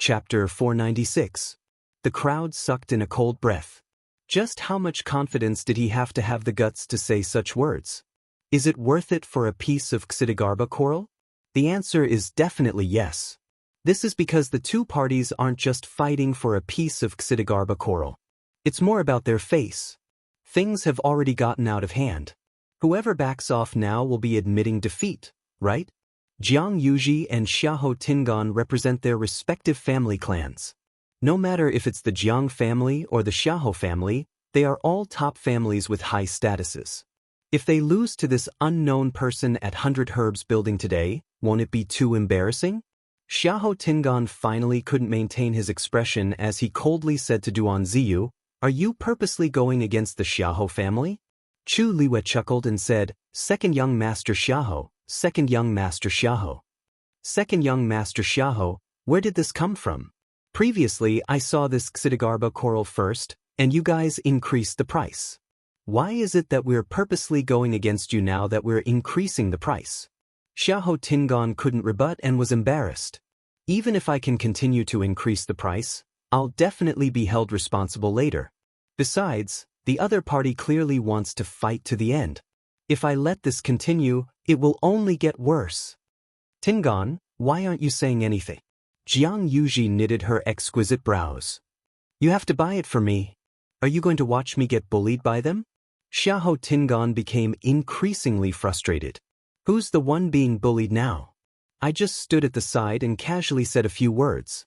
Chapter 496. The crowd sucked in a cold breath. Just how much confidence did he have to have the guts to say such words? Is it worth it for a piece of Xidigarba coral? The answer is definitely yes. This is because the two parties aren't just fighting for a piece of Xidigarba coral. It's more about their face. Things have already gotten out of hand. Whoever backs off now will be admitting defeat, right? Jianghu and Xiahou Tingan represent their respective family clans. No matter if it's the Jiang family or the Xiahou family, they are all top families with high statuses. If they lose to this unknown person at 100 Herbs building today, won't it be too embarrassing? Xiahou Tingan finally couldn't maintain his expression as he coldly said to Duan Ziyu, "Are you purposely going against the Xiahou family?" Chu Liwei chuckled and said, "Second young master Xiahou, second young master Xiahou. Second young master Xiahou, where did this come from? Previously I saw this Xidigarba coral first, and you guys increased the price. Why is it that we're purposely going against you now that we're increasing the price?" Xiahou Tingan couldn't rebut and was embarrassed. "Even if I can continue to increase the price, I'll definitely be held responsible later. Besides, the other party clearly wants to fight to the end. If I let this continue, it will only get worse." "Tingan, why aren't you saying anything?" Jianghu knitted her exquisite brows. "You have to buy it for me. Are you going to watch me get bullied by them?" Xiahou Tingan became increasingly frustrated. "Who's the one being bullied now? I just stood at the side and casually said a few words.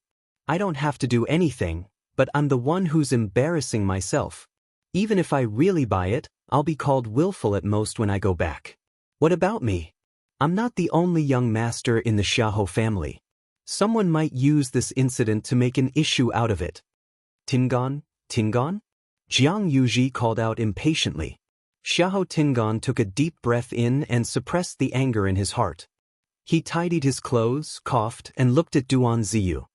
I don't have to do anything, but I'm the one who's embarrassing myself. Even if I really buy it, I'll be called willful at most when I go back. What about me? I'm not the only young master in the Xiahou family. Someone might use this incident to make an issue out of it." "Tingan, Tingan?" Jianghu called out impatiently. Xiahou Tingan took a deep breath in and suppressed the anger in his heart. He tidied his clothes, coughed, and looked at Duan Ziyu.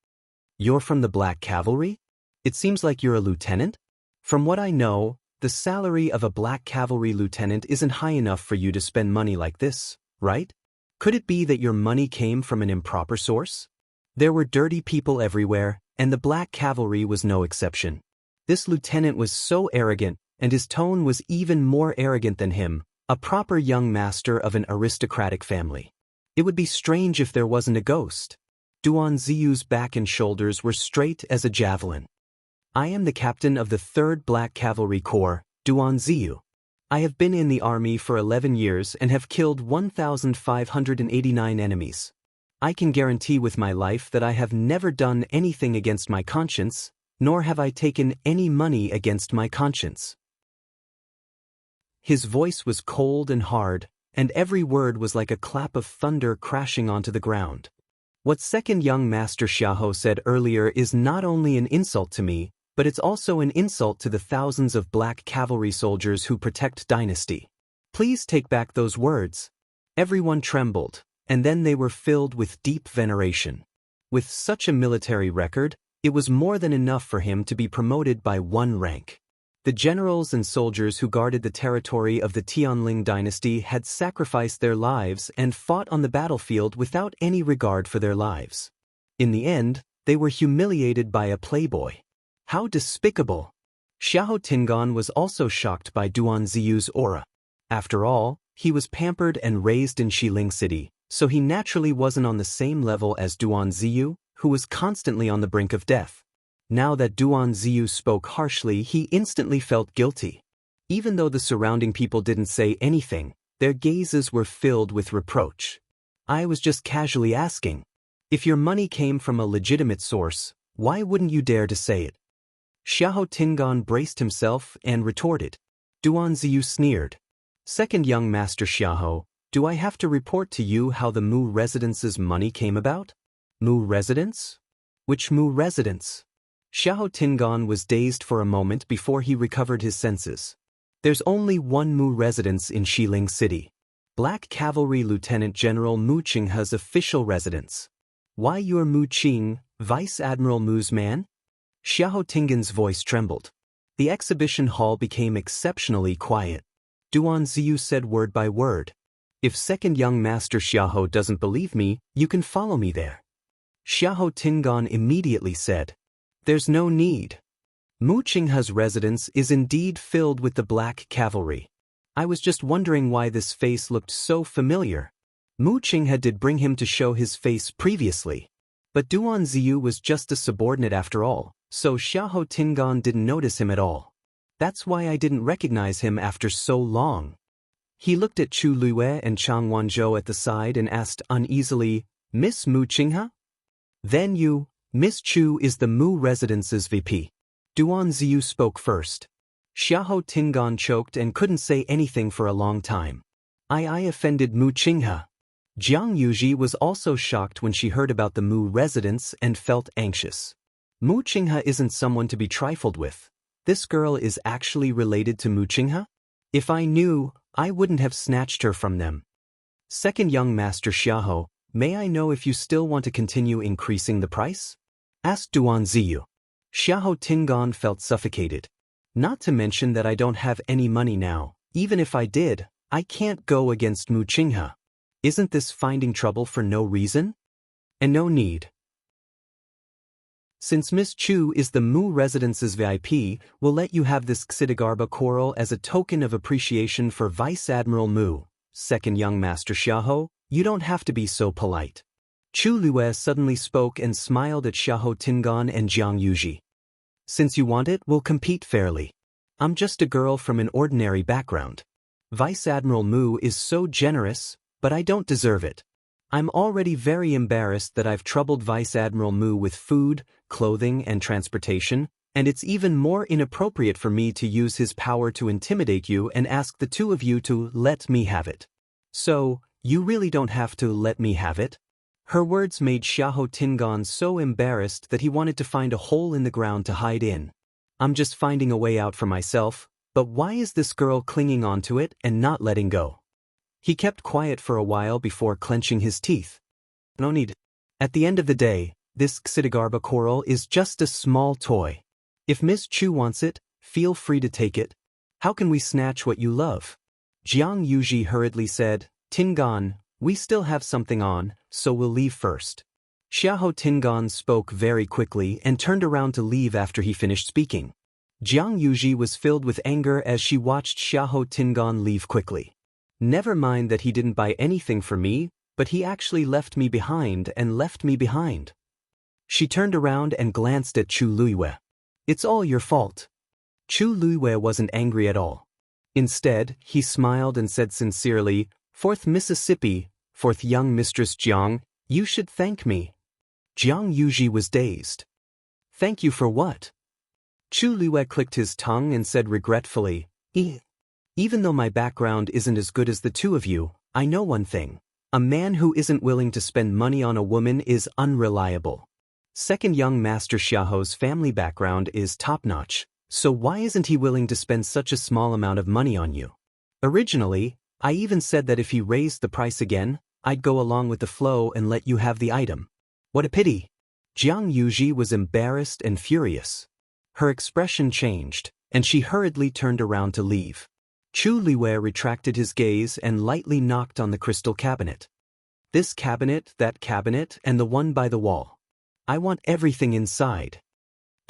"You're from the Black Cavalry? It seems like you're a lieutenant? From what I know, the salary of a Black Cavalry lieutenant isn't high enough for you to spend money like this, right? Could it be that your money came from an improper source?" There were dirty people everywhere, and the Black Cavalry was no exception. This lieutenant was so arrogant, and his tone was even more arrogant than him, a proper young master of an aristocratic family. It would be strange if there wasn't a ghost. Duan Ziyu's back and shoulders were straight as a javelin. "I am the captain of the 3rd Black Cavalry Corps, Duan Ziyu. I have been in the army for 11 years and have killed 1,589 enemies. I can guarantee with my life that I have never done anything against my conscience, nor have I taken any money against my conscience." His voice was cold and hard, and every word was like a clap of thunder crashing onto the ground. "What second young master Xiahou said earlier is not only an insult to me, but it's also an insult to the thousands of Black Cavalry soldiers who protect Dynasty. Please take back those words." Everyone trembled, and then they were filled with deep veneration. With such a military record, it was more than enough for him to be promoted by 1 rank. The generals and soldiers who guarded the territory of the Tianling dynasty had sacrificed their lives and fought on the battlefield without any regard for their lives. In the end, they were humiliated by a playboy. How despicable! Xiahou Tingan was also shocked by Duan Ziyu's aura. After all, he was pampered and raised in Xiling City, so he naturally wasn't on the same level as Duan Ziyu, who was constantly on the brink of death. Now that Duan Ziyu spoke harshly, he instantly felt guilty. Even though the surrounding people didn't say anything, their gazes were filled with reproach. "I was just casually asking. If your money came from a legitimate source, why wouldn't you dare to say it?" Xiahou Tingan braced himself and retorted. Duan Ziyu sneered. "Second young master Xiahou, do I have to report to you how the Mu residence's money came about?" "Mu residence? Which Mu residence?" Xiahou Tingan was dazed for a moment before he recovered his senses. "There's only one Mu residence in Xiling City. Black Cavalry Lieutenant General Mu Qinghe's official residence." "Why you're Mu Qing, Vice Admiral Mu's man?" Xiahou Tingan's voice trembled. The exhibition hall became exceptionally quiet. Duan Ziyu said word by word. "If second young master Xiahou doesn't believe me, you can follow me there." Xiahou Tingan immediately said. There's no need. Mu Qinghe's residence is indeed filled with the black cavalry. I was just wondering why this face looked so familiar. Mu Qinghe did bring him to show his face previously. But Duan Ziyu was just a subordinate after all, so Xiahou Tingan didn't notice him at all. That's why I didn't recognize him after so long. He looked at Chu Luiyue and Chang Wanzhou at the side and asked uneasily, Miss Mu Qinghe? Then you, Miss Chu is the Mu Residence's VP. Duan Ziyu spoke first. Xiahou Tingan choked and couldn't say anything for a long time. I offended Mu Qinghe. Jianghu was also shocked when she heard about the Mu residence and felt anxious. Mu Qinghe isn't someone to be trifled with. This girl is actually related to Mu Qinghe? If I knew, I wouldn't have snatched her from them. Second young master Xiahou, may I know if you still want to continue increasing the price? Asked Duan Ziyu. Xiahou Tingan felt suffocated. Not to mention that I don't have any money now. Even if I did, I can't go against Mu Qinghe. Isn't this finding trouble for no reason? And no need. Since Miss Chu is the Mu Residence's VIP, we'll let you have this Xidigarba coral as a token of appreciation for Vice Admiral Mu. Second young master Xiahou, you don't have to be so polite. Chu Luiyue suddenly spoke and smiled at Xiahou Tingan and Jianghu. Since you want it, we'll compete fairly. I'm just a girl from an ordinary background. Vice Admiral Mu is so generous, but I don't deserve it. I'm already very embarrassed that I've troubled Vice Admiral Mu with food, clothing, and transportation, and it's even more inappropriate for me to use his power to intimidate you and ask the two of you to let me have it. So, you really don't have to let me have it? Her words made Xiahou Tingan so embarrassed that he wanted to find a hole in the ground to hide in. I'm just finding a way out for myself, but why is this girl clinging onto it and not letting go? He kept quiet for a while before clenching his teeth. No need. At the end of the day, this Xidigarba coral is just a small toy. If Miss Chu wants it, feel free to take it. How can we snatch what you love? Jianghu hurriedly said, Tingan, we still have something on, so we'll leave first. Xiahou Tingan spoke very quickly and turned around to leave after he finished speaking. Jianghu was filled with anger as she watched Xiahou Tingan leave quickly. Never mind that he didn't buy anything for me, but he actually left me behind and left me behind. She turned around and glanced at Chu Luiyue. It's all your fault. Chu Luiyue wasn't angry at all. Instead, he smiled and said sincerely, Fourth Mississippi, fourth young Mistress Jiang, you should thank me. Jianghu was dazed. Thank you for what? Chu Luiyue clicked his tongue and said regretfully, Even though my background isn't as good as the two of you, I know one thing. A man who isn't willing to spend money on a woman is unreliable. Second young master Xiahou's family background is top-notch, so why isn't he willing to spend such a small amount of money on you? Originally, I even said that if he raised the price again, I'd go along with the flow and let you have the item. What a pity. Jianghu was embarrassed and furious. Her expression changed, and she hurriedly turned around to leave. Chu Luiyue retracted his gaze and lightly knocked on the crystal cabinet. This cabinet, that cabinet, and the one by the wall. I want everything inside.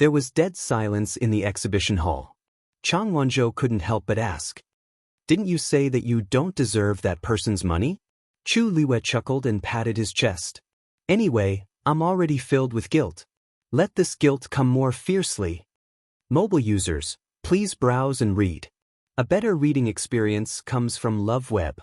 There was dead silence in the exhibition hall. Chang Wanzhou couldn't help but ask. Didn't you say that you don't deserve that person's money? Chu Luiyue chuckled and patted his chest. Anyway, I'm already filled with guilt. Let this guilt come more fiercely. Mobile users, please browse and read. A better reading experience comes from LoveWeb.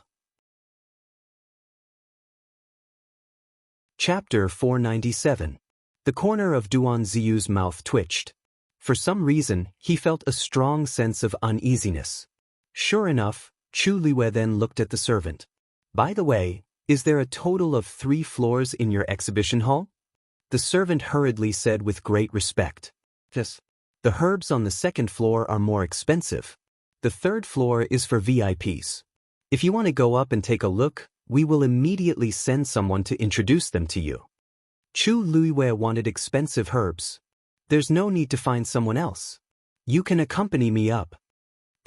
Chapter 497. The corner of Duan Ziyu's mouth twitched. For some reason, he felt a strong sense of uneasiness. Sure enough, Chu Luiyue then looked at the servant. By the way, is there a total of 3 floors in your exhibition hall? The servant hurriedly said with great respect. Yes. The herbs on the second floor are more expensive. The third floor is for VIPs. If you want to go up and take a look, we will immediately send someone to introduce them to you. Chu Luiyue wanted expensive herbs. There's no need to find someone else. You can accompany me up.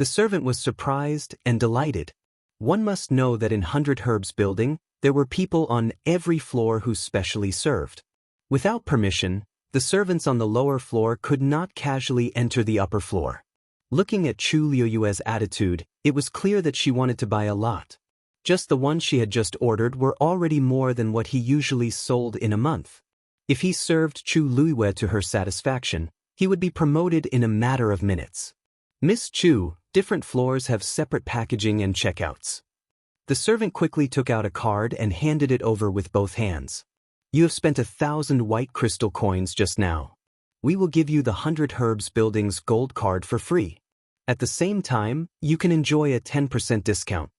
The servant was surprised and delighted. One must know that in 100 Herbs building, there were people on every floor who specially served. Without permission, the servants on the lower floor could not casually enter the upper floor. Looking at Chu Liuyue's attitude, it was clear that she wanted to buy a lot. Just the ones she had just ordered were already more than what he usually sold in a month. If he served Chu Liuyue to her satisfaction, he would be promoted in a matter of minutes. Miss Chu, different floors have separate packaging and checkouts. The servant quickly took out a card and handed it over with both hands. You have spent 1,000 white crystal coins just now. We will give you the 100 Herbs Building's gold card for free. At the same time, you can enjoy a 10% discount.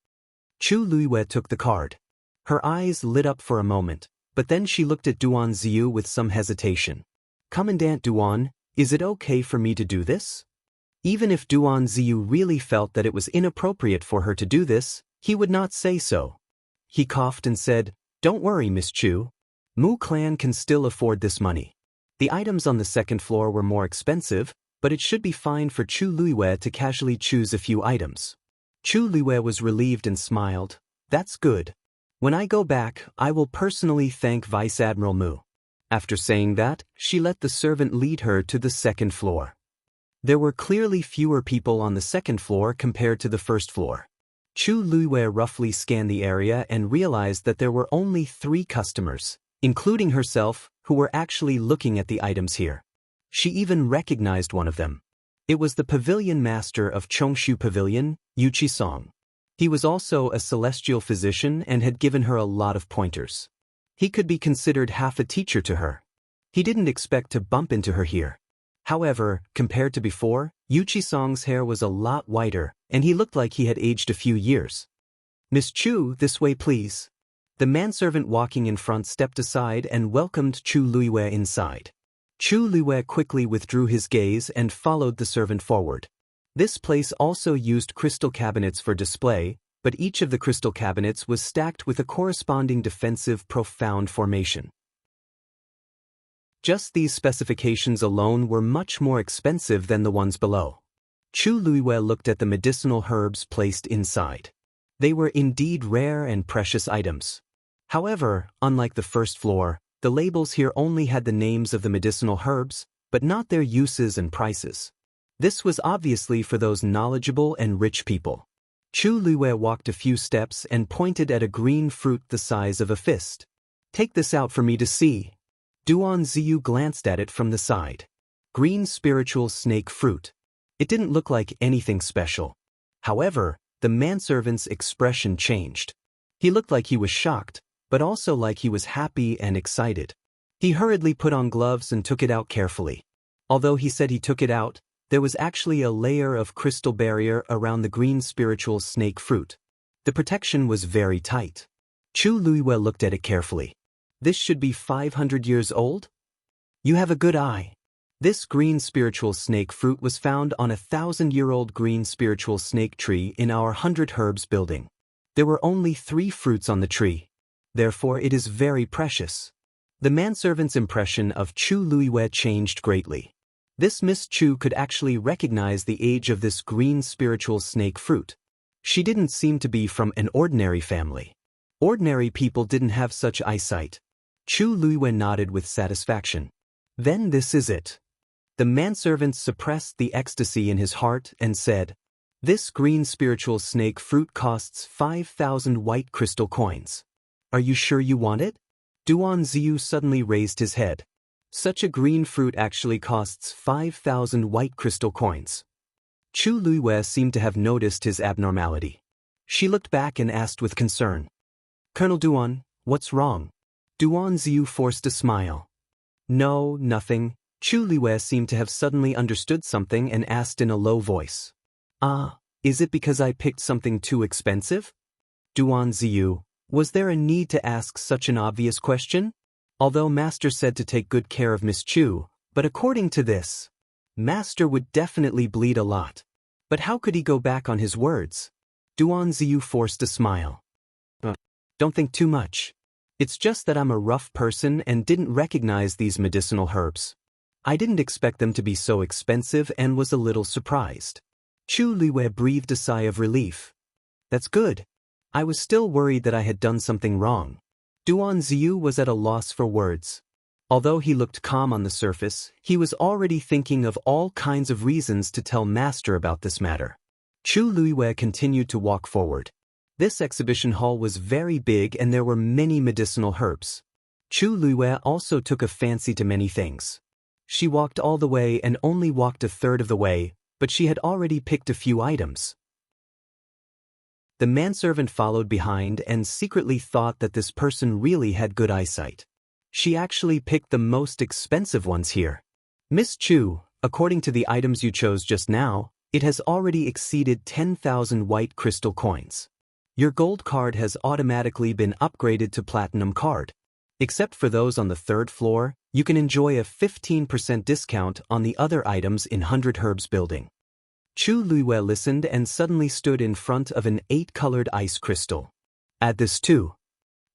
Chu Liuyue took the card. Her eyes lit up for a moment, but then she looked at Duan Ziyu with some hesitation. Commandant Duan, is it okay for me to do this? Even if Duan Ziyu really felt that it was inappropriate for her to do this, he would not say so. He coughed and said, "Don't worry, Miss Chu. Mu Clan can still afford this money. The items on the second floor were more expensive, but it should be fine for Chu Liuyue to casually choose a few items." Chu Liuyue was relieved and smiled. "That's good. When I go back, I will personally thank Vice Admiral Mu." After saying that, she let the servant lead her to the second floor. There were clearly fewer people on the second floor compared to the first floor. Chu Liuyue roughly scanned the area and realized that there were only 3 customers, including herself, who were actually looking at the items here. She even recognized one of them. It was the pavilion master of Chongshu Pavilion, Yu Qisong. He was also a celestial physician and had given her a lot of pointers. He could be considered half a teacher to her. He didn't expect to bump into her here. However, compared to before, Yu Qisong's hair was a lot whiter, and he looked like he had aged a few years. "Miss Chu, this way please." The manservant walking in front stepped aside and welcomed Chu Liuyue inside. Chu Liuyue quickly withdrew his gaze and followed the servant forward. This place also used crystal cabinets for display, but each of the crystal cabinets was stacked with a corresponding defensive profound formation. Just these specifications alone were much more expensive than the ones below. Chu Liuyue looked at the medicinal herbs placed inside. They were indeed rare and precious items. However, unlike the first floor, the labels here only had the names of the medicinal herbs, but not their uses and prices. This was obviously for those knowledgeable and rich people. Chu Liuyue walked a few steps and pointed at a green fruit the size of a fist. "Take this out for me to see." Duan Ziyu glanced at it from the side. Green spiritual snake fruit. It didn't look like anything special. However, the manservant's expression changed. He looked like he was shocked, but also like he was happy and excited. He hurriedly put on gloves and took it out carefully. Although he said he took it out, there was actually a layer of crystal barrier around the green spiritual snake fruit. The protection was very tight. Chu Liuyue looked at it carefully. "This should be 500 years old? You have a good eye." This green spiritual snake fruit was found on a 1,000-year-old green spiritual snake tree in our 100 Herbs building. There were only 3 fruits on the tree. Therefore it is very precious. The manservant's impression of Chu Liuyue changed greatly. This Miss Chu could actually recognize the age of this green spiritual snake fruit. She didn't seem to be from an ordinary family. Ordinary people didn't have such eyesight. Chu Liuyue nodded with satisfaction. "Then this is it." The manservant suppressed the ecstasy in his heart and said, "This green spiritual snake fruit costs 5,000 white crystal coins. Are you sure you want it?" Duan Ziyu suddenly raised his head. Such a green fruit actually costs 5,000 white crystal coins. Chu Liuyue seemed to have noticed his abnormality. She looked back and asked with concern, "Colonel Duan, what's wrong?" Duan Ziyu forced a smile. "No, nothing." Chu Liuyue seemed to have suddenly understood something and asked in a low voice, "Ah, is it because I picked something too expensive?" Duan Ziyu, was there a need to ask such an obvious question? Although Master said to take good care of Miss Chu, but according to this, Master would definitely bleed a lot. But how could he go back on his words? Duan Ziyu forced a smile. Don't think too much. It's just that I'm a rough person and didn't recognize these medicinal herbs. I didn't expect them to be so expensive and was a little surprised." Chu Liuyue breathed a sigh of relief. "That's good. I was still worried that I had done something wrong." Duan Ziyu was at a loss for words. Although he looked calm on the surface, he was already thinking of all kinds of reasons to tell Master about this matter. Chu Luiwei continued to walk forward. This exhibition hall was very big and there were many medicinal herbs. Chu Luiwei also took a fancy to many things. She walked all the way and only walked a third of the way, but she had already picked a few items. The manservant followed behind and secretly thought that this person really had good eyesight. She actually picked the most expensive ones here. Miss Chu, according to the items you chose just now, it has already exceeded 10,000 white crystal coins. Your gold card has automatically been upgraded to platinum card. Except for those on the third floor, you can enjoy a 15% discount on the other items in 100 Herbs building. Chu Luiwei listened and suddenly stood in front of an 8-colored ice crystal. Add this too.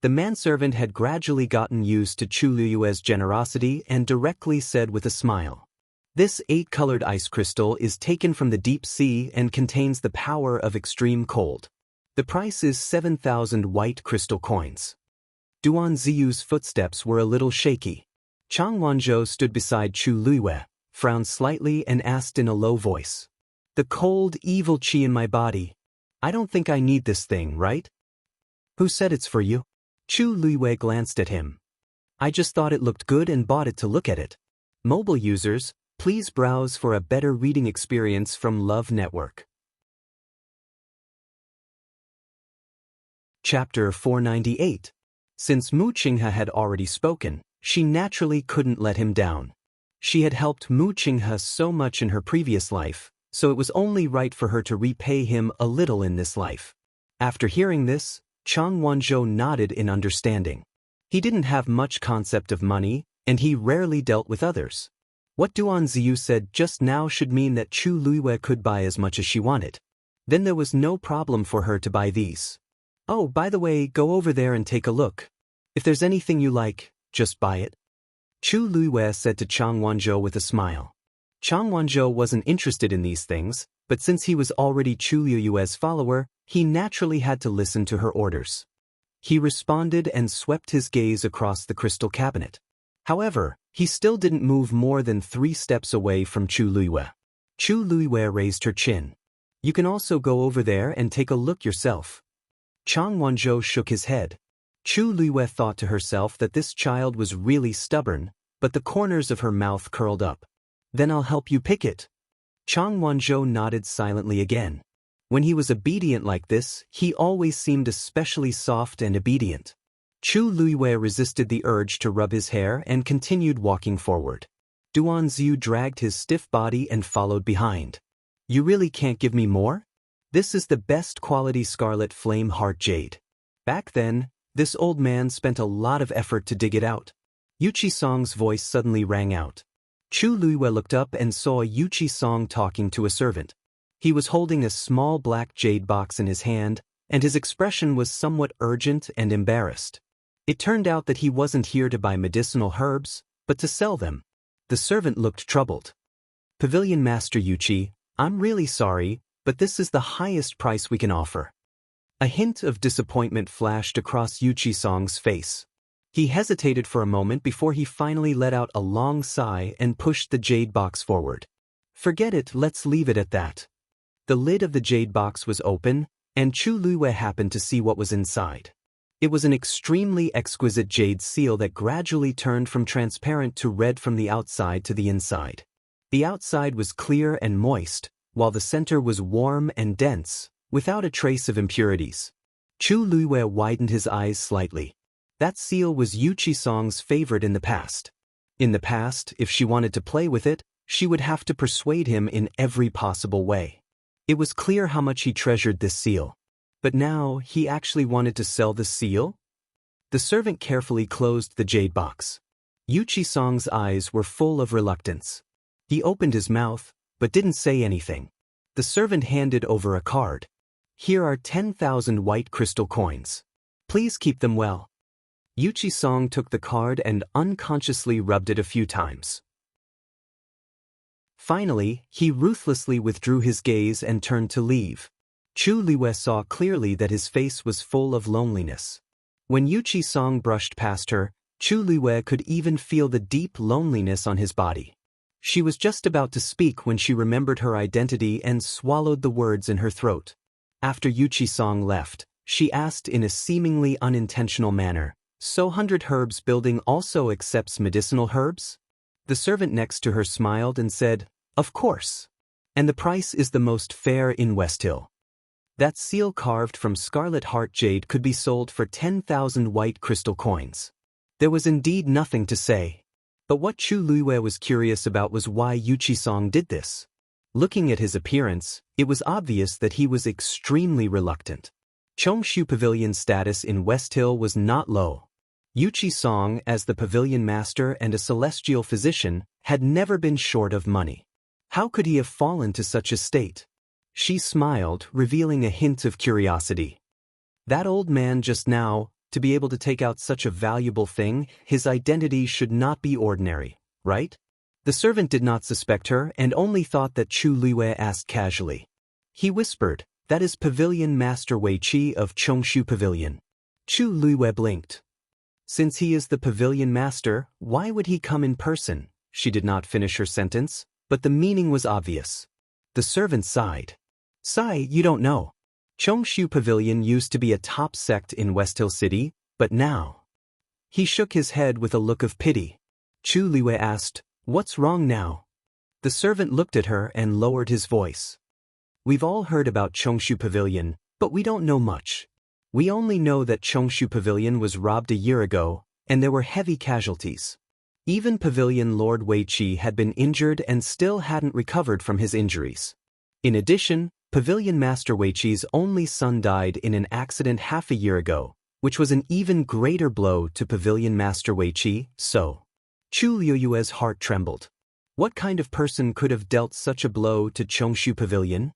The manservant had gradually gotten used to Chu Luiwei's generosity and directly said with a smile, "This 8-colored ice crystal is taken from the deep sea and contains the power of extreme cold. The price is 7,000 white crystal coins." Duan Ziyu's footsteps were a little shaky. Chang Wanzhou stood beside Chu Luiwei, frowned slightly and asked in a low voice, "The cold, evil chi in my body. I don't think I need this thing, right?" "Who said it's for you?" Chu Luiwei glanced at him. "I just thought it looked good and bought it to look at it." Mobile users, please browse for a better reading experience from Love Network. Chapter 498. Since Mu Qinghe had already spoken, she naturally couldn't let him down. She had helped Mu Qinghe so much in her previous life, so it was only right for her to repay him a little in this life. After hearing this, Chang Wanzhou nodded in understanding. He didn't have much concept of money, and he rarely dealt with others. What Duan Ziyu said just now should mean that Chu Luiwei could buy as much as she wanted. Then there was no problem for her to buy these. "Oh, by the way, go over there and take a look. If there's anything you like, just buy it." Chu Luiwei said to Chang Wanzhou with a smile. Chang Wanzhou wasn't interested in these things, but since he was already Chu Luiwei's follower, he naturally had to listen to her orders. He responded and swept his gaze across the crystal cabinet. However, he still didn't move more than 3 steps away from Chu Luiwei. Chu Luiwei raised her chin. "You can also go over there and take a look yourself." Chang Wanzhou shook his head. Chu Luiwei thought to herself that this child was really stubborn, but the corners of her mouth curled up. "Then I'll help you pick it." Chang Wanzhou nodded silently again. When he was obedient like this, he always seemed especially soft and obedient. Chu Luiwei resisted the urge to rub his hair and continued walking forward. Duan Ziyu dragged his stiff body and followed behind. "You really can't give me more? This is the best quality scarlet flame heart jade." Back then, this old man spent a lot of effort to dig it out. Yuchi Song's voice suddenly rang out. Chu Luiwei looked up and saw Yuchi Song talking to a servant. He was holding a small black jade box in his hand, and his expression was somewhat urgent and embarrassed. It turned out that he wasn't here to buy medicinal herbs, but to sell them. The servant looked troubled. "Pavilion Master Yuchi, I'm really sorry, but this is the highest price we can offer." A hint of disappointment flashed across Yuchi Song's face. He hesitated for a moment before he finally let out a long sigh and pushed the jade box forward. "Forget it, let's leave it at that." The lid of the jade box was open, and Chu Luiwei happened to see what was inside. It was an extremely exquisite jade seal that gradually turned from transparent to red from the outside to the inside. The outside was clear and moist, while the center was warm and dense, without a trace of impurities. Chu Luiwei widened his eyes slightly. That seal was Yuchi Song's favorite in the past. In the past, if she wanted to play with it, she would have to persuade him in every possible way. It was clear how much he treasured this seal. But now, he actually wanted to sell the seal? The servant carefully closed the jade box. Yuchi Song's eyes were full of reluctance. He opened his mouth, but didn't say anything. The servant handed over a card. "Here are 10,000 white crystal coins. Please keep them well." Yuchi Song took the card and unconsciously rubbed it a few times. Finally, he ruthlessly withdrew his gaze and turned to leave. Chu Luiwei saw clearly that his face was full of loneliness. When Yuchi Song brushed past her, Chu Luiwei could even feel the deep loneliness on his body. She was just about to speak when she remembered her identity and swallowed the words in her throat. After Yuchi-song left, she asked in a seemingly unintentional manner, "So 100 Herbs Building also accepts medicinal herbs?" The servant next to her smiled and said, "Of course. And the price is the most fair in West Hill." That seal carved from scarlet heart jade could be sold for 10,000 white crystal coins. There was indeed nothing to say. But what Chu Luiwei was curious about was why Yuchi-song did this. Looking at his appearance, it was obvious that he was extremely reluctant. Chongshu Pavilion's status in West Hill was not low. Yuchi-song, as the pavilion master and a celestial physician, had never been short of money. How could he have fallen to such a state? She smiled, revealing a hint of curiosity. That old man just now, to be able to take out such a valuable thing, his identity should not be ordinary, right? The servant did not suspect her and only thought that Chu Luiwei asked casually. He whispered, "That is Pavilion Master Wei Qi of Chongshu Pavilion." Chu Luiwei blinked. Since he is the pavilion master, why would he come in person? She did not finish her sentence, but the meaning was obvious. The servant sighed. "Sigh, you don't know. Chongshu Pavilion used to be a top sect in West Hill City, but now." He shook his head with a look of pity. Chu Luiwei asked, "What's wrong now?" The servant looked at her and lowered his voice. "We've all heard about Chongshu Pavilion, but we don't know much. We only know that Chongshu Pavilion was robbed a year ago, and there were heavy casualties. Even Pavilion Lord Wei Qi had been injured and still hadn't recovered from his injuries. In addition, Pavilion Master Wei Qi's only son died in an accident half a year ago, which was an even greater blow to Pavilion Master Wei Qi, so." Chu Luiwei's heart trembled. What kind of person could have dealt such a blow to Chongshu Pavilion?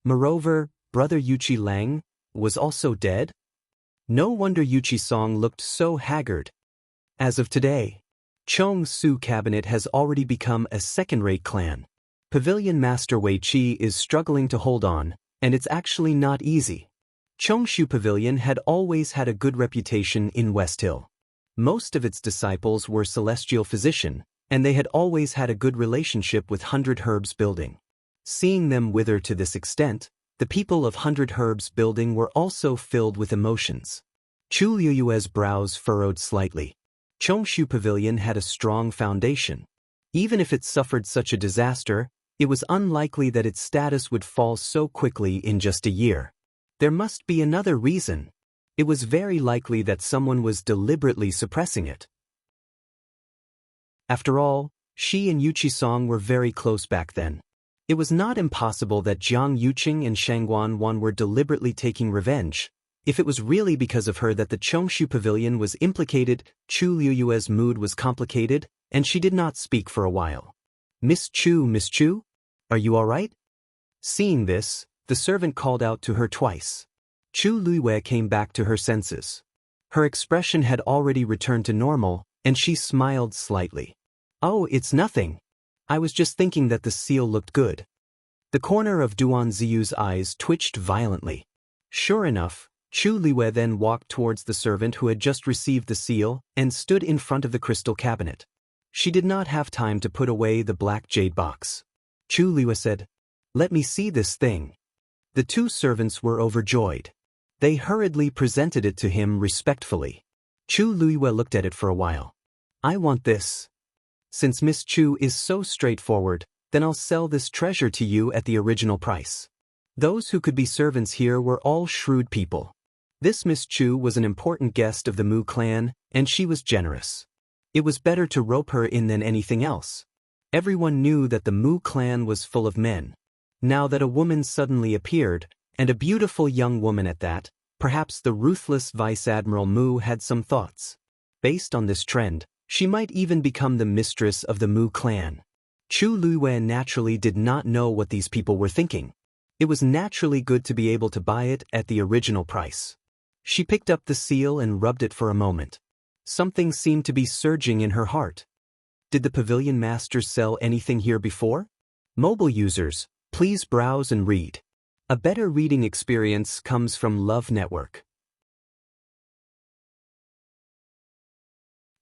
Moreover, brother Yuchi Lang was also dead? No wonder Yuchi-song looked so haggard. As of today, Chong-su Cabinet has already become a second-rate clan. Pavilion Master Wei Qi is struggling to hold on, and it's actually not easy. Chongshu Pavilion had always had a good reputation in West Hill. Most of its disciples were celestial physician, and they had always had a good relationship with 100 Herbs Building. Seeing them wither to this extent, the people of 100 Herbs Building were also filled with emotions. Chu Luiwei's brows furrowed slightly. Chongshu Pavilion had a strong foundation. Even if it suffered such a disaster, it was unlikely that its status would fall so quickly in just a year. There must be another reason. It was very likely that someone was deliberately suppressing it. After all, she and Yuchi-song were very close back then. It was not impossible that Jiang Yuqing and Shangguan Wan were deliberately taking revenge. If it was really because of her that the Chongshu Pavilion was implicated, Chu Luiwei's mood was complicated, and she did not speak for a while. Miss Chu, are you all right?" Seeing this, the servant called out to her twice. Chu Luiwei came back to her senses. Her expression had already returned to normal, and she smiled slightly. "Oh, it's nothing. I was just thinking that the seal looked good." The corner of Duan Ziyu's eyes twitched violently. Sure enough, Chu Luiwei then walked towards the servant who had just received the seal and stood in front of the crystal cabinet. She did not have time to put away the black jade box. Chu Luiwei said, "Let me see this thing." The two servants were overjoyed. They hurriedly presented it to him respectfully. Chu Luiwei looked at it for a while. "I want this. Since Miss Chu is so straightforward, then I'll sell this treasure to you at the original price." Those who could be servants here were all shrewd people. This Miss Chu was an important guest of the Mu clan, and she was generous. It was better to rope her in than anything else. Everyone knew that the Mu clan was full of men. Now that a woman suddenly appeared, and a beautiful young woman at that, perhaps the ruthless Vice Admiral Mu had some thoughts. Based on this trend, she might even become the mistress of the Mu clan. Chu Luiwei naturally did not know what these people were thinking. It was naturally good to be able to buy it at the original price. She picked up the seal and rubbed it for a moment. Something seemed to be surging in her heart. Did the pavilion master sell anything here before? Mobile users, please browse and read. A better reading experience comes from Love Network.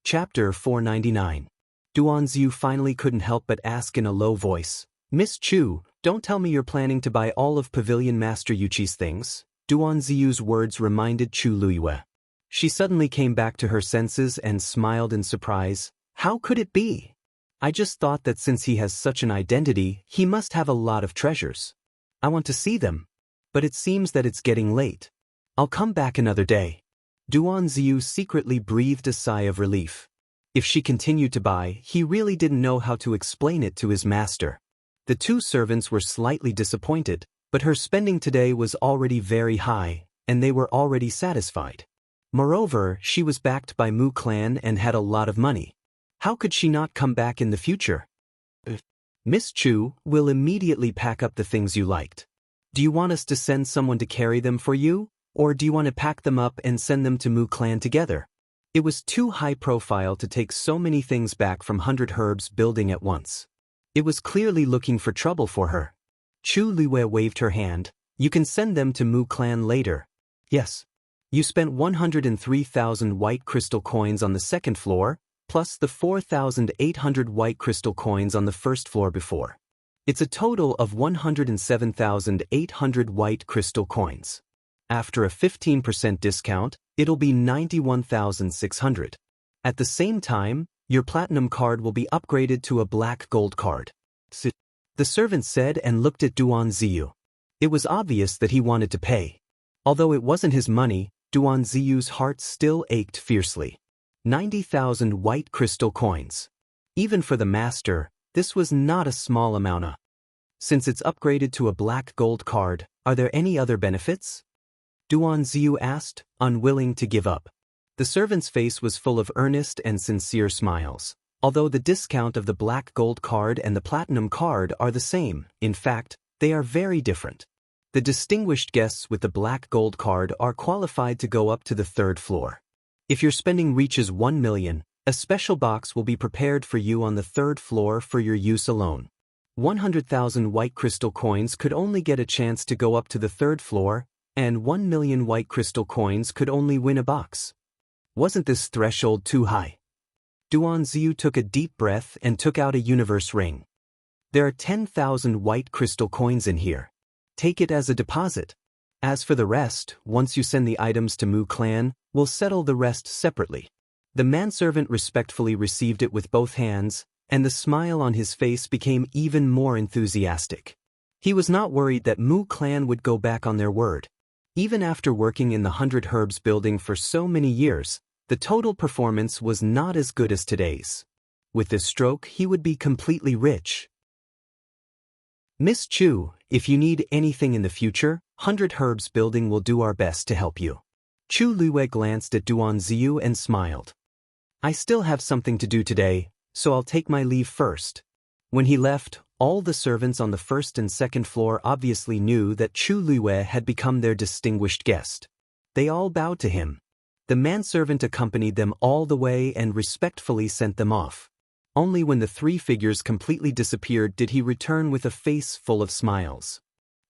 Chapter 499. Duanziu finally couldn't help but ask in a low voice, "Miss Chu, don't tell me you're planning to buy all of Pavilion Master Yuchi's things." Duanziu's words reminded Chu Luiyue. She suddenly came back to her senses and smiled in surprise. "How could it be? I just thought that since he has such an identity, he must have a lot of treasures. I want to see them. But it seems that it's getting late. I'll come back another day." Duanziu secretly breathed a sigh of relief. If she continued to buy, he really didn't know how to explain it to his master. The two servants were slightly disappointed, but her spending today was already very high, and they were already satisfied. Moreover, she was backed by Mu Clan and had a lot of money. How could she not come back in the future? "Miss Chu, we'll immediately pack up the things you liked. Do you want us to send someone to carry them for you, or do you want to pack them up and send them to Mu Clan together?" It was too high profile to take so many things back from 100 Herbs building at once. It was clearly looking for trouble for her. Chu Luiyue waved her hand. "You can send them to Mu Clan later." "Yes. You spent 103,000 white crystal coins on the second floor, plus the 4,800 white crystal coins on the first floor before. It's a total of 107,800 white crystal coins. After a 15% discount, it'll be 91,600. At the same time, your platinum card will be upgraded to a black gold card." The servant said and looked at Duanziu. It was obvious that he wanted to pay. Although it wasn't his money, Duanziu's heart still ached fiercely. 90,000 white crystal coins. Even for the master, this was not a small amount. Since it's upgraded to a black gold card, are there any other benefits? Duanziu asked, unwilling to give up. The servant's face was full of earnest and sincere smiles. Although the discount of the black gold card and the platinum card are the same, in fact, they are very different. The distinguished guests with the black gold card are qualified to go up to the third floor. If your spending reaches 1 million, a special box will be prepared for you on the third floor for your use alone. 100,000 white crystal coins could only get a chance to go up to the third floor, and 1 million white crystal coins could only win a box. Wasn't this threshold too high? Duanziu took a deep breath and took out a universe ring. "There are 10,000 white crystal coins in here. Take it as a deposit. As for the rest, once you send the items to Mu Clan, we'll settle the rest separately." The manservant respectfully received it with both hands, and the smile on his face became even more enthusiastic. He was not worried that Mu Clan would go back on their word. Even after working in the 100 Herbs building for so many years, the total performance was not as good as today's. With this stroke, he would be completely rich. "Miss Chu, if you need anything in the future, 100 Herbs building will do our best to help you." Chu Luiyue glanced at Duanziu and smiled. "I still have something to do today, so I'll take my leave first." When he left, all the servants on the first and second floor obviously knew that Chu Luiyue had become their distinguished guest. They all bowed to him. The manservant accompanied them all the way and respectfully sent them off. Only when the three figures completely disappeared did he return with a face full of smiles.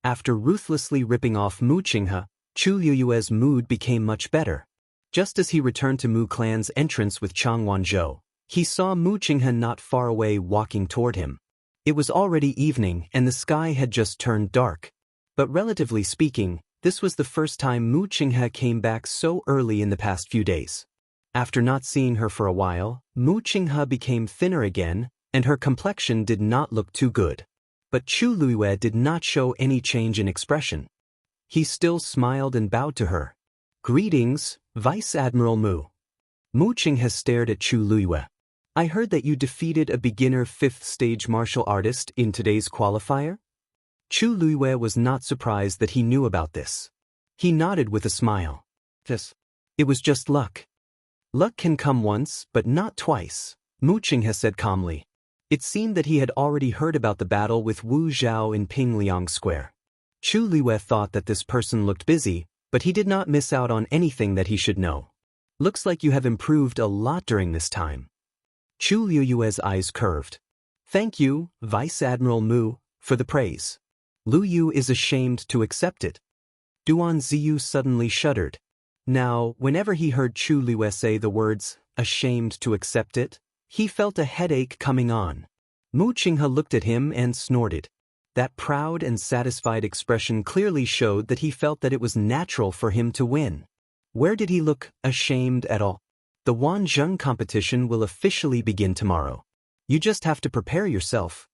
After ruthlessly ripping off Mu Qinghe, Chu Luiyue's mood became much better. Just as he returned to Mu Clan's entrance with Chang Wanzhou, he saw Mu Qinghe not far away walking toward him. It was already evening and the sky had just turned dark. But relatively speaking, this was the first time Mu Qinghe came back so early in the past few days. After not seeing her for a while, Mu Qinghe became thinner again, and her complexion did not look too good. But Chu Luiyue did not show any change in expression. He still smiled and bowed to her. "Greetings, Vice Admiral Mu." Mu Qinghe stared at Chu Luiyue. "I heard that you defeated a beginner 5th stage martial artist in today's qualifier?" Chu Luiyue was not surprised that he knew about this. He nodded with a smile. It was just luck." "Luck can come once, but not twice," Mu Qinghe said calmly. It seemed that he had already heard about the battle with Wu Zhao in Pingliang Square. Chu Luiyue thought that this person looked busy, but he did not miss out on anything that he should know. "Looks like you have improved a lot during this time." Chu Luiyue's eyes curved. "Thank you, Vice Admiral Mu, for the praise. Lu Yu is ashamed to accept it." Duanziu suddenly shuddered. Now, whenever he heard Chu Luiyue say the words, ashamed to accept it. He felt a headache coming on. Mu Qinghe looked at him and snorted. That proud and satisfied expression clearly showed that he felt that it was natural for him to win. Where did he look ashamed at all? The Wanzheng competition will officially begin tomorrow. You just have to prepare yourself.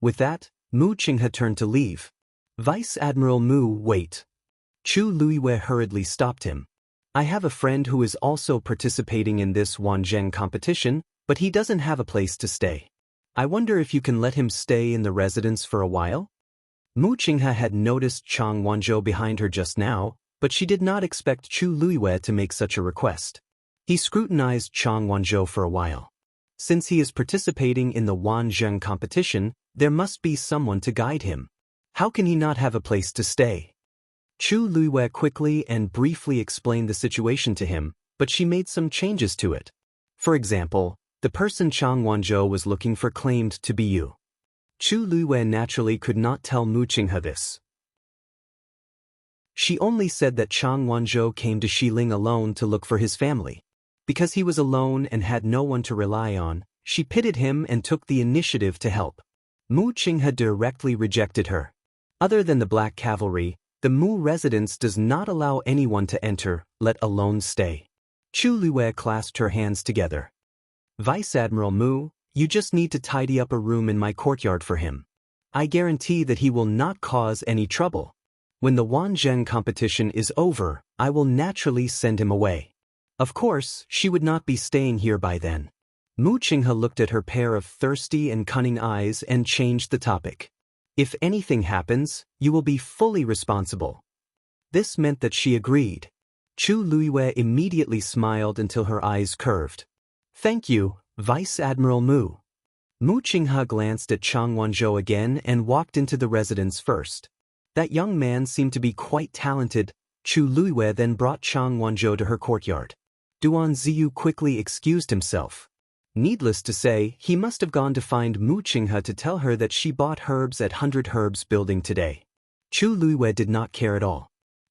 With that, Mu Qinghe turned to leave. Vice Admiral Mu, wait. Chu Luiyue hurriedly stopped him. I have a friend who is also participating in this Wanzheng competition, but he doesn't have a place to stay. I wonder if you can let him stay in the residence for a while? Mu Qinghe had noticed Chang Wanzhou behind her just now, but she did not expect Chu Luiyue to make such a request. He scrutinized Chang Wanzhou for a while. Since he is participating in the Wanzheng competition, there must be someone to guide him. How can he not have a place to stay? Chu Luiyue quickly and briefly explained the situation to him, but she made some changes to it. For example, the person Chang Wanzhou was looking for claimed to be you. Chu Luiyue naturally could not tell Mu Qinghe this. She only said that Chang Wanzhou came to Xiling alone to look for his family. Because he was alone and had no one to rely on, she pitied him and took the initiative to help. Mu Qinghe directly rejected her. Other than the Black Cavalry, the Mu residence does not allow anyone to enter, let alone stay. Chu Luiyue clasped her hands together. Vice Admiral Mu, you just need to tidy up a room in my courtyard for him. I guarantee that he will not cause any trouble. When the Wanzheng competition is over, I will naturally send him away. Of course, she would not be staying here by then. Mu Qinghe looked at her pair of thirsty and cunning eyes and changed the topic. If anything happens, you will be fully responsible. This meant that she agreed. Chu Luiyue immediately smiled until her eyes curved. Thank you, Vice Admiral Mu. Mu Qinghe glanced at Chang Wanzhou again and walked into the residence first. That young man seemed to be quite talented. Chu Luiyue then brought Chang Wanzhou to her courtyard. Duan Ziyu quickly excused himself. Needless to say, he must have gone to find Mu Qinghe to tell her that she bought herbs at 100 Herbs building today. Chu Luiyue did not care at all.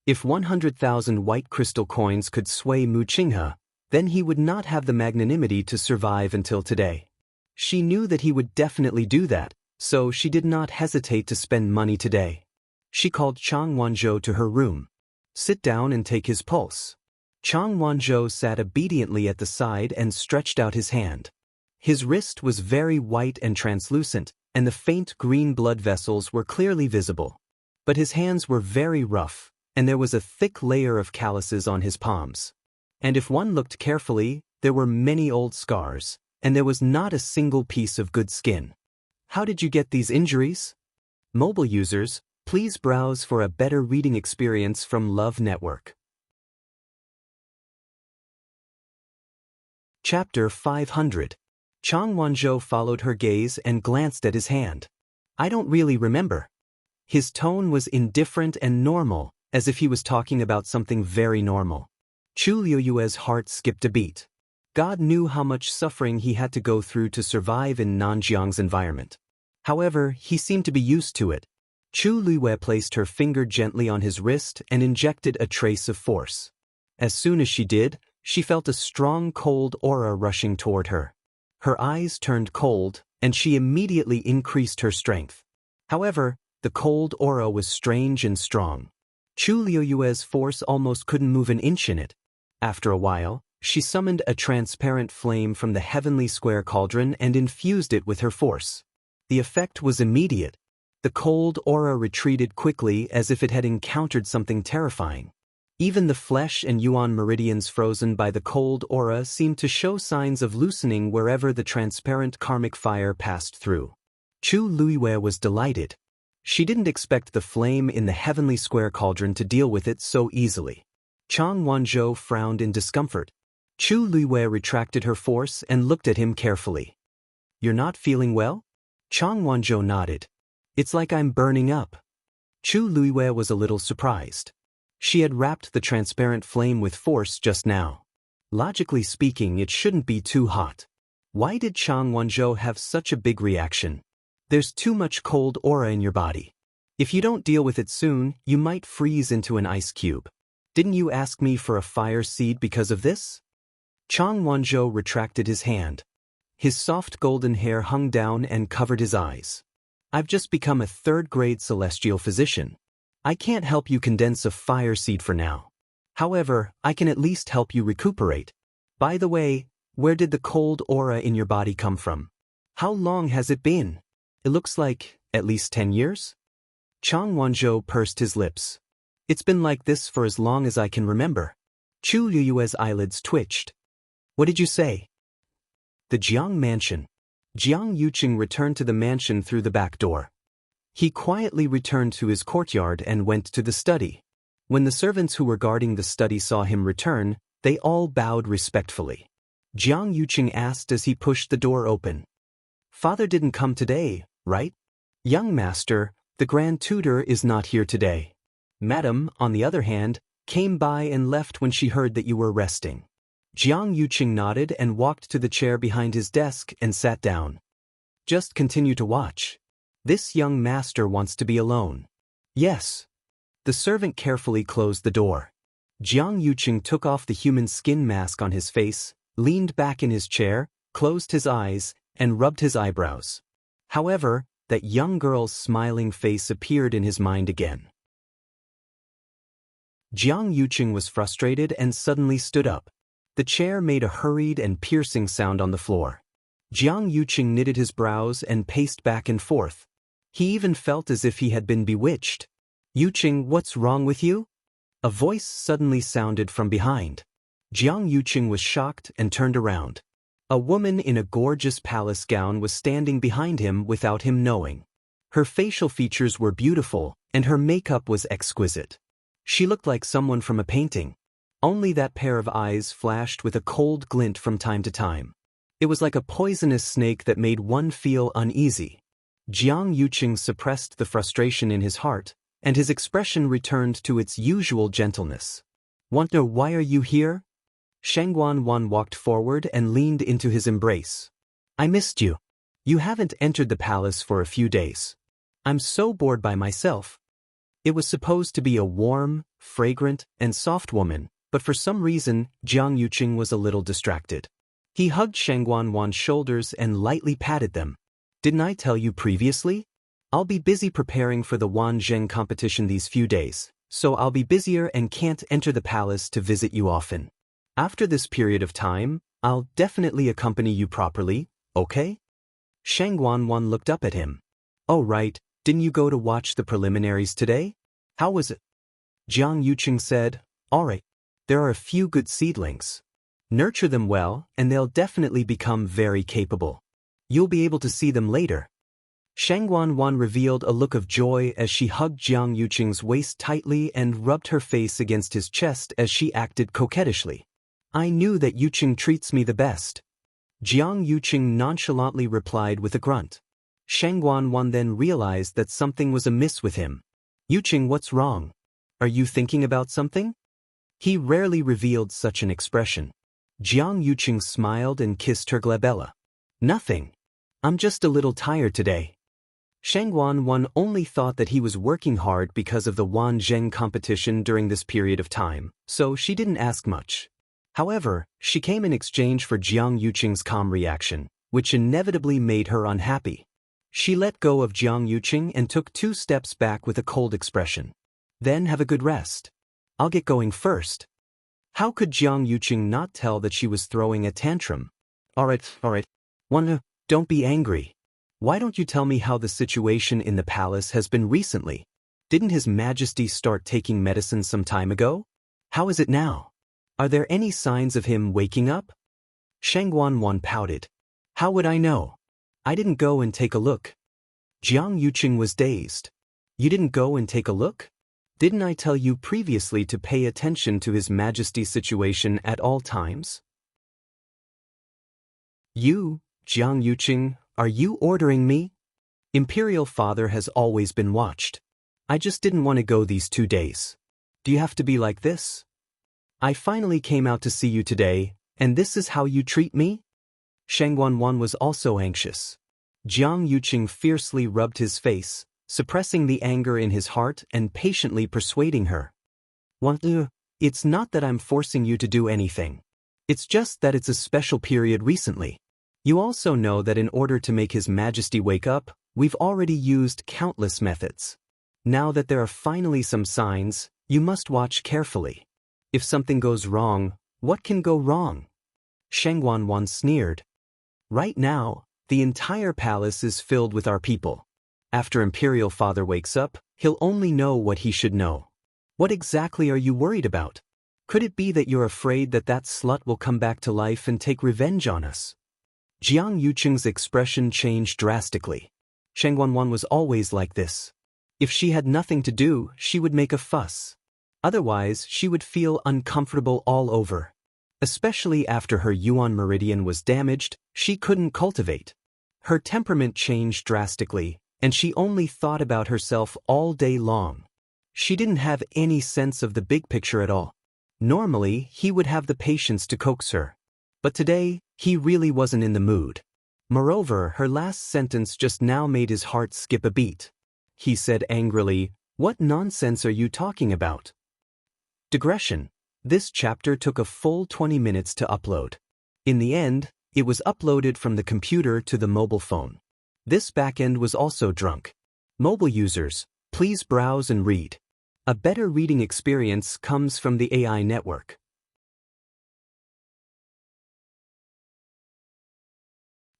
If 100,000 white crystal coins could sway Mu Qinghe, then he would not have the magnanimity to survive until today. She knew that he would definitely do that, so she did not hesitate to spend money today. She called Chang Wanzhou to her room. Sit down and take his pulse. Chang Wanzhou sat obediently at the side and stretched out his hand. His wrist was very white and translucent, and the faint green blood vessels were clearly visible. But his hands were very rough, and there was a thick layer of calluses on his palms. And if one looked carefully, there were many old scars, and there was not a single piece of good skin. How did you get these injuries? Mobile users, please browse for a better reading experience from Love Network. Chapter 500. Chang Wanzhou followed her gaze and glanced at his hand. I don't really remember. His tone was indifferent and normal, as if he was talking about something very normal. Chu Luiyue's heart skipped a beat. God knew how much suffering he had to go through to survive in Nanjiang's environment. However, he seemed to be used to it. Chu Luiyue placed her finger gently on his wrist and injected a trace of force. As soon as she did, she felt a strong cold aura rushing toward her. Her eyes turned cold, and she immediately increased her strength. However, the cold aura was strange and strong. Chu Luiyue's force almost couldn't move an inch in it. After a while, she summoned a transparent flame from the heavenly square cauldron and infused it with her force. The effect was immediate. The cold aura retreated quickly as if it had encountered something terrifying. Even the flesh and yuan meridians frozen by the cold aura seemed to show signs of loosening wherever the transparent karmic fire passed through. Chu Luiyue was delighted. She didn't expect the flame in the heavenly square cauldron to deal with it so easily. Chang Wanzhou frowned in discomfort. Chu Luiyue retracted her force and looked at him carefully. You're not feeling well? Chang Wanzhou nodded. It's like I'm burning up. Chu Luiyue was a little surprised. She had wrapped the transparent flame with force just now. Logically speaking, it shouldn't be too hot. Why did Chang Wanzhou have such a big reaction? There's too much cold aura in your body. If you don't deal with it soon, you might freeze into an ice cube. Didn't you ask me for a fire seed because of this? Chang Wanzhou retracted his hand. His soft golden hair hung down and covered his eyes. I've just become a third-grade celestial physician. I can't help you condense a fire seed for now. However, I can at least help you recuperate. By the way, where did the cold aura in your body come from? How long has it been? It looks like at least 10 years? Chang Wanzhou pursed his lips. It's been like this for as long as I can remember. Chu Liyue's eyelids twitched. What did you say? The Jiang mansion. Jiang Yuqing returned to the mansion through the back door. He quietly returned to his courtyard and went to the study. When the servants who were guarding the study saw him return, they all bowed respectfully. Jiang Yuqing asked as he pushed the door open. Father didn't come today, right? Young master, the grand tutor is not here today. Madam, on the other hand, came by and left when she heard that you were resting. Jiang Yuqing nodded and walked to the chair behind his desk and sat down. Just continue to watch. This young master wants to be alone. Yes. The servant carefully closed the door. Jiang Yuqing took off the human skin mask on his face, leaned back in his chair, closed his eyes, and rubbed his eyebrows. However, that young girl's smiling face appeared in his mind again. Jiang Yuqing was frustrated and suddenly stood up. The chair made a hurried and piercing sound on the floor. Jiang Yuqing knitted his brows and paced back and forth. He even felt as if he had been bewitched. Yuqing, what's wrong with you? A voice suddenly sounded from behind. Jiang Yuqing was shocked and turned around. A woman in a gorgeous palace gown was standing behind him without him knowing. Her facial features were beautiful, and her makeup was exquisite. She looked like someone from a painting. Only that pair of eyes flashed with a cold glint from time to time. It was like a poisonous snake that made one feel uneasy. Jiang Yuqing suppressed the frustration in his heart, and his expression returned to its usual gentleness. Wonder why are you here? Shangguan Wan walked forward and leaned into his embrace. I missed you. You haven't entered the palace for a few days. I'm so bored by myself. It was supposed to be a warm, fragrant, and soft woman, but for some reason, Jiang Yuqing was a little distracted. He hugged Shangguan Wan's shoulders and lightly patted them. Didn't I tell you previously? I'll be busy preparing for the Wanzheng competition these few days, so I'll be busier and can't enter the palace to visit you often. After this period of time, I'll definitely accompany you properly, okay? Shangguan Wan looked up at him. Oh right, didn't you go to watch the preliminaries today? How was it? Jiang Yuqing said, alright. There are a few good seedlings. Nurture them well, and they'll definitely become very capable. You'll be able to see them later. Shangguan Wan revealed a look of joy as she hugged Jiang Yuqing's waist tightly and rubbed her face against his chest as she acted coquettishly. I knew that Yuqing treats me the best. Jiang Yuqing nonchalantly replied with a grunt. Shangguan Wan then realized that something was amiss with him. Yuqing, what's wrong? Are you thinking about something? He rarely revealed such an expression. Jiang Yuqing smiled and kissed her glabella. Nothing. I'm just a little tired today. Shangguan Wan only thought that he was working hard because of the Wanzheng competition during this period of time, so she didn't ask much. However, she came in exchange for Jiang Yuqing's calm reaction, which inevitably made her unhappy. She let go of Jiang Yuqing and took 2 steps back with a cold expression. Then have a good rest. I'll get going first. How could Jiang Yuqing not tell that she was throwing a tantrum? Alright. Don't be angry. Why don't you tell me how the situation in the palace has been recently? Didn't His Majesty start taking medicine some time ago? How is it now? Are there any signs of him waking up? Shangguan Wan pouted. How would I know? I didn't go and take a look. Jiang Yuqing was dazed. You didn't go and take a look? Didn't I tell you previously to pay attention to His Majesty's situation at all times? You, Jiang Yuqing, are you ordering me? Imperial Father has always been watched. I just didn't want to go these 2 days. Do you have to be like this? I finally came out to see you today, and this is how you treat me? Shangguan Wan was also anxious. Jiang Yuqing fiercely rubbed his face, suppressing the anger in his heart and patiently persuading her. It's not that I'm forcing you to do anything. It's just that it's a special period recently. You also know that in order to make His Majesty wake up, we've already used countless methods. Now that there are finally some signs, you must watch carefully. If something goes wrong, what can go wrong? Sheng Wanwan sneered. Right now, the entire palace is filled with our people. After Imperial Father wakes up, he'll only know what he should know. What exactly are you worried about? Could it be that you're afraid that that slut will come back to life and take revenge on us? Jiang Yuqing's expression changed drastically. Sheng Wanwan was always like this. If she had nothing to do, she would make a fuss. Otherwise, she would feel uncomfortable all over. Especially after her Yuan meridian was damaged, she couldn't cultivate. Her temperament changed drastically, and she only thought about herself all day long. She didn't have any sense of the big picture at all. Normally, he would have the patience to coax her. But today, he really wasn't in the mood. Moreover, her last sentence just now made his heart skip a beat. He said angrily, "What nonsense are you talking about?" Digression. This chapter took a full 20 minutes to upload. In the end, it was uploaded from the computer to the mobile phone. This backend was also drunk. Mobile users, please browse and read. A better reading experience comes from the AI network.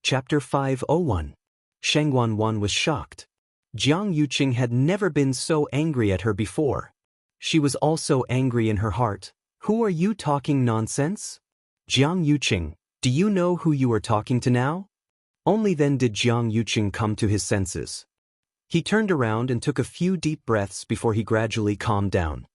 Chapter 501. Sheng Wanwan was shocked. Jiang Yuqing had never been so angry at her before. She was also angry in her heart. Who are you talking nonsense? Jiang Yuqing, do you know who you are talking to now? Only then did Jiang Yuqing come to his senses. He turned around and took a few deep breaths before he gradually calmed down.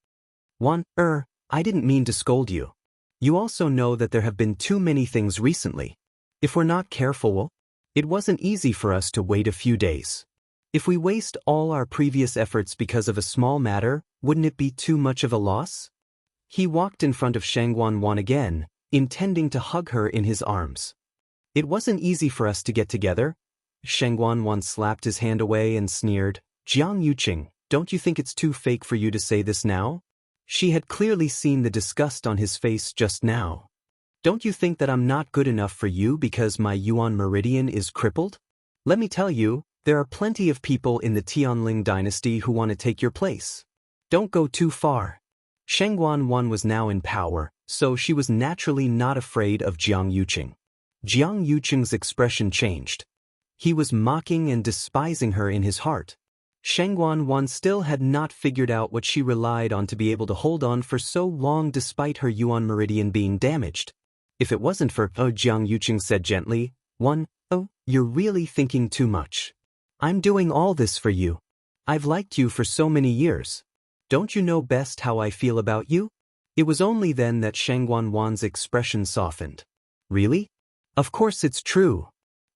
I didn't mean to scold you. You also know that there have been too many things recently. If we're not careful, it wasn't easy for us to wait a few days. If we waste all our previous efforts because of a small matter, wouldn't it be too much of a loss? He walked in front of Sheng Wanwan again, intending to hug her in his arms. It wasn't easy for us to get together. Sheng Wanwan slapped his hand away and sneered, Jiang Yuqing, don't you think it's too fake for you to say this now? She had clearly seen the disgust on his face just now. Don't you think that I'm not good enough for you because my Yuan meridian is crippled? Let me tell you, there are plenty of people in the Tianling dynasty who want to take your place. Don't go too far. Sheng Wanwan was now in power, so she was naturally not afraid of Jiang Yuqing. Jiang Yuqing's expression changed. He was mocking and despising her in his heart. Sheng Wanwan still had not figured out what she relied on to be able to hold on for so long despite her Yuan meridian being damaged. If it wasn't for Jiang Yuqing said gently, you're really thinking too much. I'm doing all this for you. I've liked you for so many years. Don't you know best how I feel about you? It was only then that Sheng Wanwan's expression softened. Really? Of course it's true.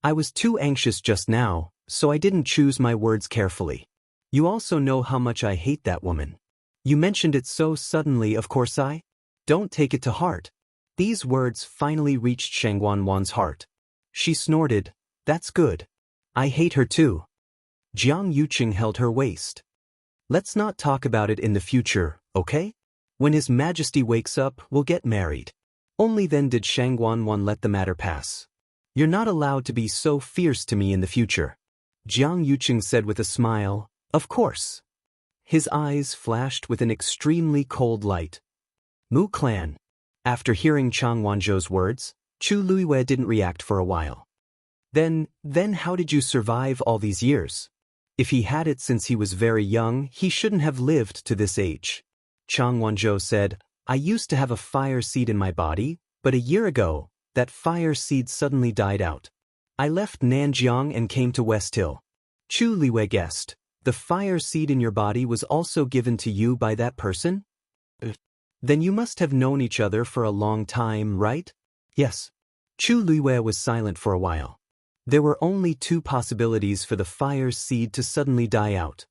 I was too anxious just now, so I didn't choose my words carefully. You also know how much I hate that woman. You mentioned it so suddenly, of course I don't take it to heart. These words finally reached Sheng Wanwan's heart. She snorted, that's good. I hate her too. Jiang Yuqing held her waist. Let's not talk about it in the future, okay? When His Majesty wakes up, we'll get married. Only then did Sheng Wanwan let the matter pass. You're not allowed to be so fierce to me in the future. Jiang Yuqing said with a smile, of course. His eyes flashed with an extremely cold light. Mu clan. After hearing Chang Wanzhou's words, Chu Luiwei didn't react for a while. Then how did you survive all these years? If he had it since he was very young, he shouldn't have lived to this age. Chang Wanzhou said, I used to have a fire seed in my body, but a year ago, that fire seed suddenly died out. I left Nanjiang and came to West Hill. Chu Liwei guessed, the fire seed in your body was also given to you by that person? Then you must have known each other for a long time, right? Yes. Chu Liwei was silent for a while. There were only two possibilities for the fire seed to suddenly die out.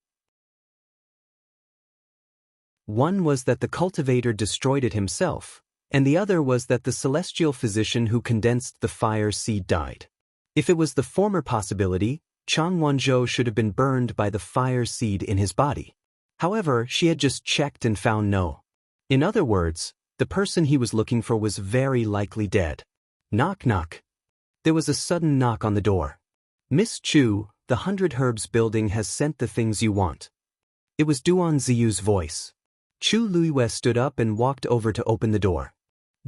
One was that the cultivator destroyed it himself, and the other was that the celestial physician who condensed the fire seed died. If it was the former possibility, Chang Wanzhou should have been burned by the fire seed in his body. However, she had just checked and found no. In other words, The person he was looking for was very likely dead. Knock knock. There was a sudden knock on the door. Miss Chu, the 100 Herbs building has sent the things you want. It was Duan Ziyu's voice. Chu Luiyue stood up and walked over to open the door.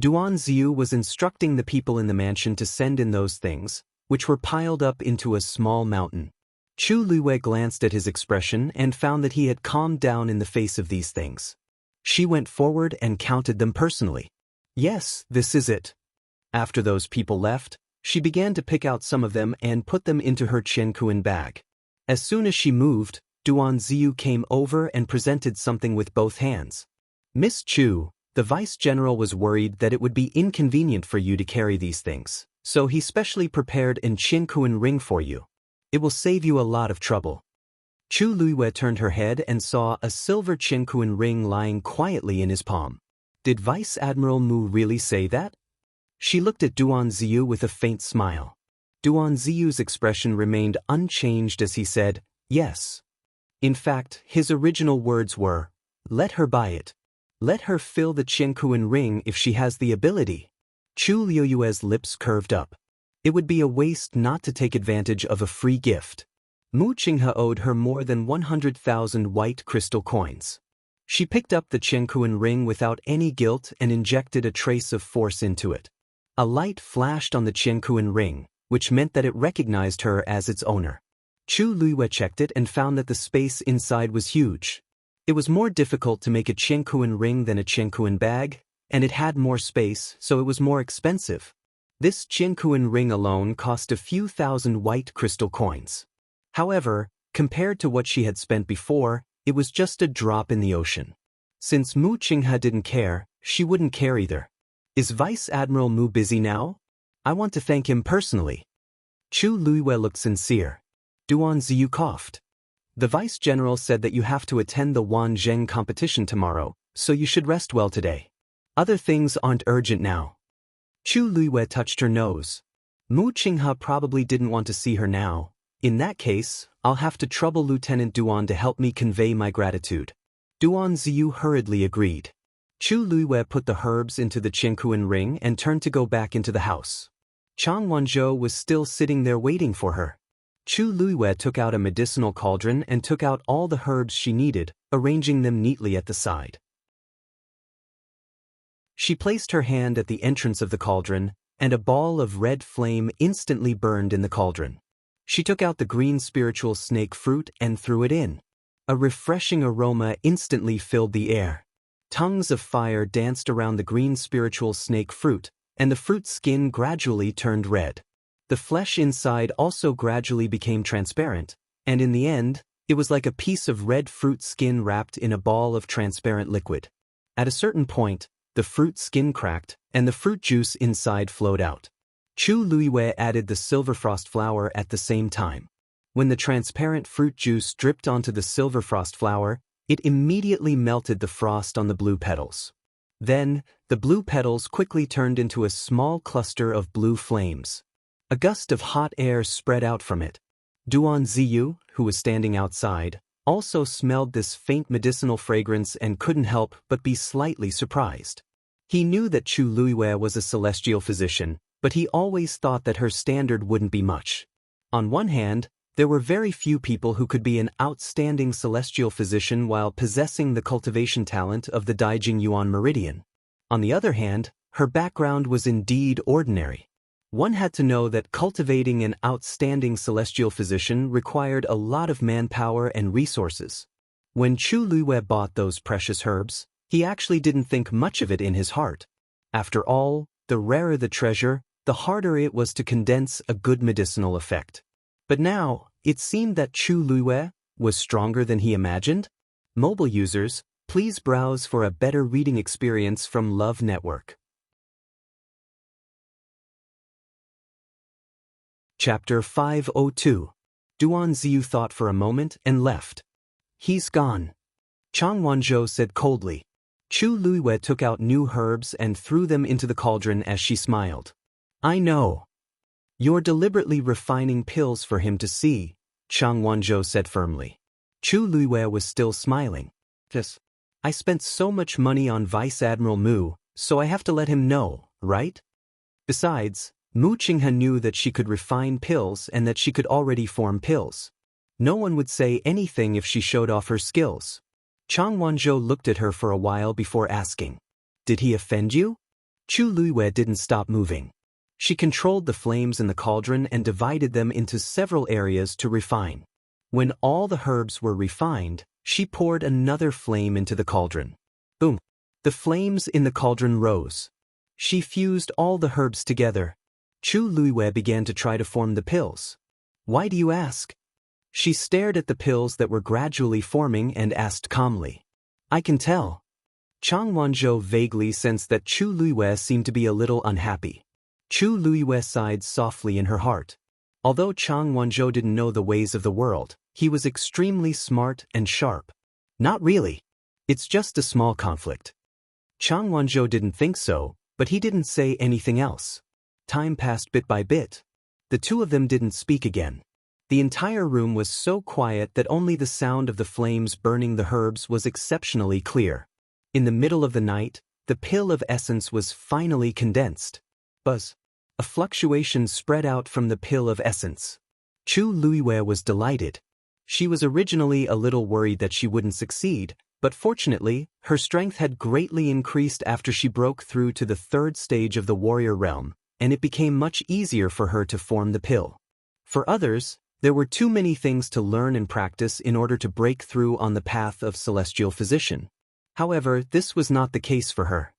Duan Ziyu was instructing the people in the mansion to send in those things, which were piled up into a small mountain. Chu Luiyue glanced at his expression and found that he had calmed down in the face of these things. She went forward and counted them personally. Yes, this is it. After those people left, she began to pick out some of them and put them into her Qiankuan bag. As soon as she moved, Duan Ziyu came over and presented something with both hands. Miss Chu, the vice general was worried that it would be inconvenient for you to carry these things, so he specially prepared an Qiankuan ring for you. It will save you a lot of trouble. Chu Luiyue turned her head and saw a silver Qiankuan ring lying quietly in his palm. Did Vice Admiral Mu really say that? She looked at Duan Ziyu with a faint smile. Duan Ziyu's expression remained unchanged as he said, yes. In fact, his original words were, let her buy it. Let her fill the Qiankuan ring if she has the ability. Chu Luiyue's lips curved up. It would be a waste not to take advantage of a free gift. Mu Qinghe owed her more than 100,000 white crystal coins. She picked up the Qiankuan ring without any guilt and injected a trace of force into it. A light flashed on the Qiankuan ring, which meant that it recognized her as its owner. Chu Luiyue checked it and found that the space inside was huge. It was more difficult to make a Qiankuan ring than a Qiankuan bag, and it had more space, so it was more expensive. This Qiankuan ring alone cost a few thousand white crystal coins. However, compared to what she had spent before, it was just a drop in the ocean. Since Mu Qinghe didn't care, she wouldn't care either. Is Vice Admiral Mu busy now? I want to thank him personally. Chu Luiyue looked sincere. Duan Ziyu coughed. The Vice General said that you have to attend the Wanzheng competition tomorrow, so you should rest well today. Other things aren't urgent now. Chu Luiyue touched her nose. Mu Qinghe probably didn't want to see her now. In that case, I'll have to trouble Lieutenant Duan to help me convey my gratitude. Duan Ziyu hurriedly agreed. Chu Luiyue put the herbs into the Qiankuan ring and turned to go back into the house. Chang Wanzhou was still sitting there waiting for her. Chu Luiyue took out a medicinal cauldron and took out all the herbs she needed, arranging them neatly at the side. She placed her hand at the entrance of the cauldron, and a ball of red flame instantly burned in the cauldron. She took out the green spiritual snake fruit and threw it in. A refreshing aroma instantly filled the air. Tongues of fire danced around the green spiritual snake fruit, and the fruit's skin gradually turned red. The flesh inside also gradually became transparent, and in the end, it was like a piece of red fruit skin wrapped in a ball of transparent liquid. At a certain point, the fruit skin cracked, and the fruit juice inside flowed out. Chu Luiyue added the silver frost flower at the same time. When the transparent fruit juice dripped onto the silver frost flower, it immediately melted the frost on the blue petals. Then, the blue petals quickly turned into a small cluster of blue flames. A gust of hot air spread out from it. Duan Ziyu, who was standing outside, also smelled this faint medicinal fragrance and couldn't help but be slightly surprised. He knew that Chu Luiyue was a celestial physician, but he always thought that her standard wouldn't be much. On one hand, there were very few people who could be an outstanding celestial physician while possessing the cultivation talent of the Daijing Yuan Meridian. On the other hand, her background was indeed ordinary. One had to know that cultivating an outstanding celestial physician required a lot of manpower and resources. When Chu Luiyue bought those precious herbs, he actually didn't think much of it in his heart. After all, the rarer the treasure, the harder it was to condense a good medicinal effect. But now, it seemed that Chu Luiyue was stronger than he imagined. Mobile users, please browse for a better reading experience from Love Network. Chapter 502. Duan Ziyu thought for a moment and left. He's gone. Chang Wanzhou said coldly. Chu Luiyue took out new herbs and threw them into the cauldron as she smiled. I know. You're deliberately refining pills for him to see, Chang Wanzhou said firmly. Chu Luiyue was still smiling. I spent so much money on Vice Admiral Mu, so I have to let him know, right? Besides, Mu Qinghe knew that she could refine pills and that she could already form pills. No one would say anything if she showed off her skills. Chang Wanzhou looked at her for a while before asking, "Did he offend you?" Chu Luiwei didn't stop moving. She controlled the flames in the cauldron and divided them into several areas to refine. When all the herbs were refined, she poured another flame into the cauldron. Boom! The flames in the cauldron rose. She fused all the herbs together. Chu Luiwei began to try to form the pills. "Why do you ask?" She stared at the pills that were gradually forming and asked calmly. "I can tell." Chang Wanzhou vaguely sensed that Chu Luiwei seemed to be a little unhappy. Chu Luiwei sighed softly in her heart. Although Chang Wanzhou didn't know the ways of the world, he was extremely smart and sharp. "Not really. It's just a small conflict." Chang Wanzhou didn't think so, but he didn't say anything else. Time passed bit by bit. The two of them didn't speak again. The entire room was so quiet that only the sound of the flames burning the herbs was exceptionally clear. In the middle of the night, the pill of essence was finally condensed. Buzz! A fluctuation spread out from the pill of essence. Chu Luiwei was delighted. She was originally a little worried that she wouldn't succeed, but fortunately, her strength had greatly increased after she broke through to the third stage of the warrior realm, and it became much easier for her to form the pill. For others, there were too many things to learn and practice in order to break through on the path of celestial physician. However, this was not the case for her.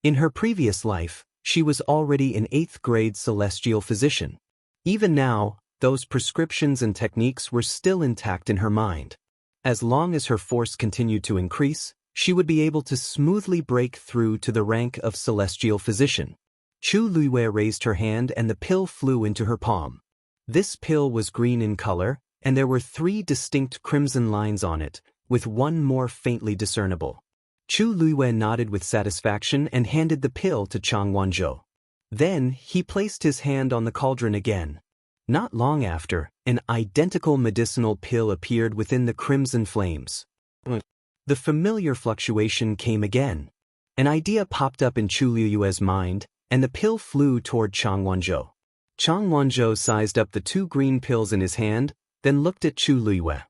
In her previous life, she was already an 8th grade celestial physician. Even now, those prescriptions and techniques were still intact in her mind. As long as her force continued to increase, she would be able to smoothly break through to the rank of celestial physician. Chu Luiwei raised her hand and the pill flew into her palm. This pill was green in color, and there were 3 distinct crimson lines on it, with one more faintly discernible. Chu Luiwei nodded with satisfaction and handed the pill to Chang Wanzhou. Then, he placed his hand on the cauldron again. Not long after, an identical medicinal pill appeared within the crimson flames. The familiar fluctuation came again. An idea popped up in Chu Luiwei's mind, and the pill flew toward Chang Wanzhou. Chang Wanzhou sized up the 2 green pills in his hand, then looked at Chu Luiwei.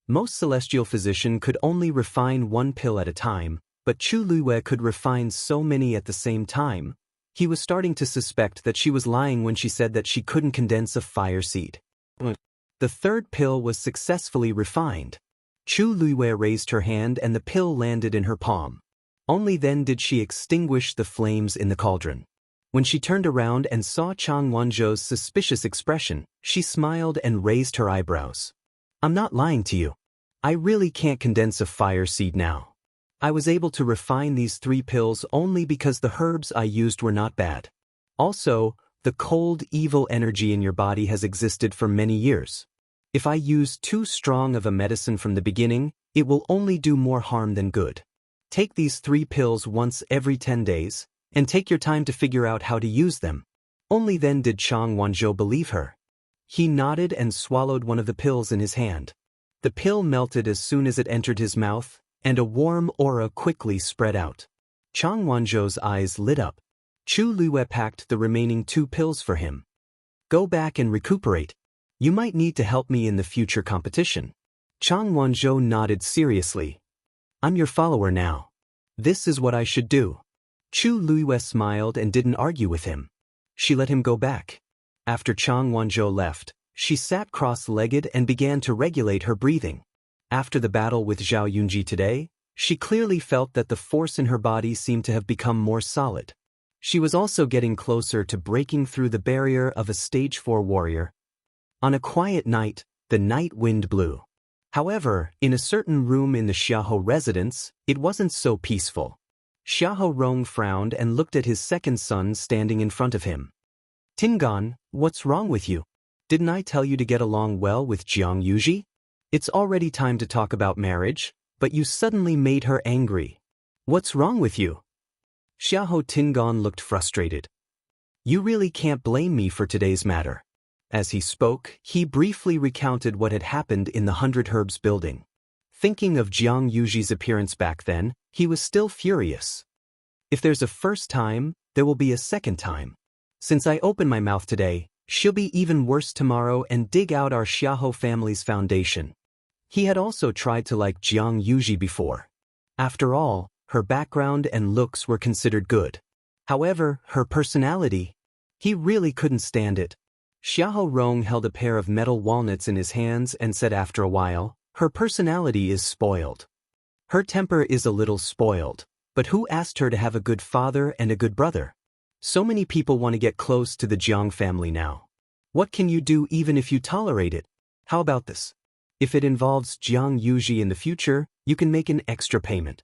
Most celestial physicians could only refine 1 pill at a time, but Chu Luiwei could refine so many at the same time. He was starting to suspect that she was lying when she said that she couldn't condense a fire seed. The 3rd pill was successfully refined. Chu Luiwei raised her hand and the pill landed in her palm. Only then did she extinguish the flames in the cauldron. When she turned around and saw Chang Wanzhou's suspicious expression, she smiled and raised her eyebrows. "I'm not lying to you. I really can't condense a fire seed now. I was able to refine these 3 pills only because the herbs I used were not bad. Also, the cold, evil energy in your body has existed for many years. If I use too strong of a medicine from the beginning, it will only do more harm than good. Take these 3 pills once every 10 days, and take your time to figure out how to use them." Only then did Chang Wanzhou believe her. He nodded and swallowed one of the pills in his hand. The pill melted as soon as it entered his mouth, and a warm aura quickly spread out. Chang Wanzhou's eyes lit up. Chu Luiwei packed the remaining 2 pills for him. "Go back and recuperate. You might need to help me in the future competition." Chang Wanzhou nodded seriously. "I'm your follower now. This is what I should do." Chu Luiwei smiled and didn't argue with him. She let him go back. After Chang Wanzhou left, she sat cross-legged and began to regulate her breathing. After the battle with Zhao Yunji today, she clearly felt that the force in her body seemed to have become more solid. She was also getting closer to breaking through the barrier of a stage 4 warrior. On a quiet night, the night wind blew. However, in a certain room in the Xiahou residence, it wasn't so peaceful. Xiahou Rong frowned and looked at his second son standing in front of him. "Tingan, what's wrong with you? Didn't I tell you to get along well with Jianghu? It's already time to talk about marriage, but you suddenly made her angry. What's wrong with you?" Xiahou Tingan looked frustrated. "You really can't blame me for today's matter." As he spoke, he briefly recounted what had happened in the 100 Herbs building. Thinking of Jiang Yuji's appearance back then, he was still furious. If there's a first time, there will be a second time. Since I opened my mouth today, she'll be even worse tomorrow and dig out our Xiahou family's foundation. He had also tried to like Jianghu before. After all, her background and looks were considered good. However, her personality, he really couldn't stand it. Xiahou Rong held a pair of metal walnuts in his hands and said after a while, her personality is spoiled. Her temper is a little spoiled, but who asked her to have a good father and a good brother? So many people want to get close to the Jiang family now. What can you do even if you tolerate it? How about this? If it involves Jianghu in the future, you can make an extra payment.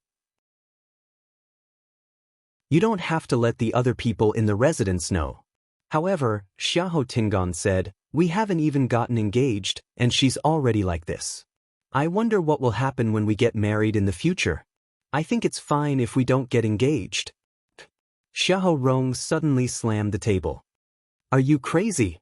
You don't have to let the other people in the residence know. However, Xiahou Tingan said, we haven't even gotten engaged, and she's already like this. I wonder what will happen when we get married in the future. I think it's fine if we don't get engaged. Xiahou Rong suddenly slammed the table. Are you crazy?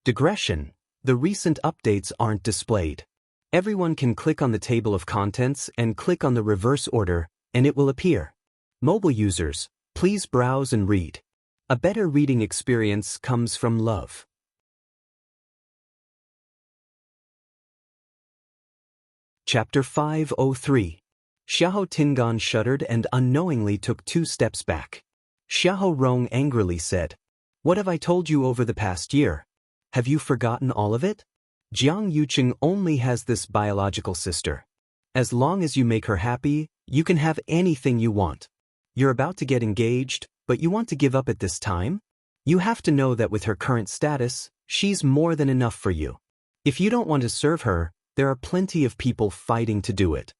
Digression. The recent updates aren't displayed. Everyone can click on the table of contents and click on the reverse order, and it will appear. Mobile users, please browse and read. A better reading experience comes from love. Chapter 503. Xiahou Tingan shuddered and unknowingly took 2 steps back. Xiahou Rong angrily said, what have I told you over the past year? Have you forgotten all of it? Jiang Yuqing only has this biological sister. As long as you make her happy, you can have anything you want. You're about to get engaged, but you want to give up at this time? You have to know that with her current status, she's more than enough for you. If you don't want to serve her, there are plenty of people fighting to do it.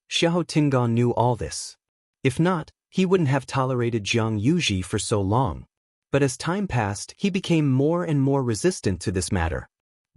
Xiahou Tingan knew all this. If not, he wouldn't have tolerated Jianghu for so long. But as time passed, he became more and more resistant to this matter.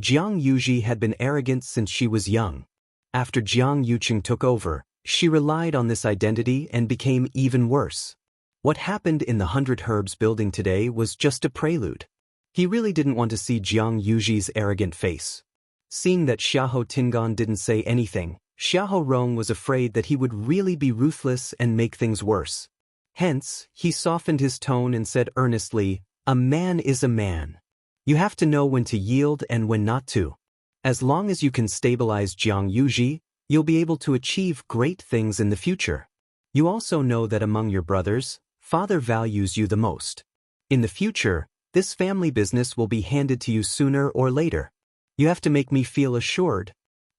Jianghu had been arrogant since she was young. After Jiang Yuqing took over, she relied on this identity and became even worse. What happened in the 100 Herbs building today was just a prelude. He really didn't want to see Jiang Yuji's arrogant face. Seeing that Xiahou Tingan didn't say anything, Xiahou Rong was afraid that he would really be ruthless and make things worse. Hence, he softened his tone and said earnestly, a man is a man. You have to know when to yield and when not to. As long as you can stabilize Jianghu, you'll be able to achieve great things in the future. You also know that among your brothers, father values you the most. In the future, this family business will be handed to you sooner or later. You have to make me feel assured.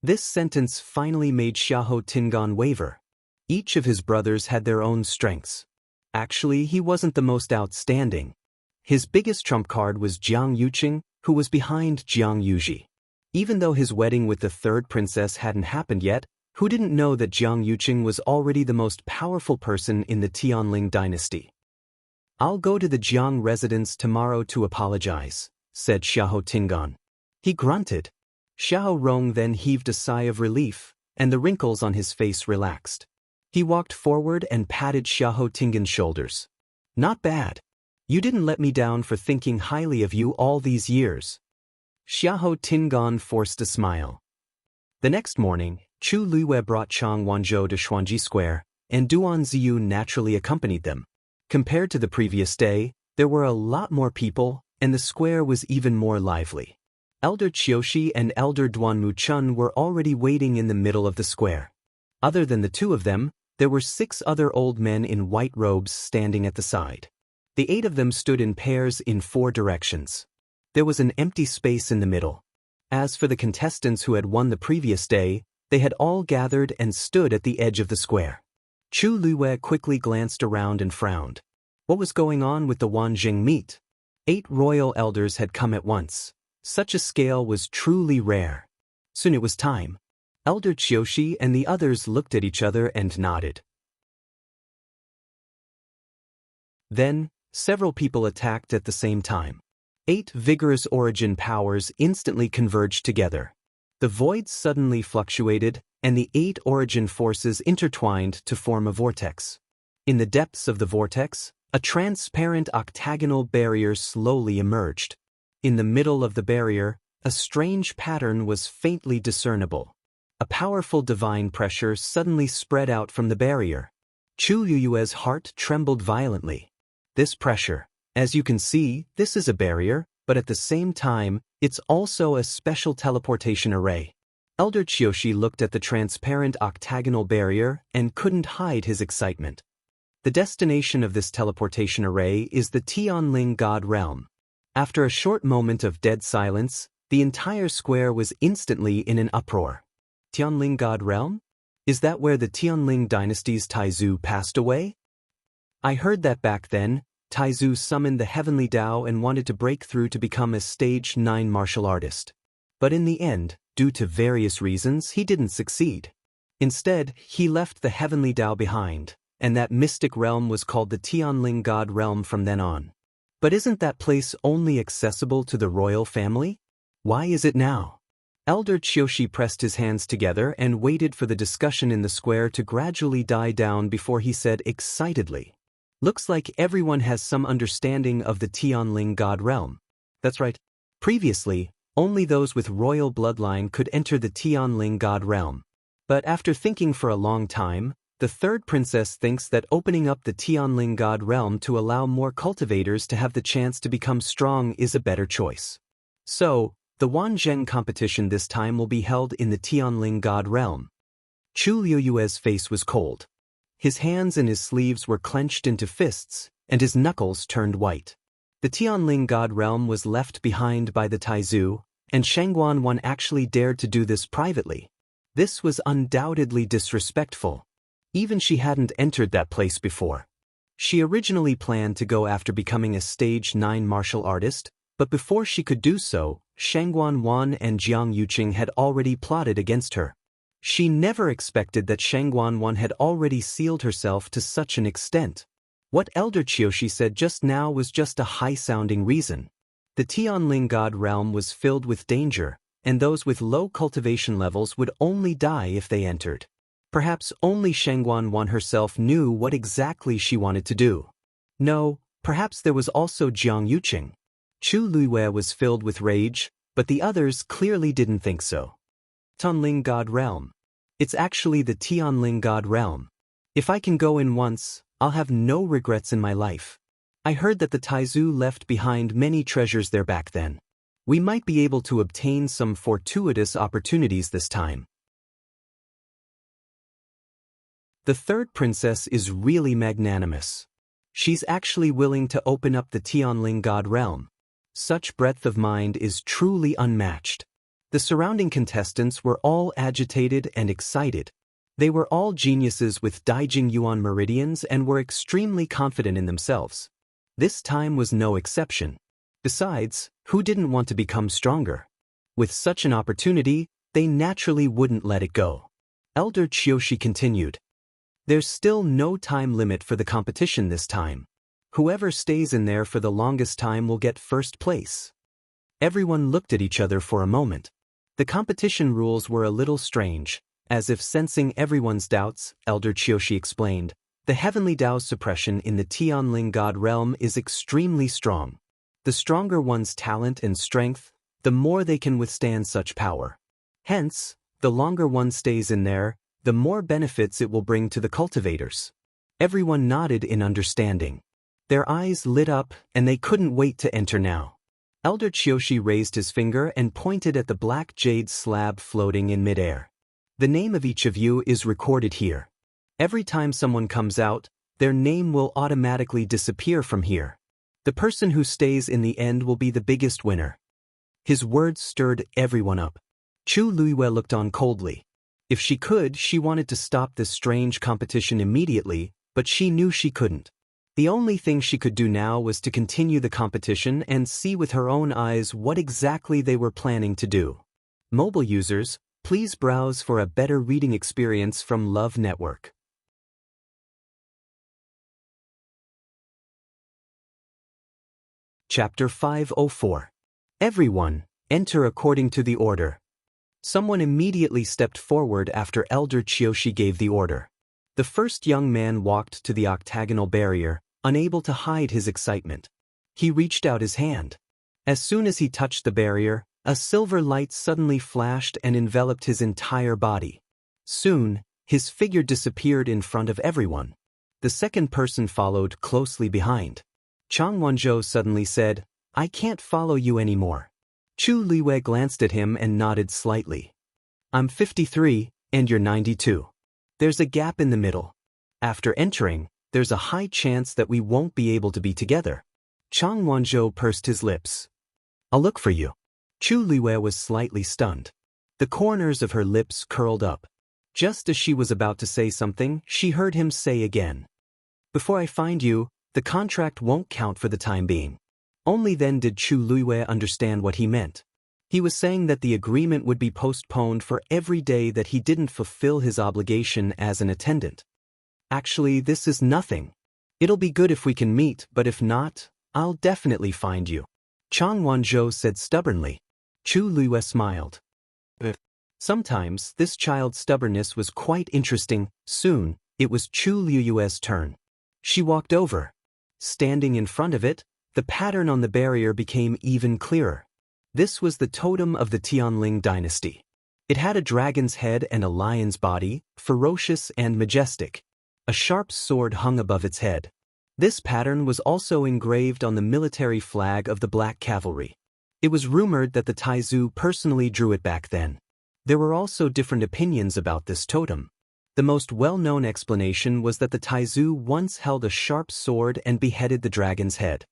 This sentence finally made Xiahou Tingan waver. Each of his brothers had their own strengths. Actually, he wasn't the most outstanding. His biggest trump card was Jiang Yuqing, who was behind Jianghu. Even though his wedding with the 3rd princess hadn't happened yet, who didn't know that Jiang Yuqing was already the most powerful person in the Tianling dynasty? I'll go to the Jiang residence tomorrow to apologize, said Xiahou Tingan. He grunted. Xiahou Rong then heaved a sigh of relief, and the wrinkles on his face relaxed. He walked forward and patted Xiahou Tingan's shoulders. Not bad. You didn't let me down for thinking highly of you all these years. Xiahou Tingan forced a smile. The next morning, Chu Luiyue brought Chang Wanzhou to Xuanji Square, and Duan Ziyu naturally accompanied them. Compared to the previous day, there were a lot more people, and the square was even more lively. Elder Qiushi and Elder Duan Muchun were already waiting in the middle of the square. Other than the 2 of them, there were 6 other old men in white robes standing at the side. The 8 of them stood in pairs in 4 directions. There was an empty space in the middle. As for the contestants who had won the previous day, they had all gathered and stood at the edge of the square. Chu Luiyue quickly glanced around and frowned. What was going on with the Wanjing meet? 8 royal elders had come at once. Such a scale was truly rare. Soon it was time. Elder Qiushi and the others looked at each other and nodded. Then, several people attacked at the same time. 8 vigorous origin powers instantly converged together. The void suddenly fluctuated, and the 8 origin forces intertwined to form a vortex. In the depths of the vortex, a transparent octagonal barrier slowly emerged. In the middle of the barrier, a strange pattern was faintly discernible. A powerful divine pressure suddenly spread out from the barrier. Chu Liyue's heart trembled violently. This pressure. As you can see, this is a barrier, but at the same time, it's also a special teleportation array. Elder Qiushi looked at the transparent octagonal barrier and couldn't hide his excitement. The destination of this teleportation array is the Tianling God Realm. After a short moment of dead silence, the entire square was instantly in an uproar. Tianling God Realm? Is that where the Tianling dynasty's Taizu passed away? I heard that back then, Taizu summoned the Heavenly Dao and wanted to break through to become a stage 9 martial artist. But in the end, due to various reasons, he didn't succeed. Instead, he left the Heavenly Dao behind, and that mystic realm was called the Tianling God Realm from then on. But isn't that place only accessible to the royal family? Why is it now? Elder Qiushi pressed his hands together and waited for the discussion in the square to gradually die down before he said excitedly, "Looks like everyone has some understanding of the Tianling God Realm." That's right. Previously, only those with royal bloodline could enter the Tianling God Realm. But after thinking for a long time, the third princess thinks that opening up the Tianling God Realm to allow more cultivators to have the chance to become strong is a better choice. So, the Wanzheng competition this time will be held in the Tianling God Realm. Chu Liyue's face was cold. His hands and his sleeves were clenched into fists, and his knuckles turned white. The Tianling God Realm was left behind by the Taizu, and Shangguan Wan actually dared to do this privately. This was undoubtedly disrespectful. Even she hadn't entered that place before. She originally planned to go after becoming a stage 9 martial artist, but before she could do so, Shangguan Wan and Jianghu had already plotted against her. She never expected that Shangguan Wan had already sealed herself to such an extent. What Elder Qiushi said just now was just a high-sounding reason. The Tianling God Realm was filled with danger, and those with low cultivation levels would only die if they entered. Perhaps only Shangguan Wan herself knew what exactly she wanted to do. No, perhaps there was also Jianghu. Chu Liyue was filled with rage, but the others clearly didn't think so. Tianling God Realm. It's actually the Tianling God Realm. If I can go in once, I'll have no regrets in my life. I heard that the Taizu left behind many treasures there back then. We might be able to obtain some fortuitous opportunities this time. The third princess is really magnanimous. She's actually willing to open up the Tianling God Realm. Such breadth of mind is truly unmatched. The surrounding contestants were all agitated and excited. They were all geniuses with Daijing Yuan meridians and were extremely confident in themselves. This time was no exception. Besides, who didn't want to become stronger? With such an opportunity, they naturally wouldn't let it go. Elder Qiushi continued. There's still no time limit for the competition this time. Whoever stays in there for the longest time will get first place. Everyone looked at each other for a moment. The competition rules were a little strange. As if sensing everyone's doubts, Elder Qiushi explained, the Heavenly Dao's suppression in the Tianling God Realm is extremely strong. The stronger one's talent and strength, the more they can withstand such power. Hence, the longer one stays in there, the more benefits it will bring to the cultivators. Everyone nodded in understanding. Their eyes lit up, and they couldn't wait to enter now. Elder Qiushi raised his finger and pointed at the black jade slab floating in midair. The name of each of you is recorded here. Every time someone comes out, their name will automatically disappear from here. The person who stays in the end will be the biggest winner. His words stirred everyone up. Chu Liyue looked on coldly. If she could, she wanted to stop this strange competition immediately, but she knew she couldn't. The only thing she could do now was to continue the competition and see with her own eyes what exactly they were planning to do. Mobile users, please browse for a better reading experience from Love Network. Chapter 504. Everyone, enter according to the order. Someone immediately stepped forward after Elder Qiushi gave the order. The first young man walked to the octagonal barrier, unable to hide his excitement. He reached out his hand. As soon as he touched the barrier, a silver light suddenly flashed and enveloped his entire body. Soon, his figure disappeared in front of everyone. The second person followed closely behind. Chang Wanzhou suddenly said, "I can't follow you anymore." Chu Liwei glanced at him and nodded slightly. "I'm 53, and you're 92. There's a gap in the middle. After entering, there's a high chance that we won't be able to be together." Chang Wanzhou pursed his lips. "I'll look for you." Chu Liwei was slightly stunned. The corners of her lips curled up. Just as she was about to say something, she heard him say again, "Before I find you, the contract won't count for the time being." Only then did Chu Liwei understand what he meant. He was saying that the agreement would be postponed for every day that he didn't fulfill his obligation as an attendant. "Actually, this is nothing. It'll be good if we can meet, but if not, I'll definitely find you," Chang Wanzhou said stubbornly. Chu Liwei smiled. Sometimes, this child's stubbornness was quite interesting. Soon, it was Chu Liu's turn. She walked over. Standing in front of it, the pattern on the barrier became even clearer. This was the totem of the Tianling dynasty. It had a dragon's head and a lion's body, ferocious and majestic. A sharp sword hung above its head. This pattern was also engraved on the military flag of the Black Cavalry. It was rumored that the Taizu personally drew it back then. There were also different opinions about this totem. The most well-known explanation was that the Taizu once held a sharp sword and beheaded the dragon's head.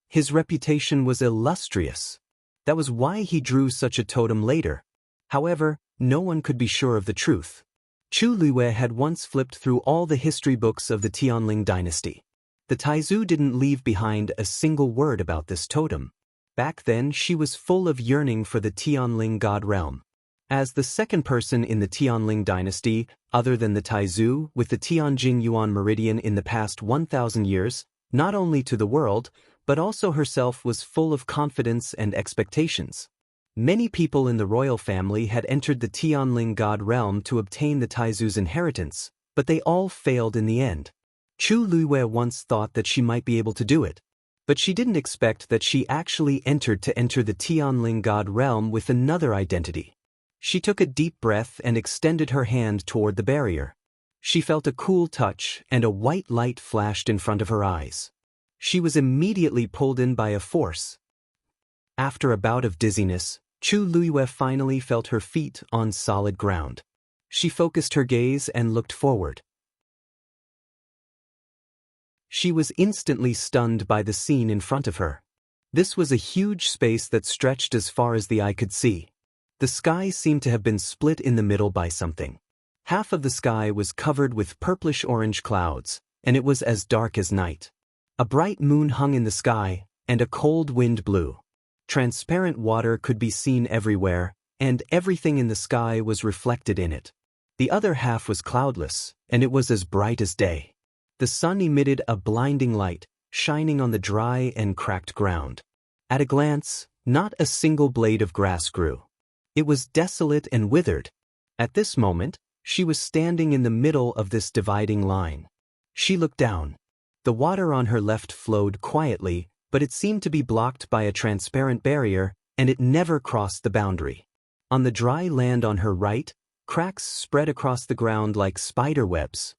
His reputation was illustrious. That was why he drew such a totem later. However, no one could be sure of the truth. Chu Liwei had once flipped through all the history books of the Tianling dynasty. The Taizu didn't leave behind a single word about this totem. Back then, she was full of yearning for the Tianling god realm. As the second person in the Tianling dynasty, other than the Taizu, with the Tianjing Yuan meridian in the past 1,000 years, not only to the world, but also herself was full of confidence and expectations. Many people in the royal family had entered the Tianling god realm to obtain the Taizu's inheritance, but they all failed in the end. Chu Liwei once thought that she might be able to do it, but she didn't expect that she actually entered to enter the Tianling god realm with another identity. She took a deep breath and extended her hand toward the barrier. She felt a cool touch, and a white light flashed in front of her eyes. She was immediately pulled in by a force. After a bout of dizziness, Chu Liwei finally felt her feet on solid ground. She focused her gaze and looked forward. She was instantly stunned by the scene in front of her. This was a huge space that stretched as far as the eye could see. The sky seemed to have been split in the middle by something. Half of the sky was covered with purplish-orange clouds, and it was as dark as night. A bright moon hung in the sky, and a cold wind blew. Transparent water could be seen everywhere, and everything in the sky was reflected in it. The other half was cloudless, and it was as bright as day. The sun emitted a blinding light, shining on the dry and cracked ground. At a glance, not a single blade of grass grew. It was desolate and withered. At this moment, she was standing in the middle of this dividing line. She looked down. The water on her left flowed quietly, but it seemed to be blocked by a transparent barrier, and it never crossed the boundary. On the dry land on her right, cracks spread across the ground like spider webs.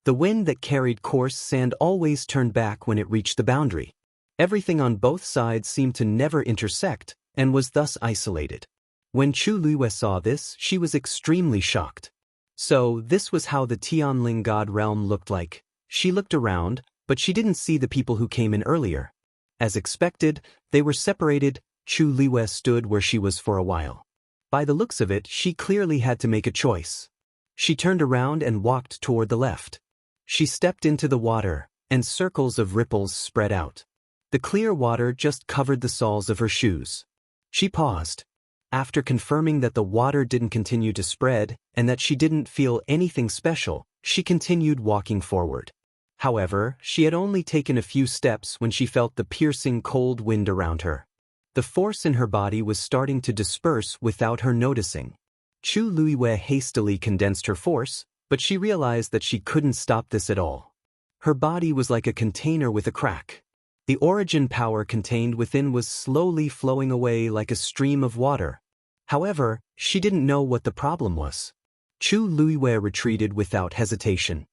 The wind that carried coarse sand always turned back when it reached the boundary. Everything on both sides seemed to never intersect, and was thus isolated. When Chu Liwei saw this, she was extremely shocked. So, this was how the Tianling god realm looked like. She looked around, but she didn't see the people who came in earlier. As expected, they were separated. Chu Liwei stood where she was for a while. By the looks of it, she clearly had to make a choice. She turned around and walked toward the left. She stepped into the water, and circles of ripples spread out. The clear water just covered the soles of her shoes. She paused. After confirming that the water didn't continue to spread, and that she didn't feel anything special, she continued walking forward. However, she had only taken a few steps when she felt the piercing cold wind around her. The force in her body was starting to disperse without her noticing. Chu Liwei hastily condensed her force, but she realized that she couldn't stop this at all. Her body was like a container with a crack. The origin power contained within was slowly flowing away like a stream of water. However, she didn't know what the problem was. Chu Liwei retreated without hesitation.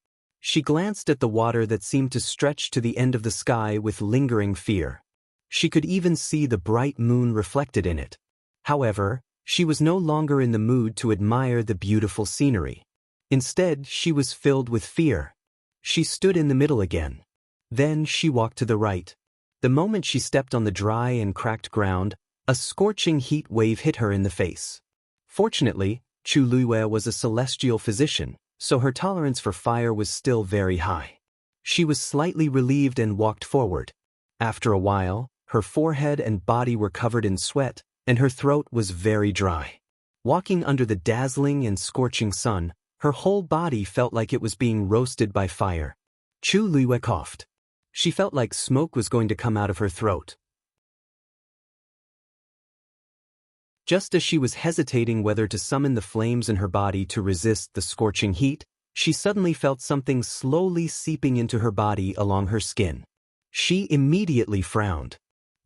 She glanced at the water that seemed to stretch to the end of the sky with lingering fear. She could even see the bright moon reflected in it. However, she was no longer in the mood to admire the beautiful scenery. Instead, she was filled with fear. She stood in the middle again. Then she walked to the right. The moment she stepped on the dry and cracked ground, a scorching heat wave hit her in the face. Fortunately, Chu Luiyue was a celestial physician, so her tolerance for fire was still very high. She was slightly relieved and walked forward. After a while, her forehead and body were covered in sweat, and her throat was very dry. Walking under the dazzling and scorching sun, her whole body felt like it was being roasted by fire. Chu Luiyue coughed. She felt like smoke was going to come out of her throat. Just as she was hesitating whether to summon the flames in her body to resist the scorching heat, she suddenly felt something slowly seeping into her body along her skin. She immediately frowned.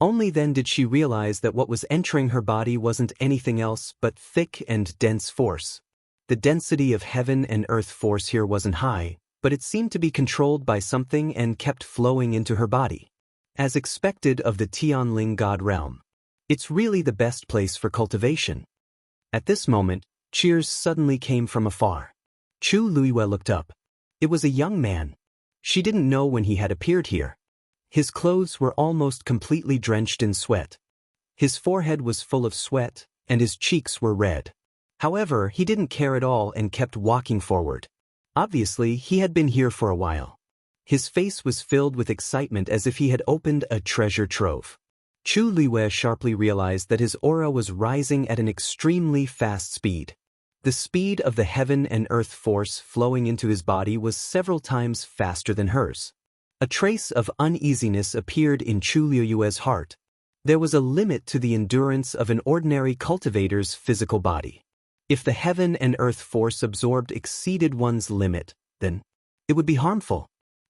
Only then did she realize that what was entering her body wasn't anything else but thick and dense force. The density of heaven and earth force here wasn't high, but it seemed to be controlled by something and kept flowing into her body. As expected of the Tianling God realm. It's really the best place for cultivation. At this moment, cheers suddenly came from afar. Chu Luiyue looked up. It was a young man. She didn't know when he had appeared here. His clothes were almost completely drenched in sweat. His forehead was full of sweat, and his cheeks were red. However, he didn't care at all and kept walking forward. Obviously, he had been here for a while. His face was filled with excitement as if he had opened a treasure trove. Chu Luiyue sharply realized that his aura was rising at an extremely fast speed. The speed of the heaven and earth force flowing into his body was several times faster than hers. A trace of uneasiness appeared in Chu Luiyue's heart. There was a limit to the endurance of an ordinary cultivator's physical body. If the heaven and earth force absorbed exceeded one's limit, then it would be harmful.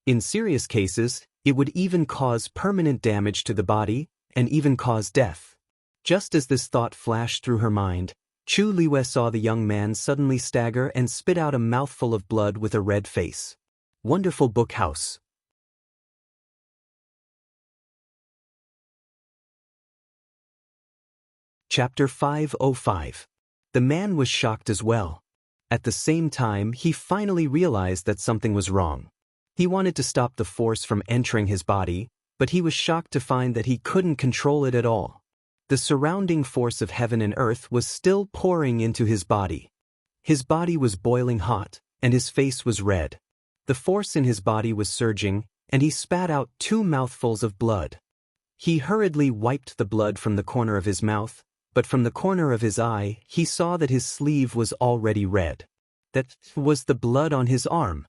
In serious cases, it would even cause permanent damage to the body, and even cause death. Just as this thought flashed through her mind, Chu Luiyue saw the young man suddenly stagger and spit out a mouthful of blood with a red face. Wonderful book house. Chapter 505. The man was shocked as well. At the same time, he finally realized that something was wrong. He wanted to stop the force from entering his body, but he was shocked to find that he couldn't control it at all. The surrounding force of heaven and earth was still pouring into his body. His body was boiling hot, and his face was red. The force in his body was surging, and he spat out 2 mouthfuls of blood. He hurriedly wiped the blood from the corner of his mouth, but from the corner of his eye, he saw that his sleeve was already red. That was the blood on his arm.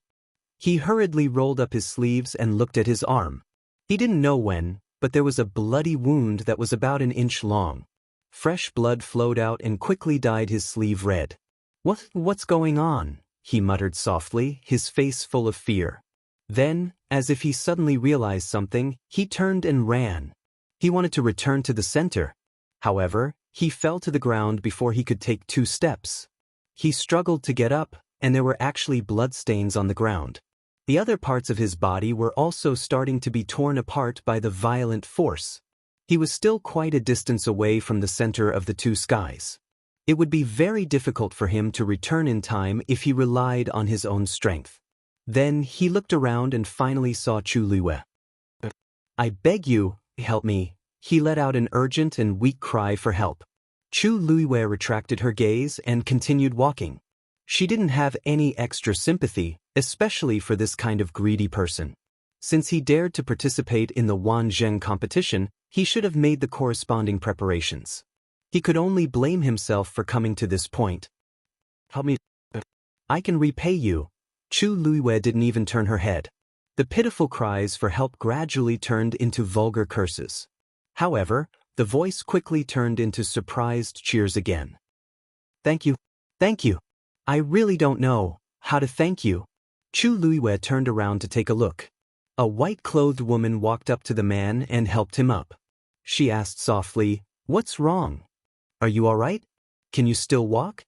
He hurriedly rolled up his sleeves and looked at his arm. He didn't know when, but there was a bloody wound that was about an inch long. Fresh blood flowed out and quickly dyed his sleeve red. What's going on? He muttered softly, his face full of fear. Then, as if he suddenly realized something, he turned and ran. He wanted to return to the center. However, he fell to the ground before he could take 2 steps. He struggled to get up, and there were actually bloodstains on the ground. The other parts of his body were also starting to be torn apart by the violent force. He was still quite a distance away from the center of the 2 skies. It would be very difficult for him to return in time if he relied on his own strength. Then he looked around and finally saw Chu Luiyue. "I beg you, help me." He let out an urgent and weak cry for help. Chu Luiyue retracted her gaze and continued walking. She didn't have any extra sympathy, especially for this kind of greedy person. Since he dared to participate in the Wanzheng competition, he should have made the corresponding preparations. He could only blame himself for coming to this point. "Help me. I can repay you." Chu Luiyue didn't even turn her head. The pitiful cries for help gradually turned into vulgar curses. However, the voice quickly turned into surprised cheers again. "Thank you. Thank you. I really don't know how to thank you." Chu Luiyue turned around to take a look. A white-clothed woman walked up to the man and helped him up. She asked softly, "What's wrong? Are you all right? Can you still walk?"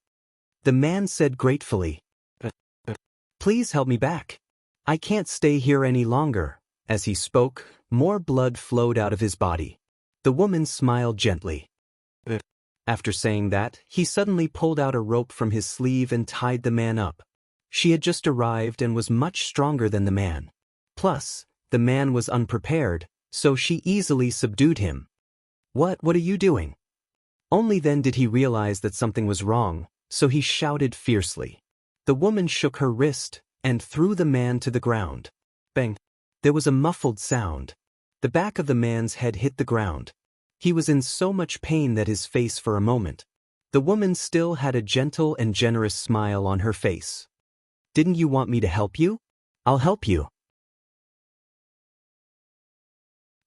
The man said gratefully, "Please help me back." I can't stay here any longer. As he spoke, more blood flowed out of his body. The woman smiled gently. After saying that, he suddenly pulled out a rope from his sleeve and tied the man up. She had just arrived and was much stronger than the man. Plus, the man was unprepared, so she easily subdued him. What are you doing? Only then did he realize that something was wrong, so he shouted fiercely. The woman shook her wrist and threw the man to the ground. Bang! There was a muffled sound. The back of the man's head hit the ground. He was in so much pain that his face for a moment. The woman still had a gentle and generous smile on her face. Didn't you want me to help you? I'll help you.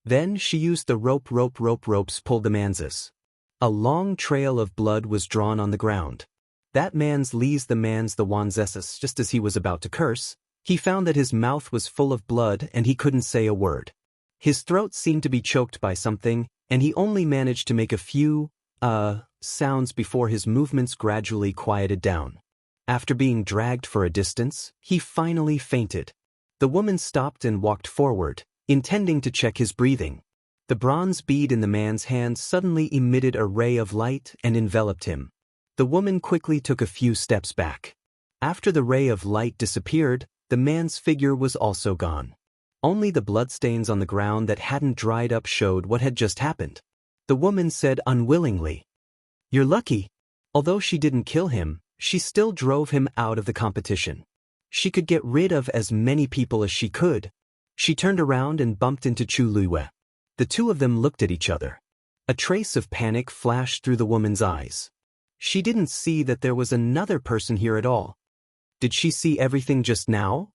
Then she used the ropes pulled the man's ass. A long trail of blood was drawn on the ground. That man's the wanzessus. Just as he was about to curse, he found that his mouth was full of blood and he couldn't say a word. His throat seemed to be choked by something, and he only managed to make a few, sounds before his movements gradually quieted down. After being dragged for a distance, he finally fainted. The woman stopped and walked forward, intending to check his breathing. The bronze bead in the man's hand suddenly emitted a ray of light and enveloped him. The woman quickly took a few steps back. After the ray of light disappeared, the man's figure was also gone. Only the bloodstains on the ground that hadn't dried up showed what had just happened. The woman said unwillingly, "You're lucky." Although she didn't kill him, she still drove him out of the competition. She could get rid of as many people as she could. She turned around and bumped into Chu Luiyue. The two of them looked at each other. A trace of panic flashed through the woman's eyes. She didn't see that there was another person here at all. Did she see everything just now?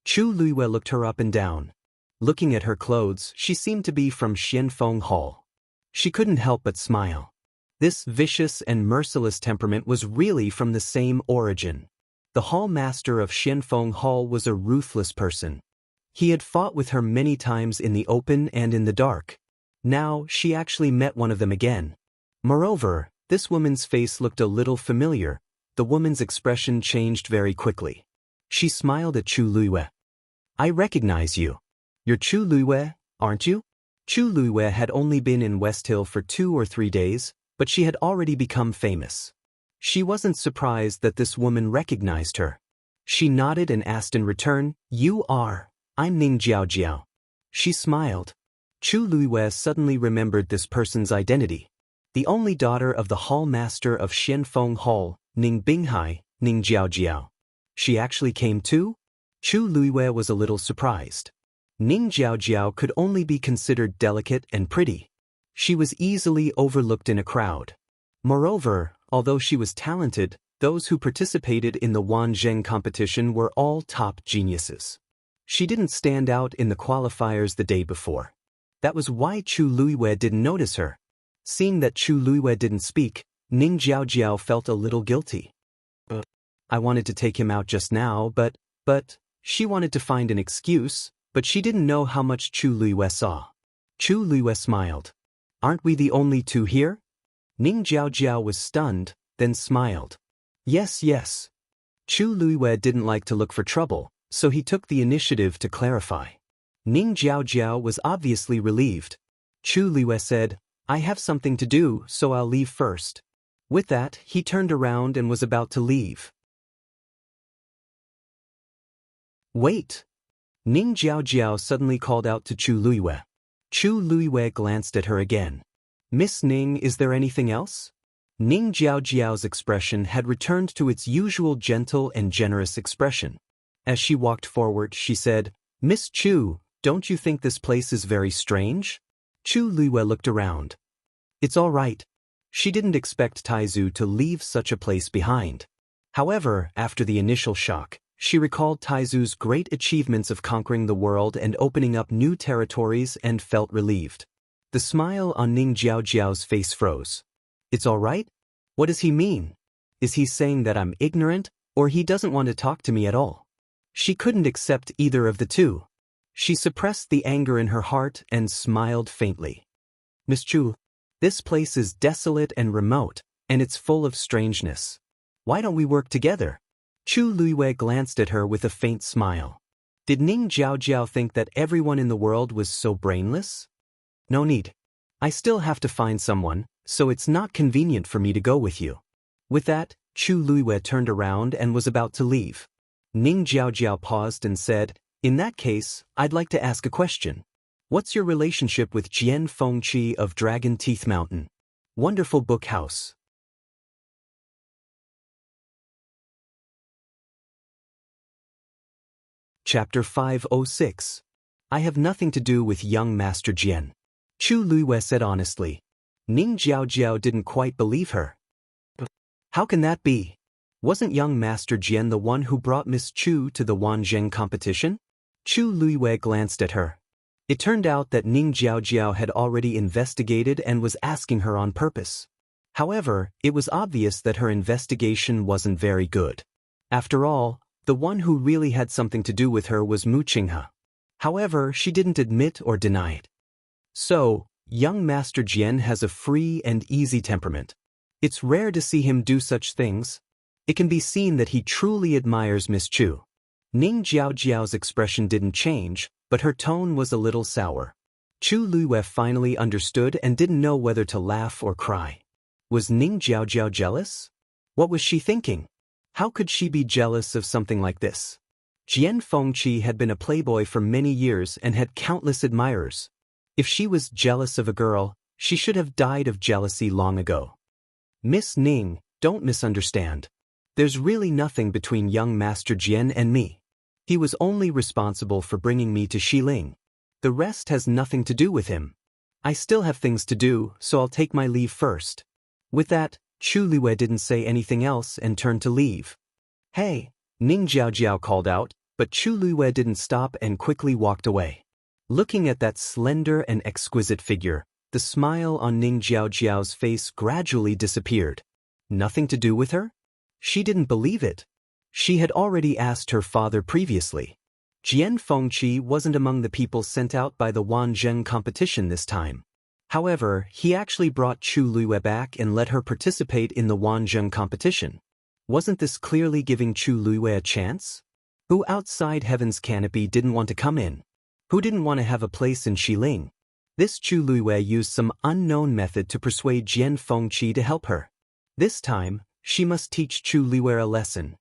Chu Luiyue looked her up and down. Looking at her clothes, she seemed to be from Xianfeng Hall. She couldn't help but smile. This vicious and merciless temperament was really from the same origin. The hall master of Xianfeng Hall was a ruthless person. He had fought with her many times in the open and in the dark. Now, she actually met one of them again. Moreover, this woman's face looked a little familiar. The woman's expression changed very quickly. She smiled at Chu Luiyue. "I recognize you. You're Chu Luiyue, aren't you?" Chu Luiyue had only been in West Hill for 2 or 3 days, but she had already become famous. She wasn't surprised that this woman recognized her. She nodded and asked in return, "You are? I'm Ning Jiao." She smiled. Chu Luiyue suddenly remembered this person's identity. The only daughter of the hall master of Xianfeng Hall, Ning Binghai, Ning Jiao. She actually came too? Chu Luiyue was a little surprised. Ning Jiao could only be considered delicate and pretty. She was easily overlooked in a crowd. Moreover, although she was talented, those who participated in the Wanzheng competition were all top geniuses. She didn't stand out in the qualifiers the day before. That was why Chu Luiyue didn't notice her. Seeing that Chu Luiyue didn't speak, Ning Jiao felt a little guilty. I wanted to take him out just now, but she wanted to find an excuse, but she didn't know how much Chu Luiyue saw. Chu Luiyue smiled. Aren't we the only two here? Ning Jiao was stunned, then smiled. Yes. Chu Luiyue didn't like to look for trouble, so he took the initiative to clarify. Ning Jiao was obviously relieved. Chu Luiyue said, I have something to do, so I'll leave first. With that, he turned around and was about to leave. Wait! Ning Jiao suddenly called out to Chu Luiyue. Chu Luiyue glanced at her again. Miss Ning, is there anything else? Ning Jiao's expression had returned to its usual gentle and generous expression. As she walked forward, she said, Miss Chu, don't you think this place is very strange? Chu Luiyue looked around. It's all right. She didn't expect Taizu to leave such a place behind. However, after the initial shock, she recalled Taizu's great achievements of conquering the world and opening up new territories and felt relieved. The smile on Ning Jiao's face froze. It's all right? What does he mean? Is he saying that I'm ignorant, or he doesn't want to talk to me at all? She couldn't accept either of the two. She suppressed the anger in her heart and smiled faintly. Miss Chu, this place is desolate and remote, and it's full of strangeness. Why don't we work together? Chu Luiyue glanced at her with a faint smile. Did Ning Jiaojiao think that everyone in the world was so brainless? No need. I still have to find someone, so it's not convenient for me to go with you. With that, Chu Luiwei turned around and was about to leave. Ning Jiaojiao paused and said, "In that case, I'd like to ask a question. What's your relationship with Jian Fengqi of Dragon Teeth Mountain? Wonderful book house." Chapter 506. I have nothing to do with young Master Jian. Chu Luiwei said honestly. Ning Jiaojiao didn't quite believe her. How can that be? Wasn't young Master Jian the one who brought Miss Chu to the Wanzheng competition? Chu Luiwei glanced at her. It turned out that Ning Jiaojiao had already investigated and was asking her on purpose. However, it was obvious that her investigation wasn't very good. After all, the one who really had something to do with her was Mu Qinghe. However, she didn't admit or deny it. So, young Master Jian has a free and easy temperament. It's rare to see him do such things. It can be seen that he truly admires Miss Chu. Ning Jiaojiao's expression didn't change, but her tone was a little sour. Chu Luiwei finally understood and didn't know whether to laugh or cry. Was Ning Jiaojiao jealous? What was she thinking? How could she be jealous of something like this? Jian Fengqi had been a playboy for many years and had countless admirers. If she was jealous of a girl, she should have died of jealousy long ago. Miss Ning, don't misunderstand. There's really nothing between young Master Jian and me. He was only responsible for bringing me to Xiling. The rest has nothing to do with him. I still have things to do, so I'll take my leave first. With that, Chu Luiwei didn't say anything else and turned to leave. Hey, Ning Jiaojiao called out, but Chu Luiwei didn't stop and quickly walked away. Looking at that slender and exquisite figure, the smile on Ning Jiaojiao's face gradually disappeared. Nothing to do with her? She didn't believe it. She had already asked her father previously. Jian Fengqi wasn't among the people sent out by the Wanzheng competition this time. However, he actually brought Chu Luiwei back and let her participate in the Wanzheng competition. Wasn't this clearly giving Chu Luiwei a chance? Who outside Heaven's Canopy didn't want to come in? Who didn't want to have a place in Xiling? This Chu Luiwei used some unknown method to persuade Jian Fengqi to help her. This time, she must teach Chu Luiwei a lesson.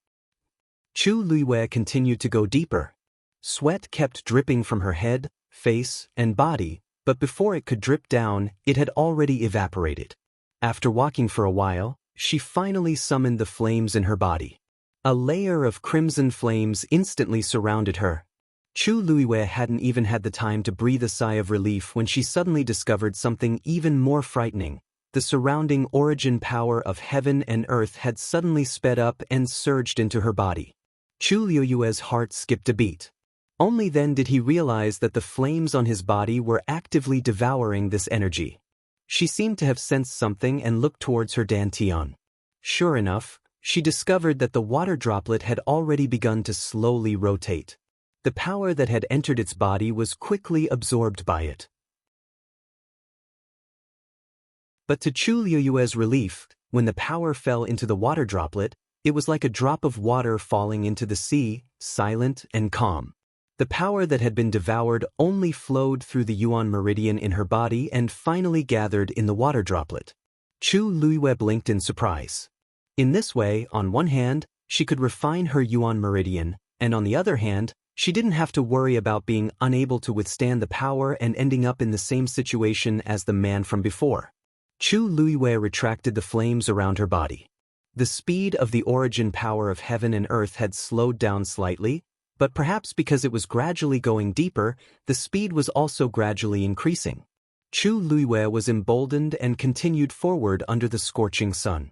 Chu Luiwei continued to go deeper. Sweat kept dripping from her head, face, and body, but before it could drip down, it had already evaporated. After walking for a while, she finally summoned the flames in her body. A layer of crimson flames instantly surrounded her. Chu Luiwei hadn't even had the time to breathe a sigh of relief when she suddenly discovered something even more frightening. The surrounding origin power of heaven and earth had suddenly sped up and surged into her body. Chu Luiwei's heart skipped a beat. Only then did he realize that the flames on his body were actively devouring this energy. She seemed to have sensed something and looked towards her dantian. Sure enough, she discovered that the water droplet had already begun to slowly rotate. The power that had entered its body was quickly absorbed by it. But to Chu Luiwei's relief, when the power fell into the water droplet, it was like a drop of water falling into the sea, silent and calm. The power that had been devoured only flowed through the Yuan meridian in her body and finally gathered in the water droplet. Chu Luiwei blinked in surprise. In this way, on one hand, she could refine her Yuan meridian, and on the other hand, she didn't have to worry about being unable to withstand the power and ending up in the same situation as the man from before. Chu Luiwei retracted the flames around her body. The speed of the origin power of heaven and earth had slowed down slightly, but perhaps because it was gradually going deeper, the speed was also gradually increasing. Chu Luiwei was emboldened and continued forward under the scorching sun.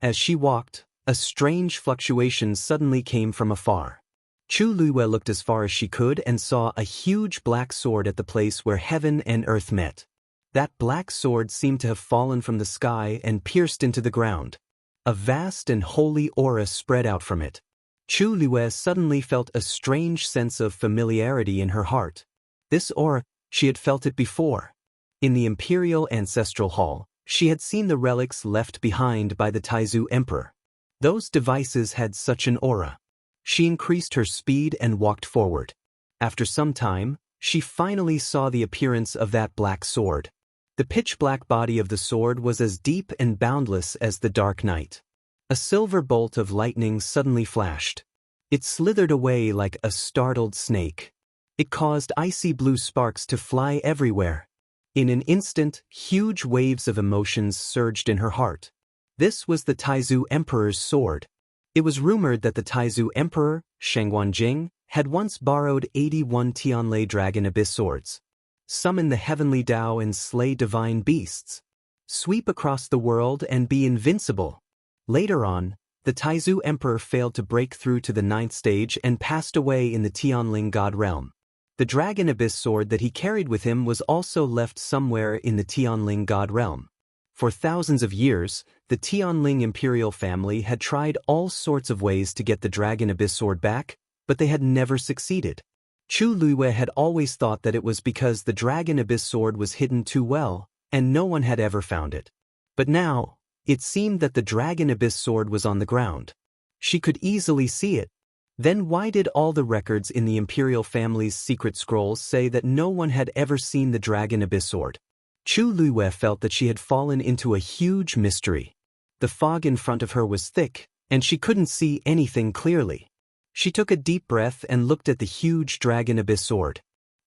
As she walked, a strange fluctuation suddenly came from afar. Chu Luiwei looked as far as she could and saw a huge black sword at the place where heaven and earth met. That black sword seemed to have fallen from the sky and pierced into the ground. A vast and holy aura spread out from it. Chu Luiwei suddenly felt a strange sense of familiarity in her heart. This aura, she had felt it before. In the Imperial Ancestral Hall, she had seen the relics left behind by the Taizu Emperor. Those devices had such an aura. She increased her speed and walked forward. After some time, she finally saw the appearance of that black sword. The pitch-black body of the sword was as deep and boundless as the dark night. A silver bolt of lightning suddenly flashed. It slithered away like a startled snake. It caused icy blue sparks to fly everywhere. In an instant, huge waves of emotions surged in her heart. This was the Taizu Emperor's sword. It was rumored that the Taizu Emperor, Shangguanjing, had once borrowed 81 Tianlei Dragon Abyss swords. Summon the heavenly Tao and slay divine beasts. Sweep across the world and be invincible. Later on, the Taizu Emperor failed to break through to the 9th stage and passed away in the Tianling God realm. The Dragon Abyss sword that he carried with him was also left somewhere in the Tianling God realm. For thousands of years, the Tianling imperial family had tried all sorts of ways to get the Dragon Abyss sword back, but they had never succeeded. Chu Luiyue had always thought that it was because the Dragon Abyss sword was hidden too well, and no one had ever found it. But now, it seemed that the Dragon Abyss sword was on the ground. She could easily see it. Then why did all the records in the imperial family's secret scrolls say that no one had ever seen the Dragon Abyss sword? Chu Luiyue felt that she had fallen into a huge mystery. The fog in front of her was thick, and she couldn't see anything clearly. She took a deep breath and looked at the huge Dragon Abyss sword.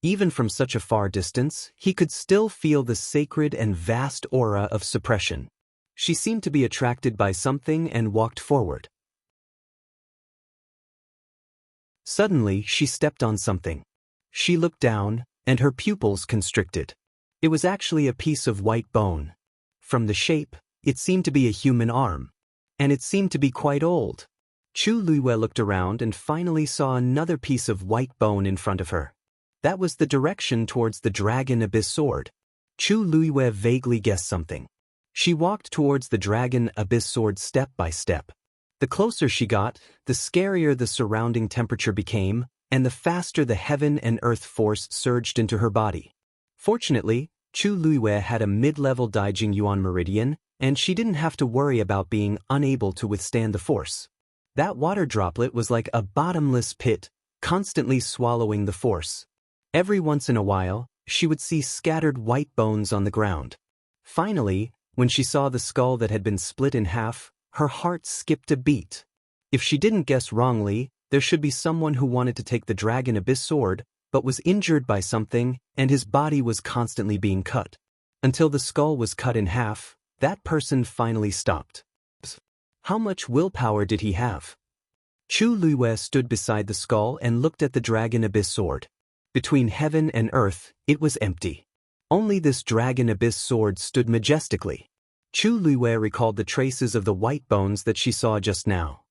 Even from such a far distance, he could still feel the sacred and vast aura of suppression. She seemed to be attracted by something and walked forward. Suddenly, she stepped on something. She looked down, and her pupils constricted. It was actually a piece of white bone. From the shape, it seemed to be a human arm. And it seemed to be quite old. Chu Luiyue looked around and finally saw another piece of white bone in front of her. That was the direction towards the Dragon Abyss sword. Chu Luiyue vaguely guessed something. She walked towards the Dragon Abyss sword step by step. The closer she got, the scarier the surrounding temperature became, and the faster the heaven and earth force surged into her body. Fortunately, Chu Luiyue had a mid-level Daijing Yuan meridian, and she didn't have to worry about being unable to withstand the force. That water droplet was like a bottomless pit, constantly swallowing the force. Every once in a while, she would see scattered white bones on the ground. Finally, when she saw the skull that had been split in half, her heart skipped a beat. If she didn't guess wrongly, there should be someone who wanted to take the Dragon Abyss sword, but was injured by something, and his body was constantly being cut. Until the skull was cut in half, that person finally stopped. How much willpower did he have? Chu Luiyue stood beside the skull and looked at the Dragon Abyss sword. Between heaven and earth, it was empty. Only this Dragon Abyss sword stood majestically. Chu Luiyue recalled the traces of the white bones that she saw just now.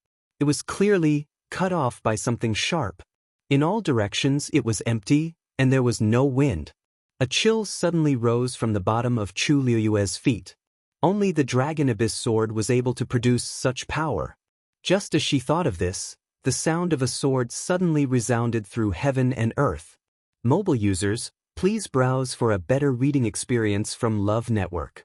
It was clearly cut off by something sharp. In all directions it was empty, and there was no wind. A chill suddenly rose from the bottom of Chu Luiyue's feet. Only the Dragon Abyss sword was able to produce such power. Just as she thought of this, the sound of a sword suddenly resounded through heaven and earth. Mobile users, please browse for a better reading experience from Love Network.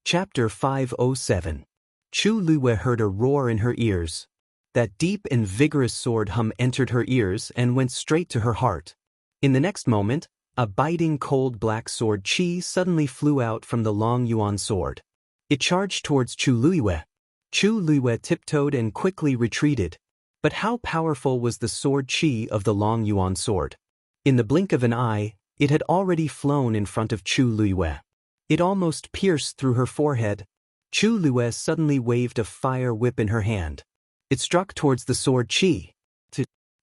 Chapter 507. Chu Luiyue heard a roar in her ears. That deep and vigorous sword hum entered her ears and went straight to her heart. In the next moment, a biting cold black sword qi suddenly flew out from the long yuan sword. It charged towards Chu Luiyue. Chu Luiyue tiptoed and quickly retreated. But how powerful was the sword qi of the long yuan sword? In the blink of an eye, it had already flown in front of Chu Luiyue. It almost pierced through her forehead. Chu Luiyue suddenly waved a fire whip in her hand. It struck towards the sword qi.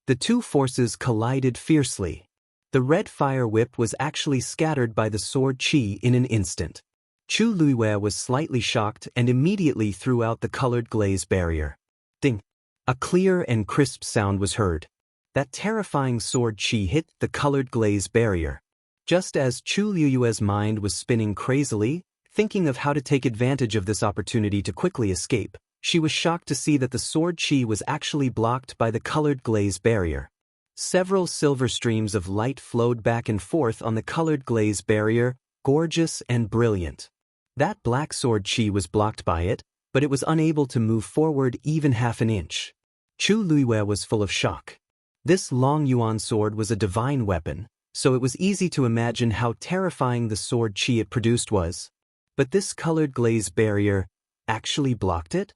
The two forces collided fiercely. The red fire whip was actually scattered by the sword qi in an instant. Chu Luiyue was slightly shocked and immediately threw out the colored glaze barrier. Ding! A clear and crisp sound was heard. That terrifying sword qi hit the colored glaze barrier. Just as Chu Luiyue's mind was spinning crazily, thinking of how to take advantage of this opportunity to quickly escape, she was shocked to see that the sword qi was actually blocked by the colored glaze barrier. Several silver streams of light flowed back and forth on the colored glaze barrier, gorgeous and brilliant. That black sword qi was blocked by it, but it was unable to move forward even half an inch. Chu Luiyue was full of shock. This long yuan sword was a divine weapon, so it was easy to imagine how terrifying the sword chi it produced was. But this colored glaze barrier actually blocked it?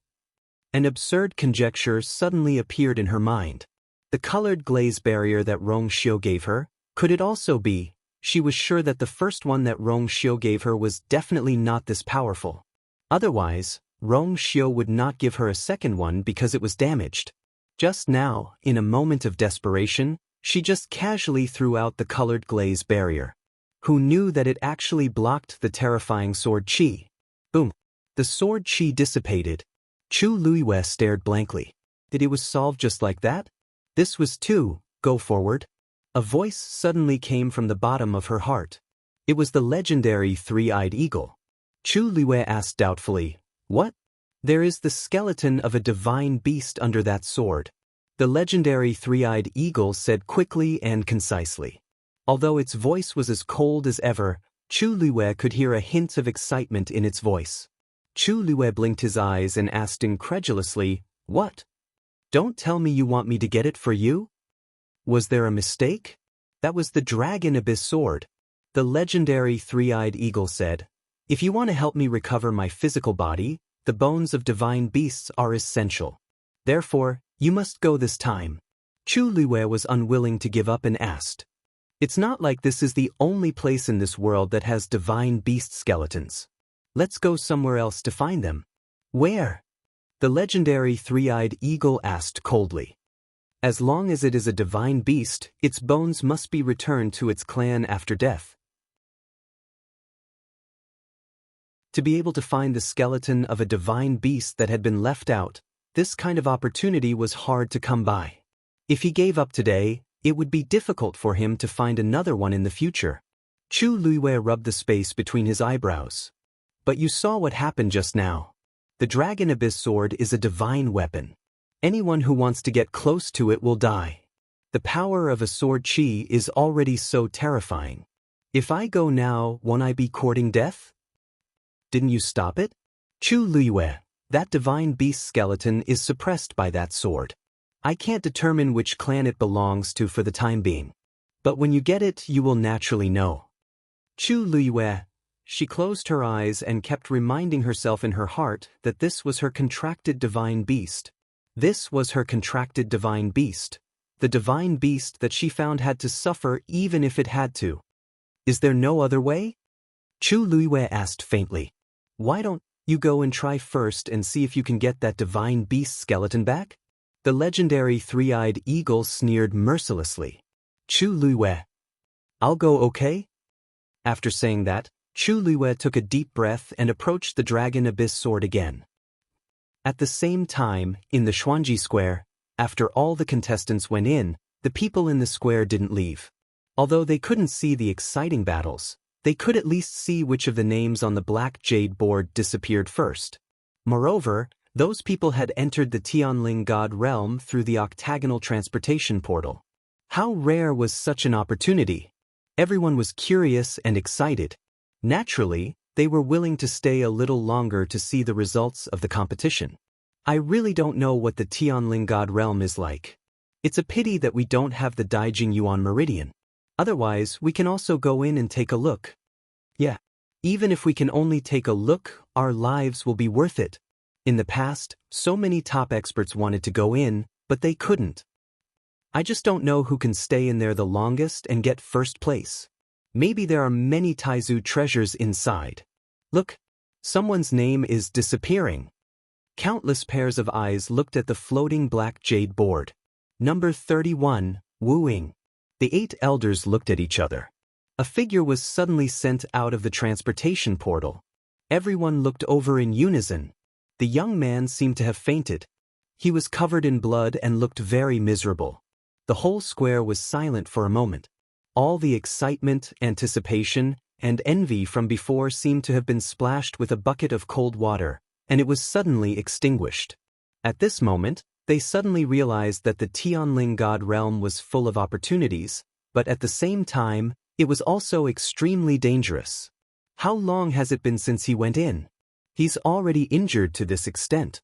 An absurd conjecture suddenly appeared in her mind. The colored glaze barrier that Rong Xiu gave her, could it also be? She was sure that the first one that Rong Xiu gave her was definitely not this powerful. Otherwise, Rong Xiu would not give her a second one because it was damaged. Just now, in a moment of desperation, she just casually threw out the colored glaze barrier. Who knew that it actually blocked the terrifying sword chi? Boom! The sword chi dissipated. Chu Luiyue stared blankly. Did it was solved just like that? This was too, go forward. A voice suddenly came from the bottom of her heart. It was the legendary three-eyed eagle. Chu Luiyue asked doubtfully, what? There is the skeleton of a divine beast under that sword. The legendary three-eyed eagle said quickly and concisely. Although its voice was as cold as ever, Chu Luiyue could hear a hint of excitement in its voice. Chu Luiyue blinked his eyes and asked incredulously, what? Don't tell me you want me to get it for you? Was there a mistake? That was the Dragon Abyss sword. The legendary three-eyed eagle said, if you want to help me recover my physical body, the bones of divine beasts are essential. Therefore, you must go this time. Chu Luiyue was unwilling to give up and asked, it's not like this is the only place in this world that has divine beast skeletons. Let's go somewhere else to find them. Where? The legendary three-eyed eagle asked coldly. As long as it is a divine beast, its bones must be returned to its clan after death. To be able to find the skeleton of a divine beast that had been left out, this kind of opportunity was hard to come by. If he gave up today, it would be difficult for him to find another one in the future. Chu Luiyue rubbed the space between his eyebrows. But you saw what happened just now. The Dragon Abyss sword is a divine weapon. Anyone who wants to get close to it will die. The power of a sword chi is already so terrifying. If I go now, won't I be courting death? Didn't you stop it? Chu Luiyue, that divine beast skeleton is suppressed by that sword. I can't determine which clan it belongs to for the time being. But when you get it, you will naturally know. Chu Luiyue. She closed her eyes and kept reminding herself in her heart that this was her contracted divine beast. This was her contracted divine beast. The divine beast that she found had to suffer even if it had to. Is there no other way? Chu Luiyue asked faintly. Why don't you go and try first and see if you can get that divine beast skeleton back? The legendary three-eyed eagle sneered mercilessly. Chu Luiyue. I'll go, okay? After saying that, Chu Luiyue took a deep breath and approached the Dragon Abyss sword again. At the same time, in the Xuanji Square, after all the contestants went in, the people in the square didn't leave. Although they couldn't see the exciting battles, they could at least see which of the names on the black jade board disappeared first. Moreover, those people had entered the Tianling God realm through the octagonal transportation portal. How rare was such an opportunity? Everyone was curious and excited. Naturally, they were willing to stay a little longer to see the results of the competition. I really don't know what the Tianling God realm is like. It's a pity that we don't have the Daijing Yuan Meridian. Otherwise, we can also go in and take a look. Yeah. Even if we can only take a look, our lives will be worth it. In the past, so many top experts wanted to go in, but they couldn't. I just don't know who can stay in there the longest and get first place. Maybe there are many Taizu treasures inside. Look, someone's name is disappearing. Countless pairs of eyes looked at the floating black jade board. Number 31, Wu Ying. The 8 elders looked at each other. A figure was suddenly sent out of the transportation portal. Everyone looked over in unison. The young man seemed to have fainted. He was covered in blood and looked very miserable. The whole square was silent for a moment. All the excitement, anticipation, and envy from before seemed to have been splashed with a bucket of cold water, and it was suddenly extinguished. At this moment, they suddenly realized that the Tianling God realm was full of opportunities, but at the same time, it was also extremely dangerous. How long has it been since he went in? He's already injured to this extent.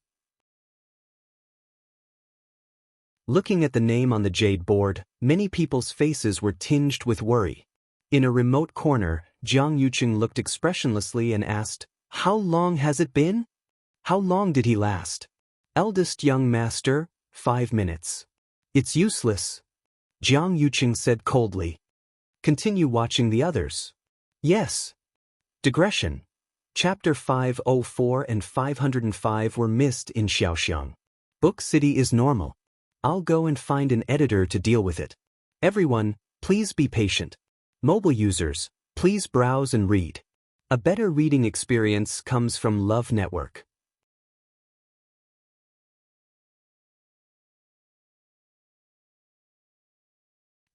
Looking at the name on the jade board, many people's faces were tinged with worry. In a remote corner, Jianghu looked expressionlessly and asked, "How long has it been? How long did he last?" "Eldest young master, 5 minutes. It's useless," Jianghu said coldly. "Continue watching the others." "Yes." Digression. Chapter 504 and 505 were missed in Xiaoxiang. Book City is normal. I'll go and find an editor to deal with it. Everyone, please be patient. Mobile users, please browse and read. A better reading experience comes from Love Network.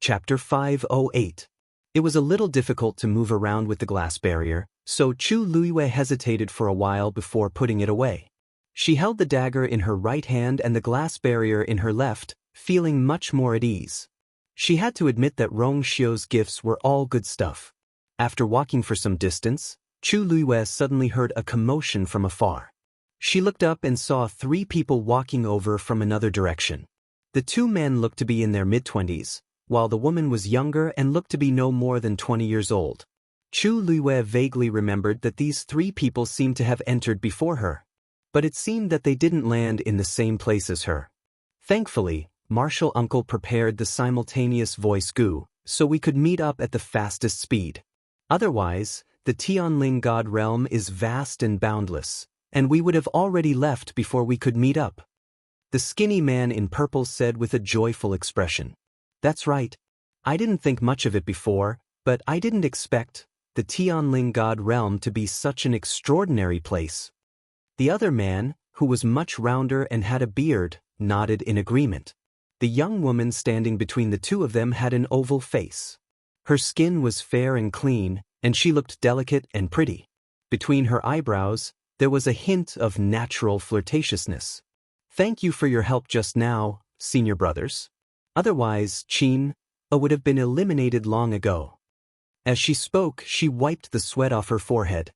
Chapter 508. It was a little difficult to move around with the glass barrier, so Chu Luiyue hesitated for a while before putting it away. She held the dagger in her right hand and the glass barrier in her left, feeling much more at ease. She had to admit that Rong Xiu's gifts were all good stuff. After walking for some distance, Chu Luiyue suddenly heard a commotion from afar. She looked up and saw 3 people walking over from another direction. The 2 men looked to be in their mid-20s, while the woman was younger and looked to be no more than 20 years old. Chu Luiyue vaguely remembered that these 3 people seemed to have entered before her. But it seemed that they didn't land in the same place as her. Thankfully, Martial Uncle prepared the simultaneous voice goo, so we could meet up at the fastest speed. Otherwise, the Tianling God realm is vast and boundless, and we would have already left before we could meet up. The skinny man in purple said with a joyful expression. "That's right. I didn't think much of it before, but I didn't expect the Tianling God realm to be such an extraordinary place." The other man, who was much rounder and had a beard, nodded in agreement. The young woman standing between the 2 of them had an oval face. Her skin was fair and clean, and she looked delicate and pretty. Between her eyebrows, there was a hint of natural flirtatiousness. "Thank you for your help just now, senior brothers. Otherwise, Qin would have been eliminated long ago." As she spoke, she wiped the sweat off her forehead.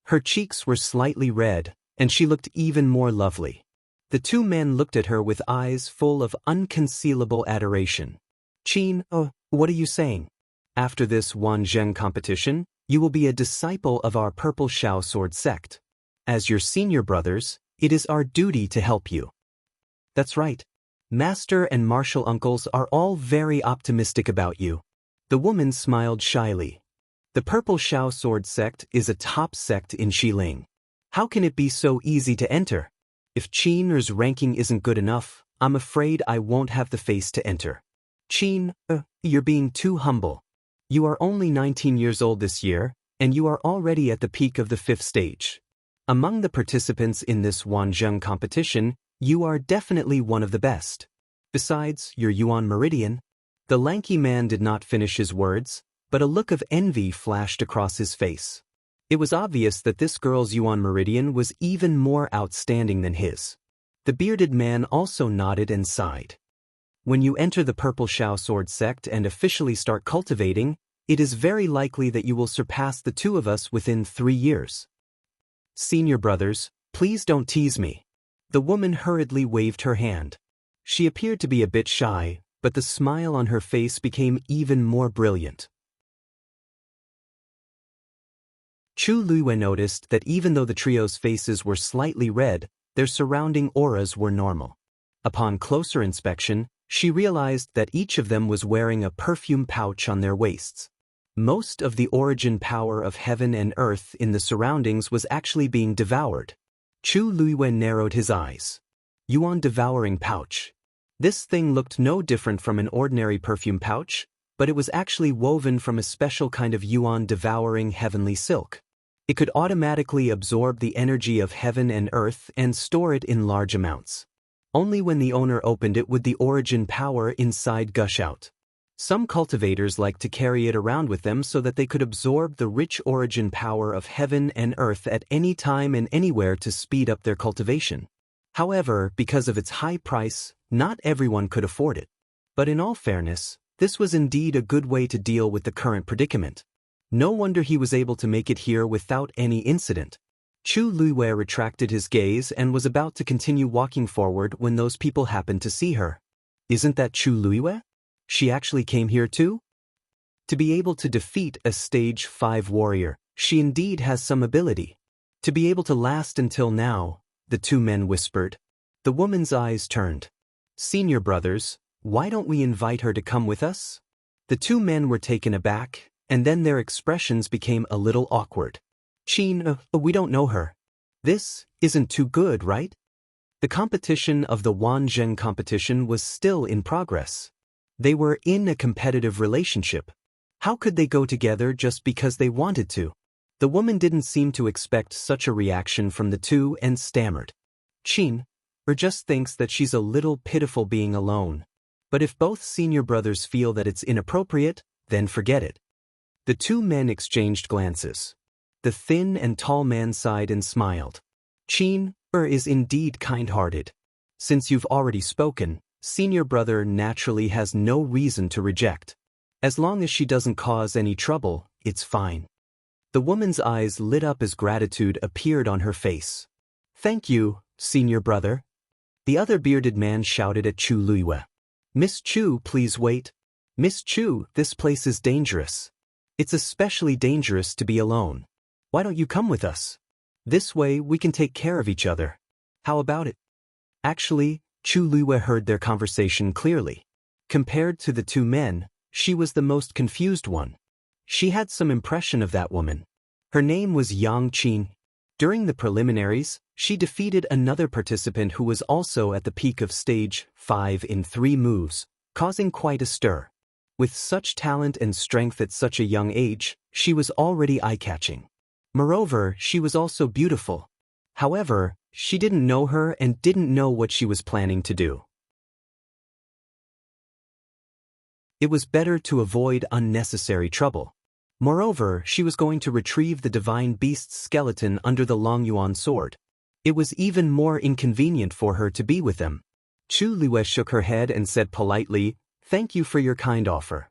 Her cheeks were slightly red, and she looked even more lovely. The 2 men looked at her with eyes full of unconcealable adoration. "Qin, what are you saying? After this Wanzheng competition, you will be a disciple of our Purple Shao Sword sect. As your senior brothers, it is our duty to help you." "That's right. Master and martial uncles are all very optimistic about you." The woman smiled shyly. "The Purple Shao Sword sect is a top sect in Xiling. How can it be so easy to enter? If Qin's ranking isn't good enough, I'm afraid I won't have the face to enter." "Qin, you're being too humble. You are only 19 years old this year, and you are already at the peak of the 5th stage. Among the participants in this Wanzheng competition, you are definitely one of the best. Besides, you're Yuan Meridian." The lanky man did not finish his words, but a look of envy flashed across his face. It was obvious that this girl's Yuan Meridian was even more outstanding than his. The bearded man also nodded and sighed. "When you enter the Purple Shao Sword sect and officially start cultivating, it is very likely that you will surpass the 2 of us within 3 years. Senior brothers, please don't tease me." The woman hurriedly waved her hand. She appeared to be a bit shy, but the smile on her face became even more brilliant. Chu Luiyue noticed that even though the trio's faces were slightly red, their surrounding auras were normal. Upon closer inspection, she realized that each of them was wearing a perfume pouch on their waists. Most of the origin power of heaven and earth in the surroundings was actually being devoured. Chu Luiyue narrowed his eyes. Yuan devouring pouch. This thing looked no different from an ordinary perfume pouch, but it was actually woven from a special kind of Yuan devouring heavenly silk. It could automatically absorb the energy of heaven and earth and store it in large amounts. Only when the owner opened it would the origin power inside gush out. Some cultivators liked to carry it around with them so that they could absorb the rich origin power of heaven and earth at any time and anywhere to speed up their cultivation. However, because of its high price, not everyone could afford it. But in all fairness, this was indeed a good way to deal with the current predicament. No wonder he was able to make it here without any incident. Chu Luiyue retracted his gaze and was about to continue walking forward when those people happened to see her. Isn't that Chu Luiyue? She actually came here too? To be able to defeat a stage 5 warrior, she indeed has some ability. To be able to last until now, the two men whispered. The woman's eyes turned. Senior brothers, why don't we invite her to come with us? The two men were taken aback, and then their expressions became a little awkward. Qin, we don't know her. This isn't too good, right? The competition of the Wanzheng competition was still in progress. They were in a competitive relationship. How could they go together just because they wanted to? The woman didn't seem to expect such a reaction from the two and stammered. Qin, just thinks that she's a little pitiful being alone. But if both senior brothers feel that it's inappropriate, then forget it. The two men exchanged glances. The thin and tall man sighed and smiled. Qin is indeed kind-hearted. Since you've already spoken, senior brother naturally has no reason to reject. As long as she doesn't cause any trouble, it's fine. The woman's eyes lit up as gratitude appeared on her face. Thank you, senior brother. The other bearded man shouted at Chu Luiyue. Miss Chu, please wait. Miss Chu, this place is dangerous. It's especially dangerous to be alone. Why don't you come with us? This way we can take care of each other. How about it? Actually, Chu Luiyue heard their conversation clearly. Compared to the two men, she was the most confused one. She had some impression of that woman. Her name was Yang Qin. During the preliminaries, she defeated another participant who was also at the peak of stage 5 in 3 moves, causing quite a stir. With such talent and strength at such a young age, she was already eye-catching. Moreover, she was also beautiful. However, she didn't know her and didn't know what she was planning to do. It was better to avoid unnecessary trouble. Moreover, she was going to retrieve the divine beast's skeleton under the Longyuan sword. It was even more inconvenient for her to be with them. Chu Luiyue shook her head and said politely, "Thank you for your kind offer.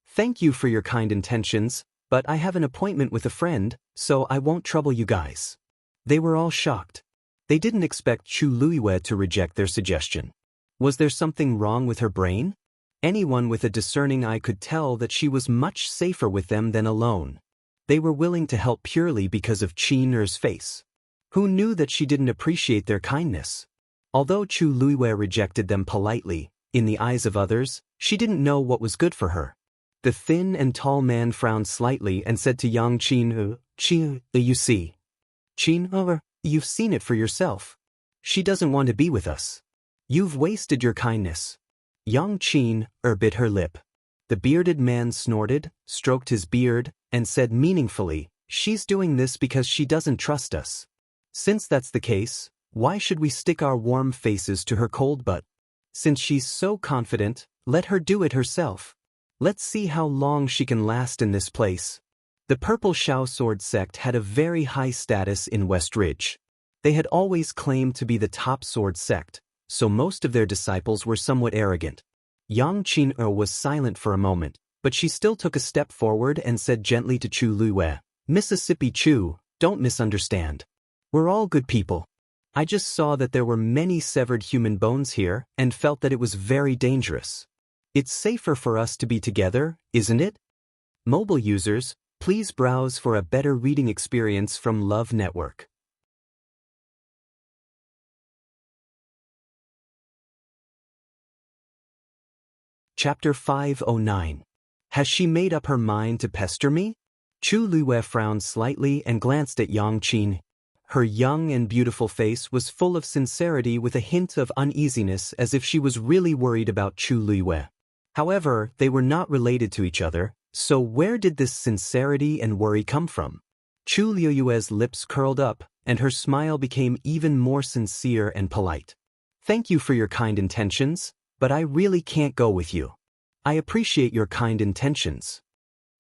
Thank you for your kind intentions, but I have an appointment with a friend, so I won't trouble you guys." They were all shocked. They didn't expect Chu Luiyue to reject their suggestion. Was there something wrong with her brain? Anyone with a discerning eye could tell that she was much safer with them than alone. They were willing to help purely because of Qin's face. Who knew that she didn't appreciate their kindness? Although Chu Luiyue rejected them politely, in the eyes of others, she didn't know what was good for her. The thin and tall man frowned slightly and said to Yang Qin, "Qin, you see. Qin, you've seen it for yourself. She doesn't want to be with us. You've wasted your kindness." Yang Qin bit her lip. The bearded man snorted, stroked his beard, and said meaningfully, "She's doing this because she doesn't trust us. Since that's the case, why should we stick our warm faces to her cold butt? Since she's so confident, let her do it herself. Let's see how long she can last in this place." The Purple Shao Sword sect had a very high status in West Ridge. They had always claimed to be the top sword sect, so most of their disciples were somewhat arrogant. Yang Qin was silent for a moment, but she still took a step forward and said gently to Chu Luiyue, "Mississippi Chu, don't misunderstand. We're all good people. I just saw that there were many severed human bones here and felt that it was very dangerous. It's safer for us to be together, isn't it?" Mobile users, please browse for a better reading experience from Love Network. Chapter 509. Has she made up her mind to pester me? Chu Luiyue frowned slightly and glanced at Yang Qin. Her young and beautiful face was full of sincerity with a hint of uneasiness, as if she was really worried about Chu Luiyue. However, they were not related to each other, so where did this sincerity and worry come from? Chu Luiyue's lips curled up, and her smile became even more sincere and polite. "Thank you for your kind intentions, but I really can't go with you. I appreciate your kind intentions."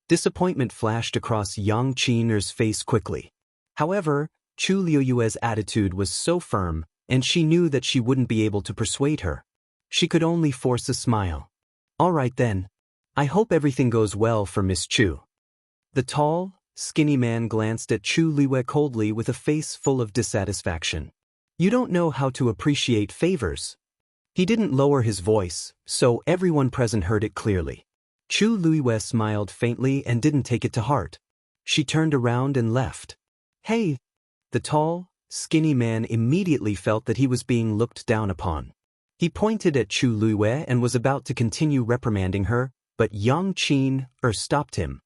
Disappointment flashed across Yang Qin's face quickly. However, Chu Luiyue's attitude was so firm, and she knew that she wouldn't be able to persuade her. She could only force a smile. "All right then. I hope everything goes well for Miss Chu." The tall, skinny man glanced at Chu Liwei coldly with a face full of dissatisfaction. You don't know how to appreciate favors. He didn't lower his voice, so everyone present heard it clearly. Chu Liwei smiled faintly and didn't take it to heart. She turned around and left. Hey! The tall, skinny man immediately felt that he was being looked down upon. He pointed at Chu Liwei and was about to continue reprimanding her, but Yang Qin stopped him.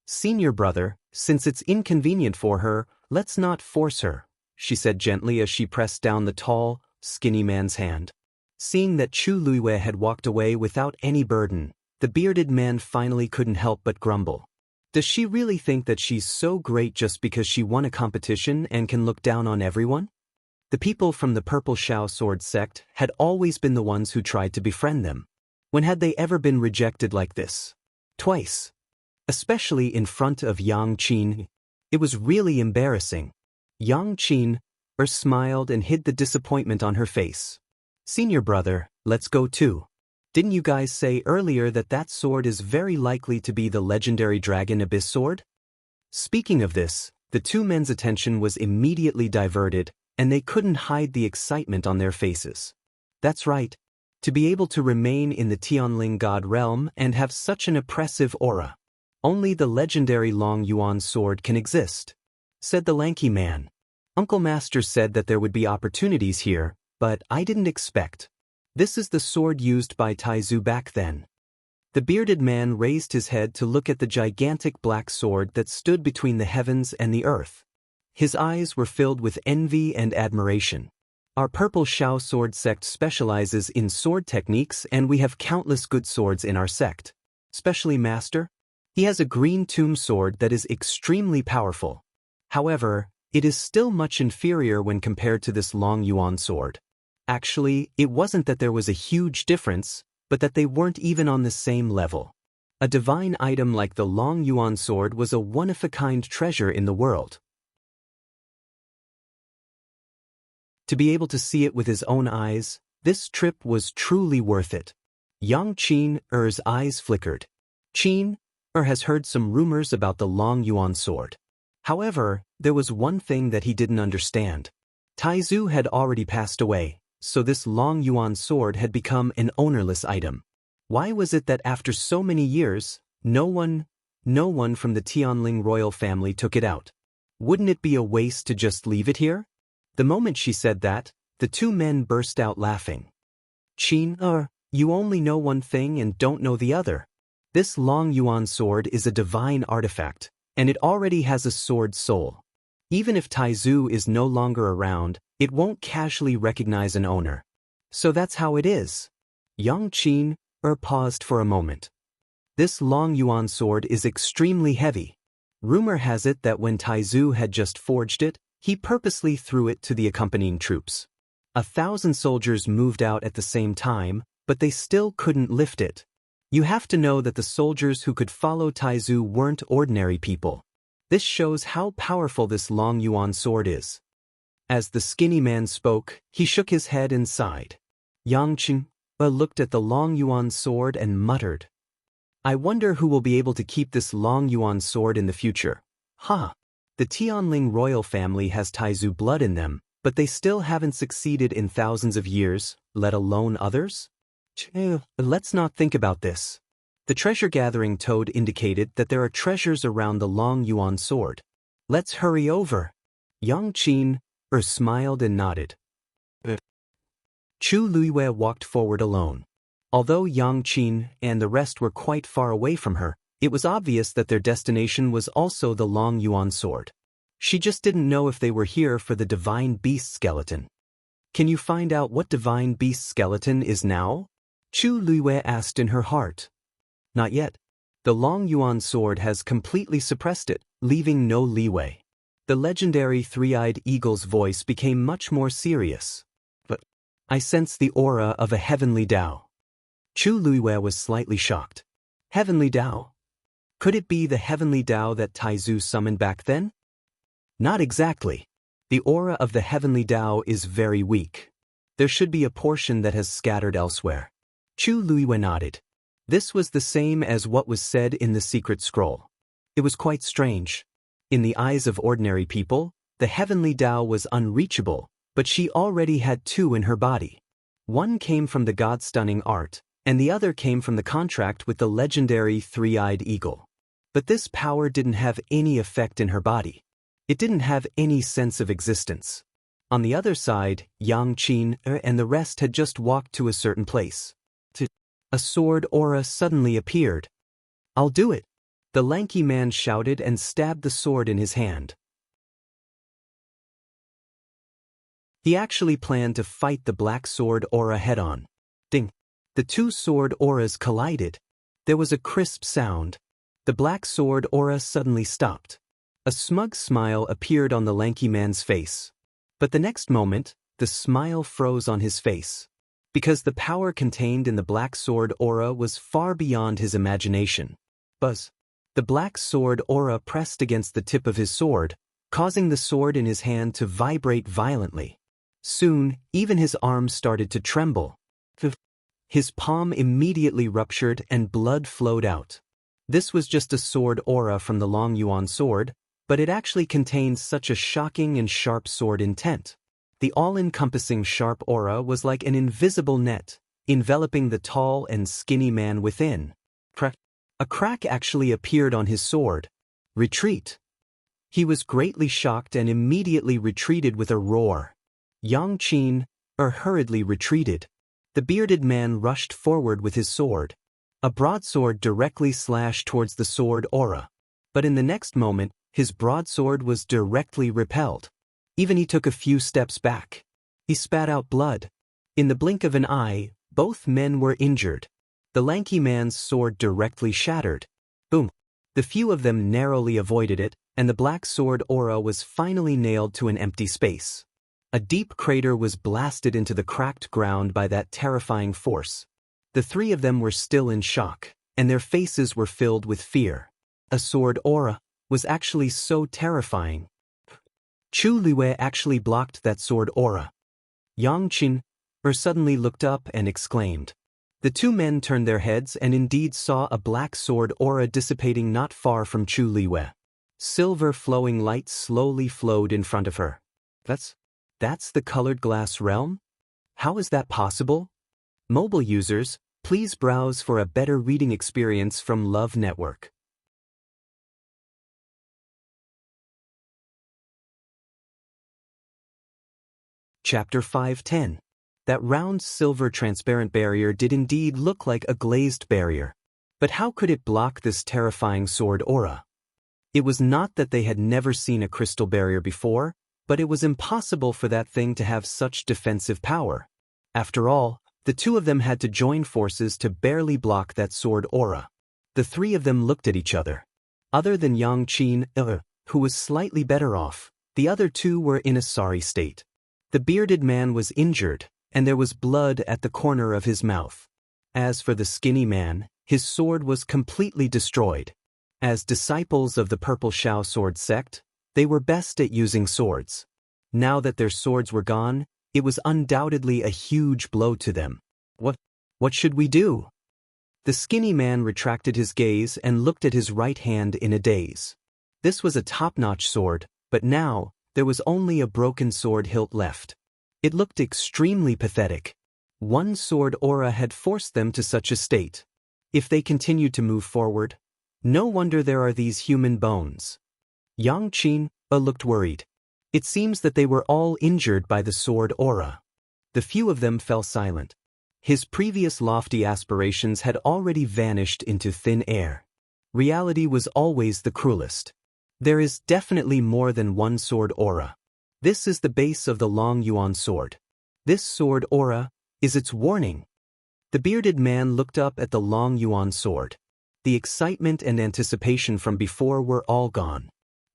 Senior brother, since it's inconvenient for her, let's not force her, she said gently as she pressed down the tall, skinny man's hand. Seeing that Chu Liwei had walked away without any burden, the bearded man finally couldn't help but grumble. Does she really think that she's so great just because she won a competition and can look down on everyone? The people from the Purple Shao Sword sect had always been the ones who tried to befriend them. When had they ever been rejected like this? Twice. Especially in front of Yang Qin. It was really embarrassing. Yang Qin smiled and hid the disappointment on her face. Senior brother, let's go too. Didn't you guys say earlier that that sword is very likely to be the legendary Dragon Abyss sword? Speaking of this, the two men's attention was immediately diverted, and they couldn't hide the excitement on their faces. That's right. To be able to remain in the Tianling God realm and have such an oppressive aura. Only the legendary Long Yuan sword can exist, said the lanky man. Uncle Master said that there would be opportunities here, but I didn't expect. This is the sword used by Taizu back then. The bearded man raised his head to look at the gigantic black sword that stood between the heavens and the earth. His eyes were filled with envy and admiration. Our Purple Shao Sword sect specializes in sword techniques, and we have countless good swords in our sect. Especially Master. He has a green tomb sword that is extremely powerful. However, it is still much inferior when compared to this Long Yuan sword. Actually, it wasn't that there was a huge difference, but that they weren't even on the same level. A divine item like the Long Yuan sword was a one-of-a-kind treasure in the world. To be able to see it with his own eyes, this trip was truly worth it. Yang Qin's eyes flickered. Qin has heard some rumors about the Long Yuan sword. However, there was one thing that he didn't understand. Taizu had already passed away, so this Long Yuan sword had become an ownerless item. Why was it that after so many years, no one from the Tianling royal family took it out? Wouldn't it be a waste to just leave it here? The moment she said that, the two men burst out laughing. Qin, you only know one thing and don't know the other. This Long Yuan sword is a divine artifact, and it already has a sword soul. Even if Taizu is no longer around, it won't casually recognize an owner. So that's how it is. Yang Qin paused for a moment. This Long Yuan sword is extremely heavy. Rumor has it that when Taizu had just forged it, he purposely threw it to the accompanying troops. 1,000 soldiers moved out at the same time, but they still couldn't lift it. You have to know that the soldiers who could follow Taizu weren't ordinary people. This shows how powerful this Long Yuan sword is. As the skinny man spoke, he shook his head and sighed. Yang Qin looked at the Long Yuan sword and muttered, I wonder who will be able to keep this Long Yuan sword in the future. The Tianling royal family has Taizu blood in them, but they still haven't succeeded in thousands of years, let alone others? Let's not think about this. The treasure-gathering toad indicated that there are treasures around the Long Yuan sword. Let's hurry over. Yang Qin smiled and nodded. Chu Liwei walked forward alone. Although Yang Qin and the rest were quite far away from her, it was obvious that their destination was also the Long Yuan sword. She just didn't know if they were here for the Divine Beast skeleton. Can you find out what Divine Beast skeleton is now? Chu Liwei asked in her heart. Not yet. The Long Yuan sword has completely suppressed it, leaving no leeway. The legendary three-eyed eagle's voice became much more serious. But I sense the aura of a heavenly Tao. Chu Liwei was slightly shocked. Heavenly Tao? Could it be the heavenly Tao that Taizu summoned back then? Not exactly. The aura of the heavenly Tao is very weak. There should be a portion that has scattered elsewhere. Chu Liwei nodded. This was the same as what was said in the secret scroll. It was quite strange. In the eyes of ordinary people, the heavenly Tao was unreachable, but she already had two in her body. One came from the god-stunning art, and the other came from the contract with the legendary three-eyed eagle. But this power didn't have any effect in her body. It didn't have any sense of existence. On the other side, Yang Qin and the rest had just walked to a certain place. A sword aura suddenly appeared. "I'll do it!" The lanky man shouted and stabbed the sword in his hand. He actually planned to fight the black sword aura head-on. Ding! The two sword auras collided. There was a crisp sound. The black sword aura suddenly stopped. A smug smile appeared on the lanky man's face. But the next moment, the smile froze on his face. Because the power contained in the black sword aura was far beyond his imagination. Buzz! The black sword aura pressed against the tip of his sword, causing the sword in his hand to vibrate violently. Soon, even his arms started to tremble. His palm immediately ruptured and blood flowed out. This was just a sword aura from the Long Yuan sword, but it actually contained such a shocking and sharp sword intent. The all-encompassing sharp aura was like an invisible net, enveloping the tall and skinny man within. A crack actually appeared on his sword. Retreat! He was greatly shocked and immediately retreated with a roar. Yang Qin hurriedly retreated. The bearded man rushed forward with his sword. A broadsword directly slashed towards the sword aura. But in the next moment, his broadsword was directly repelled. Even he took a few steps back. He spat out blood. In the blink of an eye, both men were injured. The lanky man's sword directly shattered. Boom! The few of them narrowly avoided it, and the black sword aura was finally nailed to an empty space. A deep crater was blasted into the cracked ground by that terrifying force. The three of them were still in shock, and their faces were filled with fear. A sword aura was actually so terrifying. Chu Liwei actually blocked that sword aura. Yang Qin suddenly looked up and exclaimed. The two men turned their heads and indeed saw a black sword aura dissipating not far from Chu Liwei. Silver flowing light slowly flowed in front of her. That's the colored glass realm? How is that possible? Mobile users, please browse for a better reading experience from Love Network. Chapter 510. That round silver transparent barrier did indeed look like a glazed barrier. But how could it block this terrifying sword aura? It was not that they had never seen a crystal barrier before, but it was impossible for that thing to have such defensive power. After all, the two of them had to join forces to barely block that sword aura. The three of them looked at each other. Other than Yang Qin, who was slightly better off, the other two were in a sorry state. The bearded man was injured, and there was blood at the corner of his mouth. As for the skinny man, his sword was completely destroyed. As disciples of the Purple Shao sword sect, they were best at using swords. Now that their swords were gone, it was undoubtedly a huge blow to them. What should we do? The skinny man retracted his gaze and looked at his right hand in a daze. This was a top-notch sword, but now, there was only a broken sword hilt left. It looked extremely pathetic. One sword aura had forced them to such a state. If they continued to move forward, no wonder there are these human bones. Yang Qin looked worried. It seems that they were all injured by the sword aura. The few of them fell silent. His previous lofty aspirations had already vanished into thin air. Reality was always the cruelest. There is definitely more than one sword aura. This is the base of the Long Yuan sword. This sword aura is its warning. The bearded man looked up at the Long Yuan sword. The excitement and anticipation from before were all gone.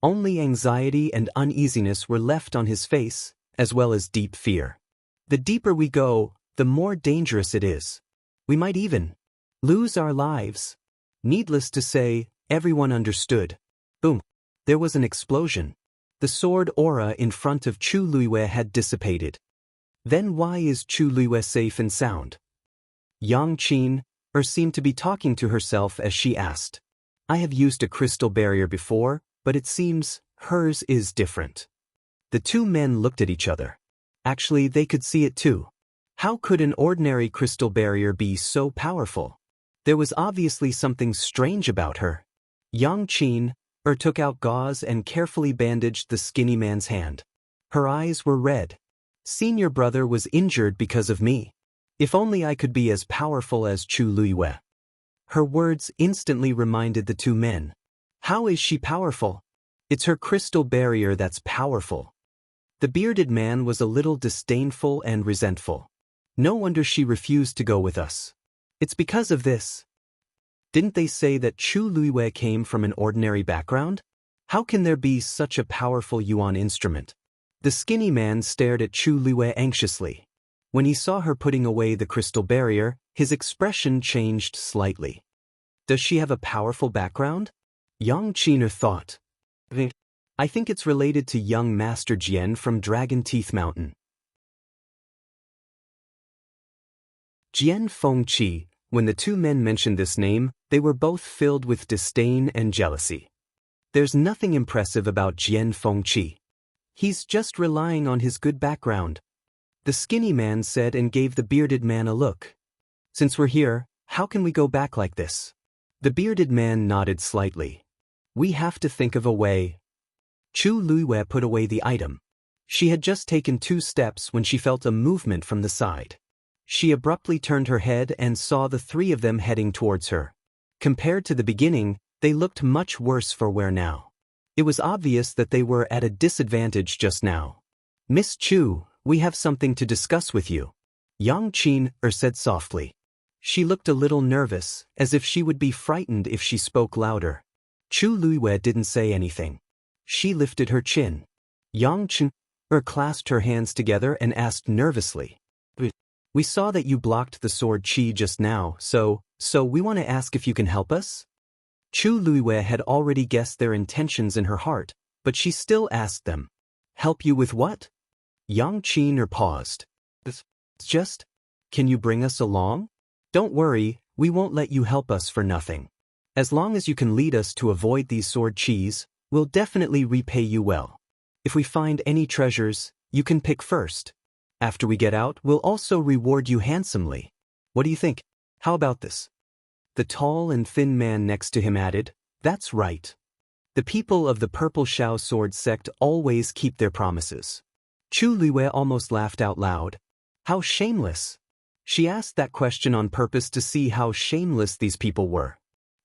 Only anxiety and uneasiness were left on his face, as well as deep fear. The deeper we go, the more dangerous it is. We might even lose our lives. Needless to say, everyone understood. Boom! There was an explosion. The sword aura in front of Chu Liwei had dissipated. Then why is Chu Liwei safe and sound? Yang Qin seemed to be talking to herself as she asked. I have used a crystal barrier before, but it seems hers is different. The two men looked at each other. Actually, they could see it too. How could an ordinary crystal barrier be so powerful? There was obviously something strange about her. Yang Qin took out gauze and carefully bandaged the skinny man's hand. Her eyes were red. Senior brother was injured because of me. If only I could be as powerful as Chu Luiyue. Her words instantly reminded the two men. How is she powerful? It's her crystal barrier that's powerful. The bearded man was a little disdainful and resentful. No wonder she refused to go with us. It's because of this. Didn't they say that Chu Luiyue came from an ordinary background? How can there be such a powerful yuan instrument? The skinny man stared at Chu Luiyue anxiously. When he saw her putting away the crystal barrier, his expression changed slightly. Does she have a powerful background? Yang Qin thought. I think it's related to young Master Jian from Dragon Teeth Mountain. Jian Fengqi. When the two men mentioned this name, they were both filled with disdain and jealousy. There's nothing impressive about Jian Fengqi. He's just relying on his good background. The skinny man said and gave the bearded man a look. Since we're here, how can we go back like this? The bearded man nodded slightly. We have to think of a way. Chu Luiyue put away the item. She had just taken 2 steps when she felt a movement from the side. She abruptly turned her head and saw the 3 of them heading towards her. Compared to the beginning, they looked much worse for wear now. It was obvious that they were at a disadvantage just now. Miss Chu, we have something to discuss with you. Yang Qin said softly. She looked a little nervous, as if she would be frightened if she spoke louder. Chu Luiyue didn't say anything. She lifted her chin. Yang Qin clasped her hands together and asked nervously. We saw that you blocked the sword qi just now, so we want to ask if you can help us? Chu Luiyue had already guessed their intentions in her heart, but she still asked them. Help you with what? Yang Qin paused. Just, can you bring us along? Don't worry, we won't let you help us for nothing. As long as you can lead us to avoid these sword qis, we'll definitely repay you well. If we find any treasures, you can pick first. After we get out, we'll also reward you handsomely. What do you think? How about this? The tall and thin man next to him added, That's right. The people of the Purple Shao Sword sect always keep their promises. Chu Luiyue almost laughed out loud. How shameless. She asked that question on purpose to see how shameless these people were.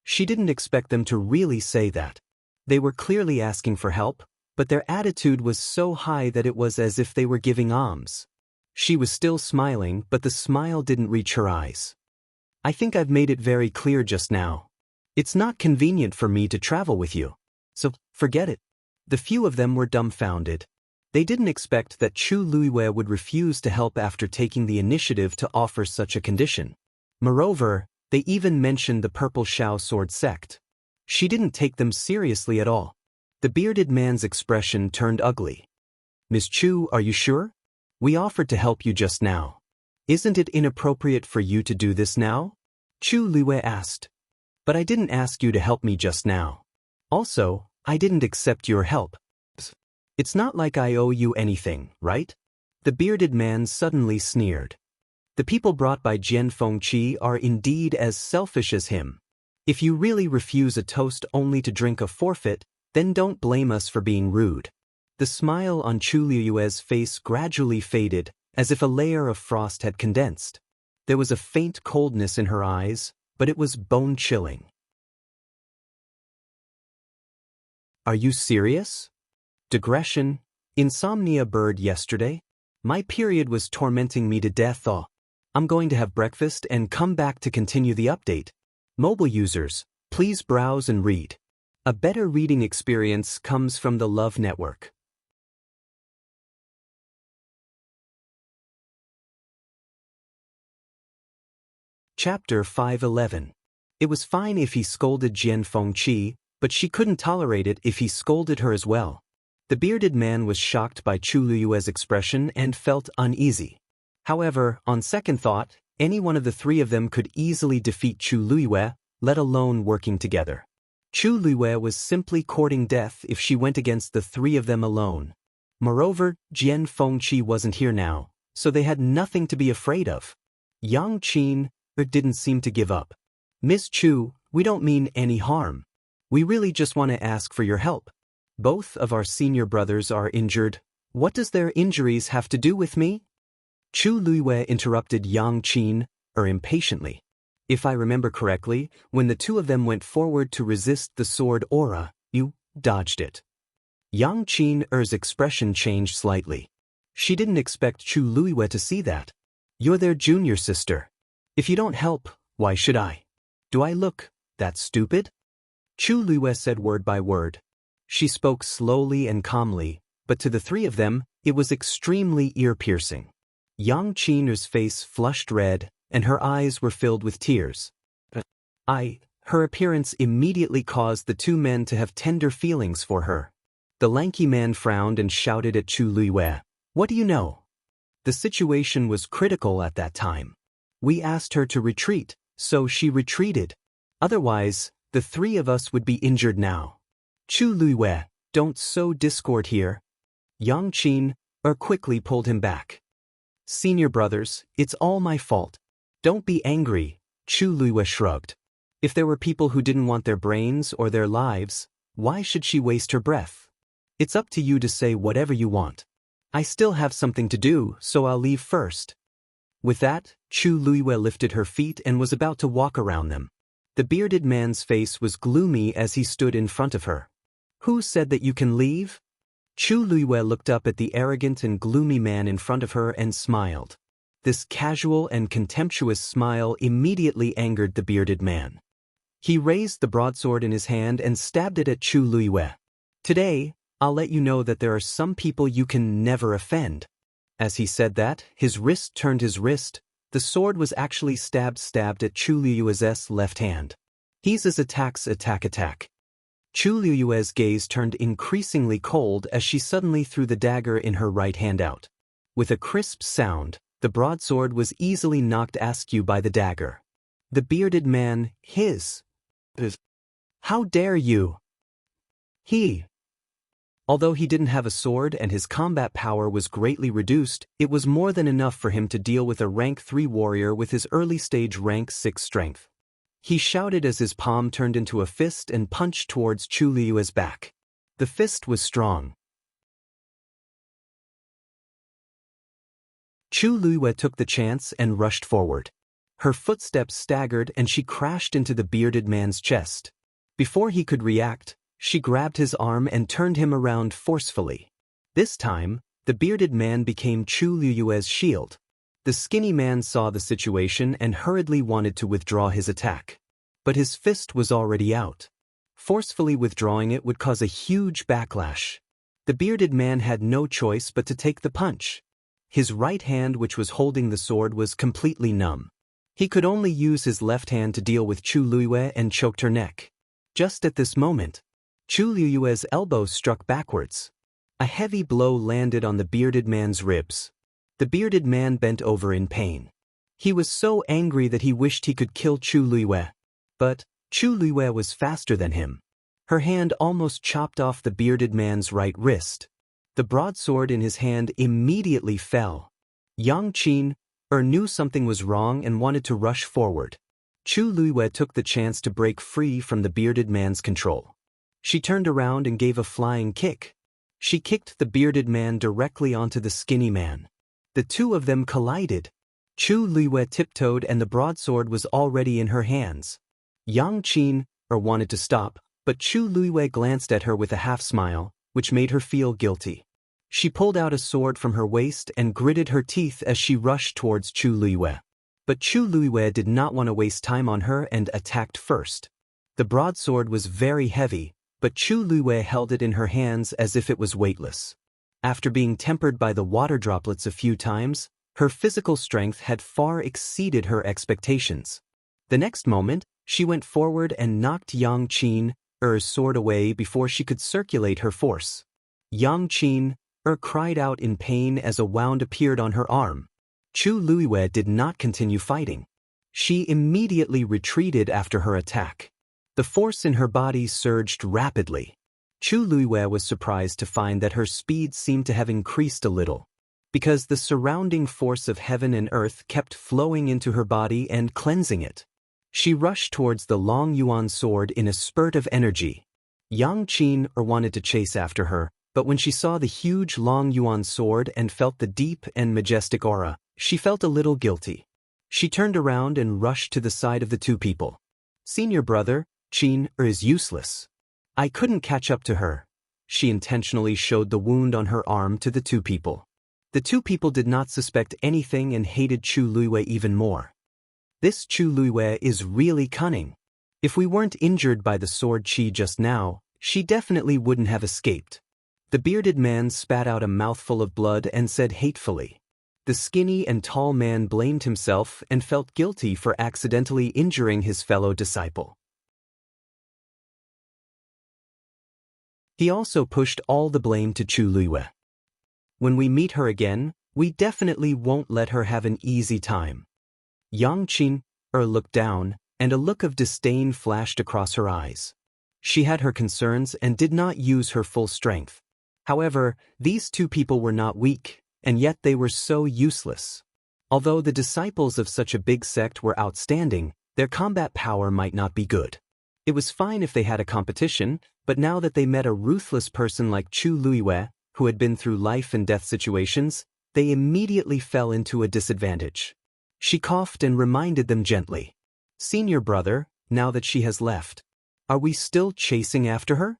She didn't expect them to really say that. They were clearly asking for help, but their attitude was so high that it was as if they were giving alms. She was still smiling, but the smile didn't reach her eyes. I think I've made it very clear just now. It's not convenient for me to travel with you. So, forget it. The few of them were dumbfounded. They didn't expect that Chu Luiyue would refuse to help after taking the initiative to offer such a condition. Moreover, they even mentioned the Purple Shao Sword sect. She didn't take them seriously at all. The bearded man's expression turned ugly. Miss Chu, are you sure? We offered to help you just now. Isn't it inappropriate for you to do this now? Chu Luiyue asked. But I didn't ask you to help me just now. Also, I didn't accept your help. It's not like I owe you anything, right? The bearded man suddenly sneered. The people brought by Jian Fengqi are indeed as selfish as him. If you really refuse a toast only to drink a forfeit, then don't blame us for being rude. The smile on Chu Luiyue's face gradually faded, as if a layer of frost had condensed. There was a faint coldness in her eyes, but it was bone-chilling. Are you serious? Digression, insomnia bird yesterday? My period was tormenting me to death. I'm going to have breakfast and come back to continue the update. Mobile users, please browse and read. A better reading experience comes from the Love Network. Chapter 511. It was fine if he scolded Jian Fengqi, but she couldn't tolerate it if he scolded her as well. The bearded man was shocked by Chu Luiyue's expression and felt uneasy. However, on second thought, any one of the 3 of them could easily defeat Chu Luiyue, let alone working together. Chu Luiwei was simply courting death if she went against the three of them alone. Moreover, Jian Fengqi wasn't here now, so they had nothing to be afraid of. Yang Qin didn't seem to give up. Miss Chu, we don't mean any harm. We really just want to ask for your help. Both of our senior brothers are injured. What does their injuries have to do with me? Chu Luiwei interrupted Yang Qin impatiently. If I remember correctly, when the two of them went forward to resist the sword aura, you dodged it. Yang Qin's expression changed slightly. She didn't expect Chu Luiwei to see that. You're their junior sister. If you don't help, why should I? Do I look that stupid? Chu Luiwei said word by word. She spoke slowly and calmly, but to the three of them, it was extremely ear-piercing. Yang Qin's face flushed red, and her eyes were filled with tears. Her appearance immediately caused the two men to have tender feelings for her. The lanky man frowned and shouted at Chu Luiwei, "What do you know?" The situation was critical at that time. We asked her to retreat, so she retreated. Otherwise, the three of us would be injured now. Chu Luiwei, don't sow discord here. Yang Qin quickly pulled him back. Senior brothers, it's all my fault. Don't be angry, Chu Luiwei shrugged. If there were people who didn't want their brains or their lives, why should she waste her breath? It's up to you to say whatever you want. I still have something to do, so I'll leave first. With that, Chu Luiwei lifted her feet and was about to walk around them. The bearded man's face was gloomy as he stood in front of her. Who said that you can leave? Chu Luiwei looked up at the arrogant and gloomy man in front of her and smiled. This casual and contemptuous smile immediately angered the bearded man. He raised the broadsword in his hand and stabbed it at Chu Luiwei. Today, I'll let you know that there are some people you can never offend. As he said that, his wrist turned his wrist. The sword was actually stabbed at Chu Luiwei's left hand. He's his attack. Chu Luiwei's gaze turned increasingly cold as she suddenly threw the dagger in her right hand out. With a crisp sound, the broadsword was easily knocked askew by the dagger. The bearded man, How dare you? Although he didn't have a sword and his combat power was greatly reduced, it was more than enough for him to deal with a rank 3 warrior with his early-stage rank 6 strength. He shouted as his palm turned into a fist and punched towards Chu Luiwei's back. The fist was strong. Chu Luiwei took the chance and rushed forward. Her footsteps staggered and she crashed into the bearded man's chest. Before he could react, she grabbed his arm and turned him around forcefully. This time, the bearded man became Chu Luiwei's shield. The skinny man saw the situation and hurriedly wanted to withdraw his attack. But his fist was already out. Forcefully withdrawing it would cause a huge backlash. The bearded man had no choice but to take the punch. His right hand, which was holding the sword, was completely numb. He could only use his left hand to deal with Chu Luiwei and choked her neck. Just at this moment, Chu Luiwei's elbow struck backwards. A heavy blow landed on the bearded man's ribs. The bearded man bent over in pain. He was so angry that he wished he could kill Chu Luiwei. But Chu Luiwei was faster than him. Her hand almost chopped off the bearded man's right wrist. The broadsword in his hand immediately fell. Yang Qin knew something was wrong and wanted to rush forward. Chu Luiwei took the chance to break free from the bearded man's control. She turned around and gave a flying kick. She kicked the bearded man directly onto the skinny man. The two of them collided. Chu Luiwei tiptoed and the broadsword was already in her hands. Yang Qin wanted to stop, but Chu Luiwei glanced at her with a half-smile, which made her feel guilty. She pulled out a sword from her waist and gritted her teeth as she rushed towards Chu Luiwei. But Chu Luiwei did not want to waste time on her and attacked first. The broadsword was very heavy, but Chu Luiwei held it in her hands as if it was weightless. After being tempered by the water droplets a few times, her physical strength had far exceeded her expectations. The next moment, she went forward and knocked Yang Qin's sword away before she could circulate her force. Yang Qin cried out in pain as a wound appeared on her arm. Chu Luiwei did not continue fighting. She immediately retreated after her attack. The force in her body surged rapidly. Chu Luiwei was surprised to find that her speed seemed to have increased a little, because the surrounding force of heaven and earth kept flowing into her body and cleansing it. She rushed towards the long yuan sword in a spurt of energy. Yang Qin wanted to chase after her, but when she saw the huge long yuan sword and felt the deep and majestic aura, she felt a little guilty. She turned around and rushed to the side of the two people. Senior brother, Qin is useless. I couldn't catch up to her. She intentionally showed the wound on her arm to the two people. The two people did not suspect anything and hated Chu Luiwei even more. This Chu Luiwei is really cunning. If we weren't injured by the sword chi just now, she definitely wouldn't have escaped. The bearded man spat out a mouthful of blood and said hatefully. The skinny and tall man blamed himself and felt guilty for accidentally injuring his fellow disciple. He also pushed all the blame to Chu Luiwei. When we meet her again, we definitely won't let her have an easy time. Yang Qin looked down, and a look of disdain flashed across her eyes. She had her concerns and did not use her full strength. However, these two people were not weak, and yet they were so useless. Although the disciples of such a big sect were outstanding, their combat power might not be good. It was fine if they had a competition, but now that they met a ruthless person like Chu Luiwei, who had been through life and death situations, they immediately fell into a disadvantage. She coughed and reminded them gently. Senior brother, now that she has left, are we still chasing after her?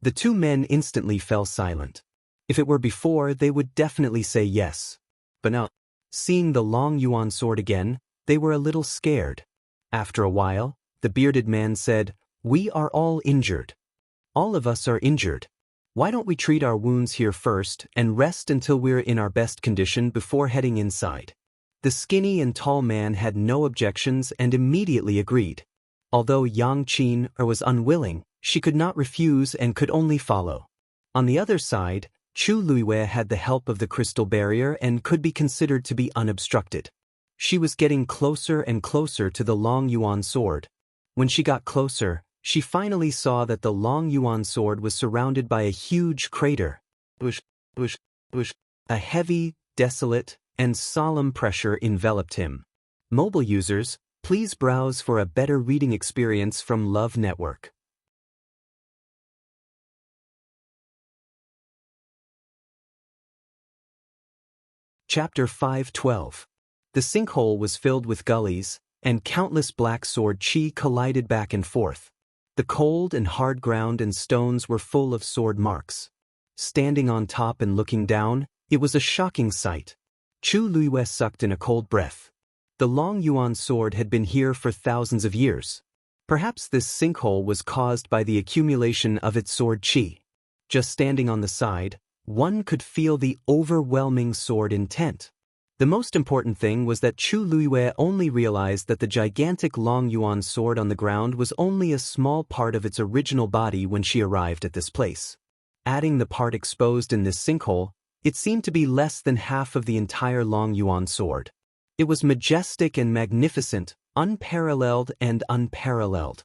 The two men instantly fell silent. If it were before, they would definitely say yes. But now, seeing the long yuan sword again, they were a little scared. After a while, the bearded man said, "We are all injured. All of us are injured. Why don't we treat our wounds here first and rest until we're in our best condition before heading inside?" The skinny and tall man had no objections and immediately agreed. Although Yang Qin was unwilling, she could not refuse and could only follow. On the other side, Chu Luiwei had the help of the crystal barrier and could be considered to be unobstructed. She was getting closer and closer to the long yuan sword. When she got closer, she finally saw that the long yuan sword was surrounded by a huge crater. A heavy, desolate, and solemn pressure enveloped him. Mobile users, please browse for a better reading experience from Love Network. Chapter 5:12. The sinkhole was filled with gullies, and countless black sword chi collided back and forth. The cold and hard ground and stones were full of sword marks. Standing on top and looking down, it was a shocking sight. Chu Luiwei sucked in a cold breath. The long yuan sword had been here for thousands of years. Perhaps this sinkhole was caused by the accumulation of its sword chi. Just standing on the side, one could feel the overwhelming sword intent. The most important thing was that Chu Luiwei only realized that the gigantic long yuan sword on the ground was only a small part of its original body when she arrived at this place. Adding the part exposed in this sinkhole, it seemed to be less than half of the entire long yuan sword. It was majestic and magnificent, unparalleled and unparalleled.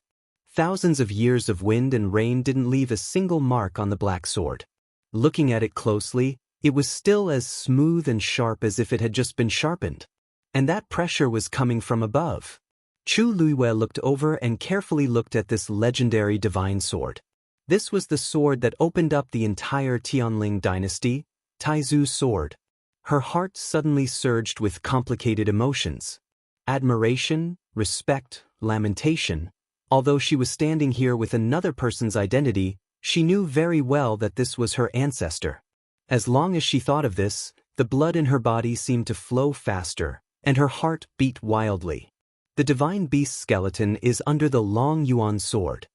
Thousands of years of wind and rain didn't leave a single mark on the black sword. Looking at it closely, it was still as smooth and sharp as if it had just been sharpened. And that pressure was coming from above. Chu Luiwei looked over and carefully looked at this legendary divine sword. This was the sword that opened up the entire Tianling dynasty, Taizu's sword. Her heart suddenly surged with complicated emotions. Admiration, respect, lamentation. Although she was standing here with another person's identity, she knew very well that this was her ancestor. As long as she thought of this, the blood in her body seemed to flow faster, and her heart beat wildly. The divine beast skeleton is under the long yuan sword.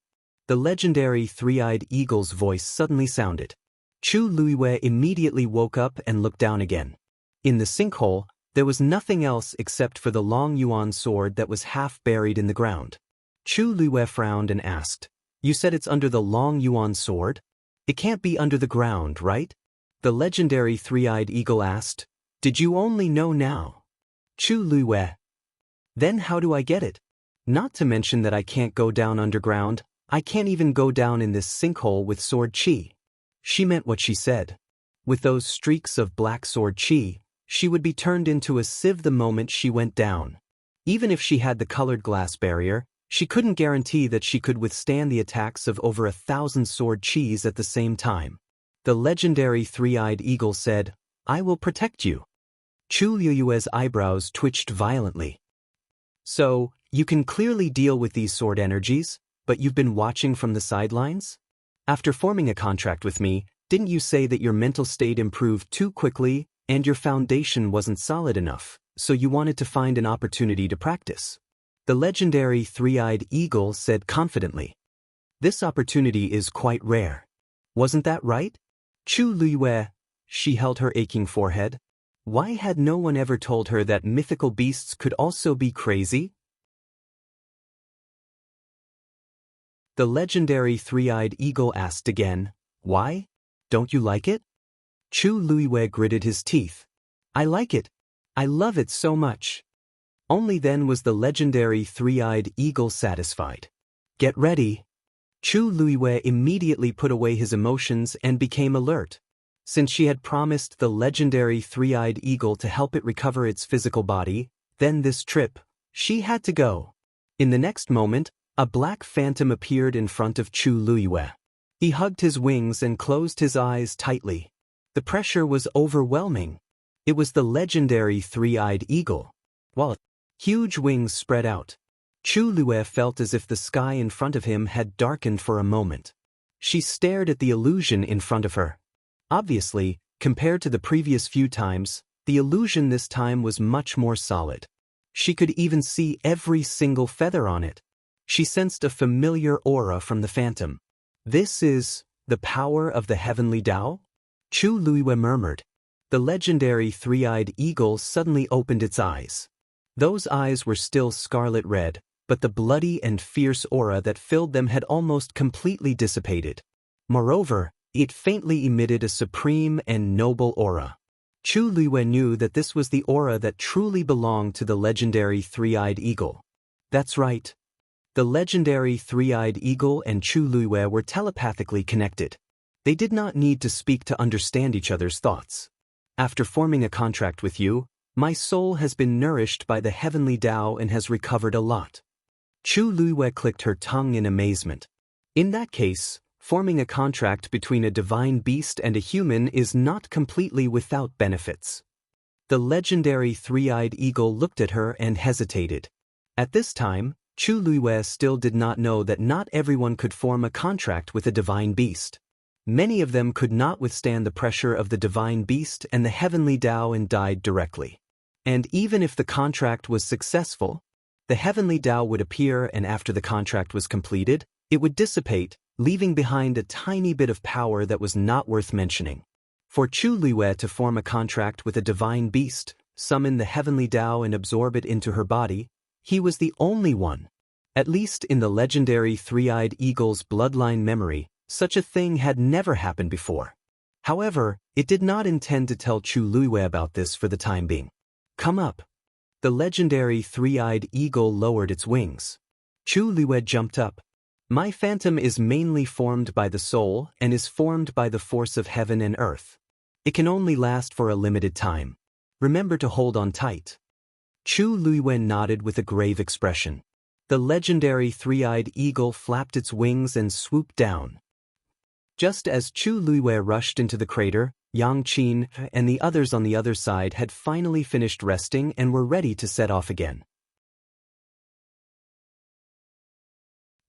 The legendary three-eyed eagle's voice suddenly sounded. Chu Luiwei immediately woke up and looked down again. In the sinkhole, there was nothing else except for the long yuan sword that was half buried in the ground. Chu Luiwei frowned and asked, "You said it's under the long yuan sword? It can't be under the ground, right?" The legendary three-eyed eagle asked, "Did you only know now?" Chu Luiwei. "Then how do I get it?" Not to mention that I can't go down underground, I can't even go down in this sinkhole with sword chi. She meant what she said. With those streaks of black sword chi, she would be turned into a sieve the moment she went down. Even if she had the colored glass barrier, she couldn't guarantee that she could withstand the attacks of over 1,000 sword chis at the same time. The legendary three-eyed eagle said, "I will protect you." Chu Liyue's eyebrows twitched violently. "So, you can clearly deal with these sword energies, but you've been watching from the sidelines? After forming a contract with me, didn't you say that your mental state improved too quickly and your foundation wasn't solid enough, so you wanted to find an opportunity to practice?" The legendary three-eyed eagle said confidently. "This opportunity is quite rare. Wasn't that right?" Chu Liyue, she held her aching forehead. Why had no one ever told her that mythical beasts could also be crazy? The legendary three-eyed eagle asked again, "Why? Don't you like it?" Chu Liyue gritted his teeth. "I like it. I love it so much." Only then was the legendary three-eyed eagle satisfied. "Get ready." Chu Liyue immediately put away his emotions and became alert. Since she had promised the legendary three-eyed eagle to help it recover its physical body, then this trip, she had to go. In the next moment, a black phantom appeared in front of Chu Liyue. He hugged his wings and closed his eyes tightly. The pressure was overwhelming. It was the legendary three-eyed eagle. While huge wings spread out, Chu Liyue felt as if the sky in front of him had darkened for a moment. She stared at the illusion in front of her. Obviously, compared to the previous few times, the illusion this time was much more solid. She could even see every single feather on it. She sensed a familiar aura from the phantom. "This is the power of the heavenly Tao?" Chu Liyue murmured. The legendary three-eyed eagle suddenly opened its eyes. Those eyes were still scarlet red, but the bloody and fierce aura that filled them had almost completely dissipated. Moreover, it faintly emitted a supreme and noble aura. Chu Liyue knew that this was the aura that truly belonged to the legendary three-eyed eagle. That's right. The legendary three-eyed eagle and Chu Liyue were telepathically connected. They did not need to speak to understand each other's thoughts. "After forming a contract with you, my soul has been nourished by the heavenly Tao and has recovered a lot." Chu Liyue clicked her tongue in amazement. In that case, forming a contract between a divine beast and a human is not completely without benefits. The legendary three-eyed eagle looked at her and hesitated. At this time, Chu Liyue still did not know that not everyone could form a contract with a divine beast. Many of them could not withstand the pressure of the divine beast and the heavenly Tao and died directly. And even if the contract was successful, the heavenly Tao would appear, and after the contract was completed, it would dissipate, leaving behind a tiny bit of power that was not worth mentioning. For Chu Liyue to form a contract with a divine beast, summon the heavenly Tao and absorb it into her body, he was the only one. At least in the legendary three-eyed eagle's bloodline memory, such a thing had never happened before. However, it did not intend to tell Chu Liyue about this for the time being. "Come up." The legendary three-eyed eagle lowered its wings. Chu Liyue jumped up. "My phantom is mainly formed by the soul and is formed by the force of heaven and earth. It can only last for a limited time. Remember to hold on tight." Chu Liyue nodded with a grave expression. The legendary three-eyed eagle flapped its wings and swooped down. Just as Chu Liyue rushed into the crater, Yang Qin and the others on the other side had finally finished resting and were ready to set off again.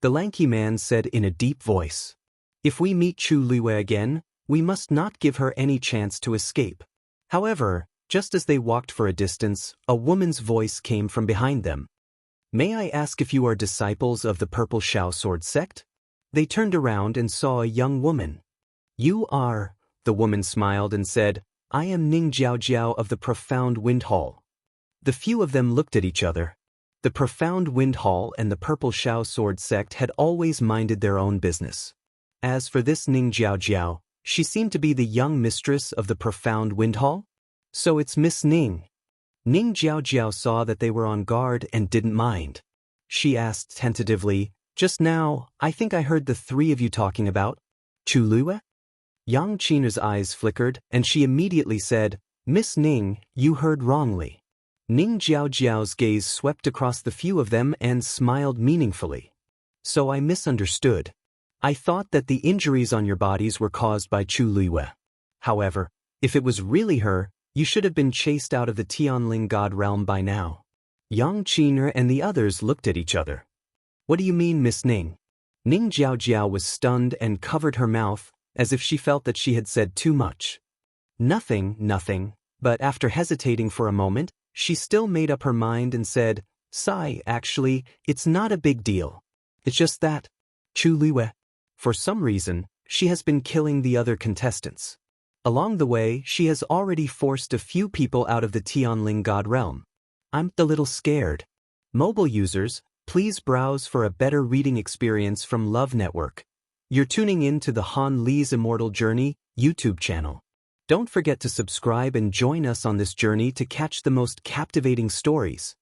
The lanky man said in a deep voice, "If we meet Chu Liyue again, we must not give her any chance to escape." However, just as they walked for a distance, a woman's voice came from behind them. "May I ask if you are disciples of the Purple Shao Sword sect?" They turned around and saw a young woman. "You are," the woman smiled and said, "I am Ning Jiao of the Profound Wind Hall." The few of them looked at each other. The Profound Wind Hall and the Purple Shao Sword sect had always minded their own business. As for this Ning Jiao, she seemed to be the young mistress of the Profound Wind Hall. "So it's Miss Ning." Ning Jiao saw that they were on guard and didn't mind. she asked tentatively. Just now, I think I heard the three of you talking about Chulue? Yang Qina's eyes flickered, and she immediately said, Miss Ning, you heard wrongly. Ning Jiaojiao's gaze swept across the few of them and smiled meaningfully. So I misunderstood. I thought that the injuries on your bodies were caused by Chulue. However, if it was really her, you should have been chased out of the Tianling God realm by now. Yang Qina and the others looked at each other. What do you mean, Miss Ning? Ning Jiaojiao was stunned and covered her mouth, as if she felt that she had said too much. Nothing, but after hesitating for a moment, she still made up her mind and said, Sai, actually, it's not a big deal. It's just that Chulue, for some reason, she has been killing the other contestants. Along the way, she has already forced a few people out of the Tianling God realm. I'm a little scared. Mobile users, please browse for a better reading experience from Love Network. You're tuning in to the Han Li's Immortal Journey YouTube channel. Don't forget to subscribe and join us on this journey to catch the most captivating stories.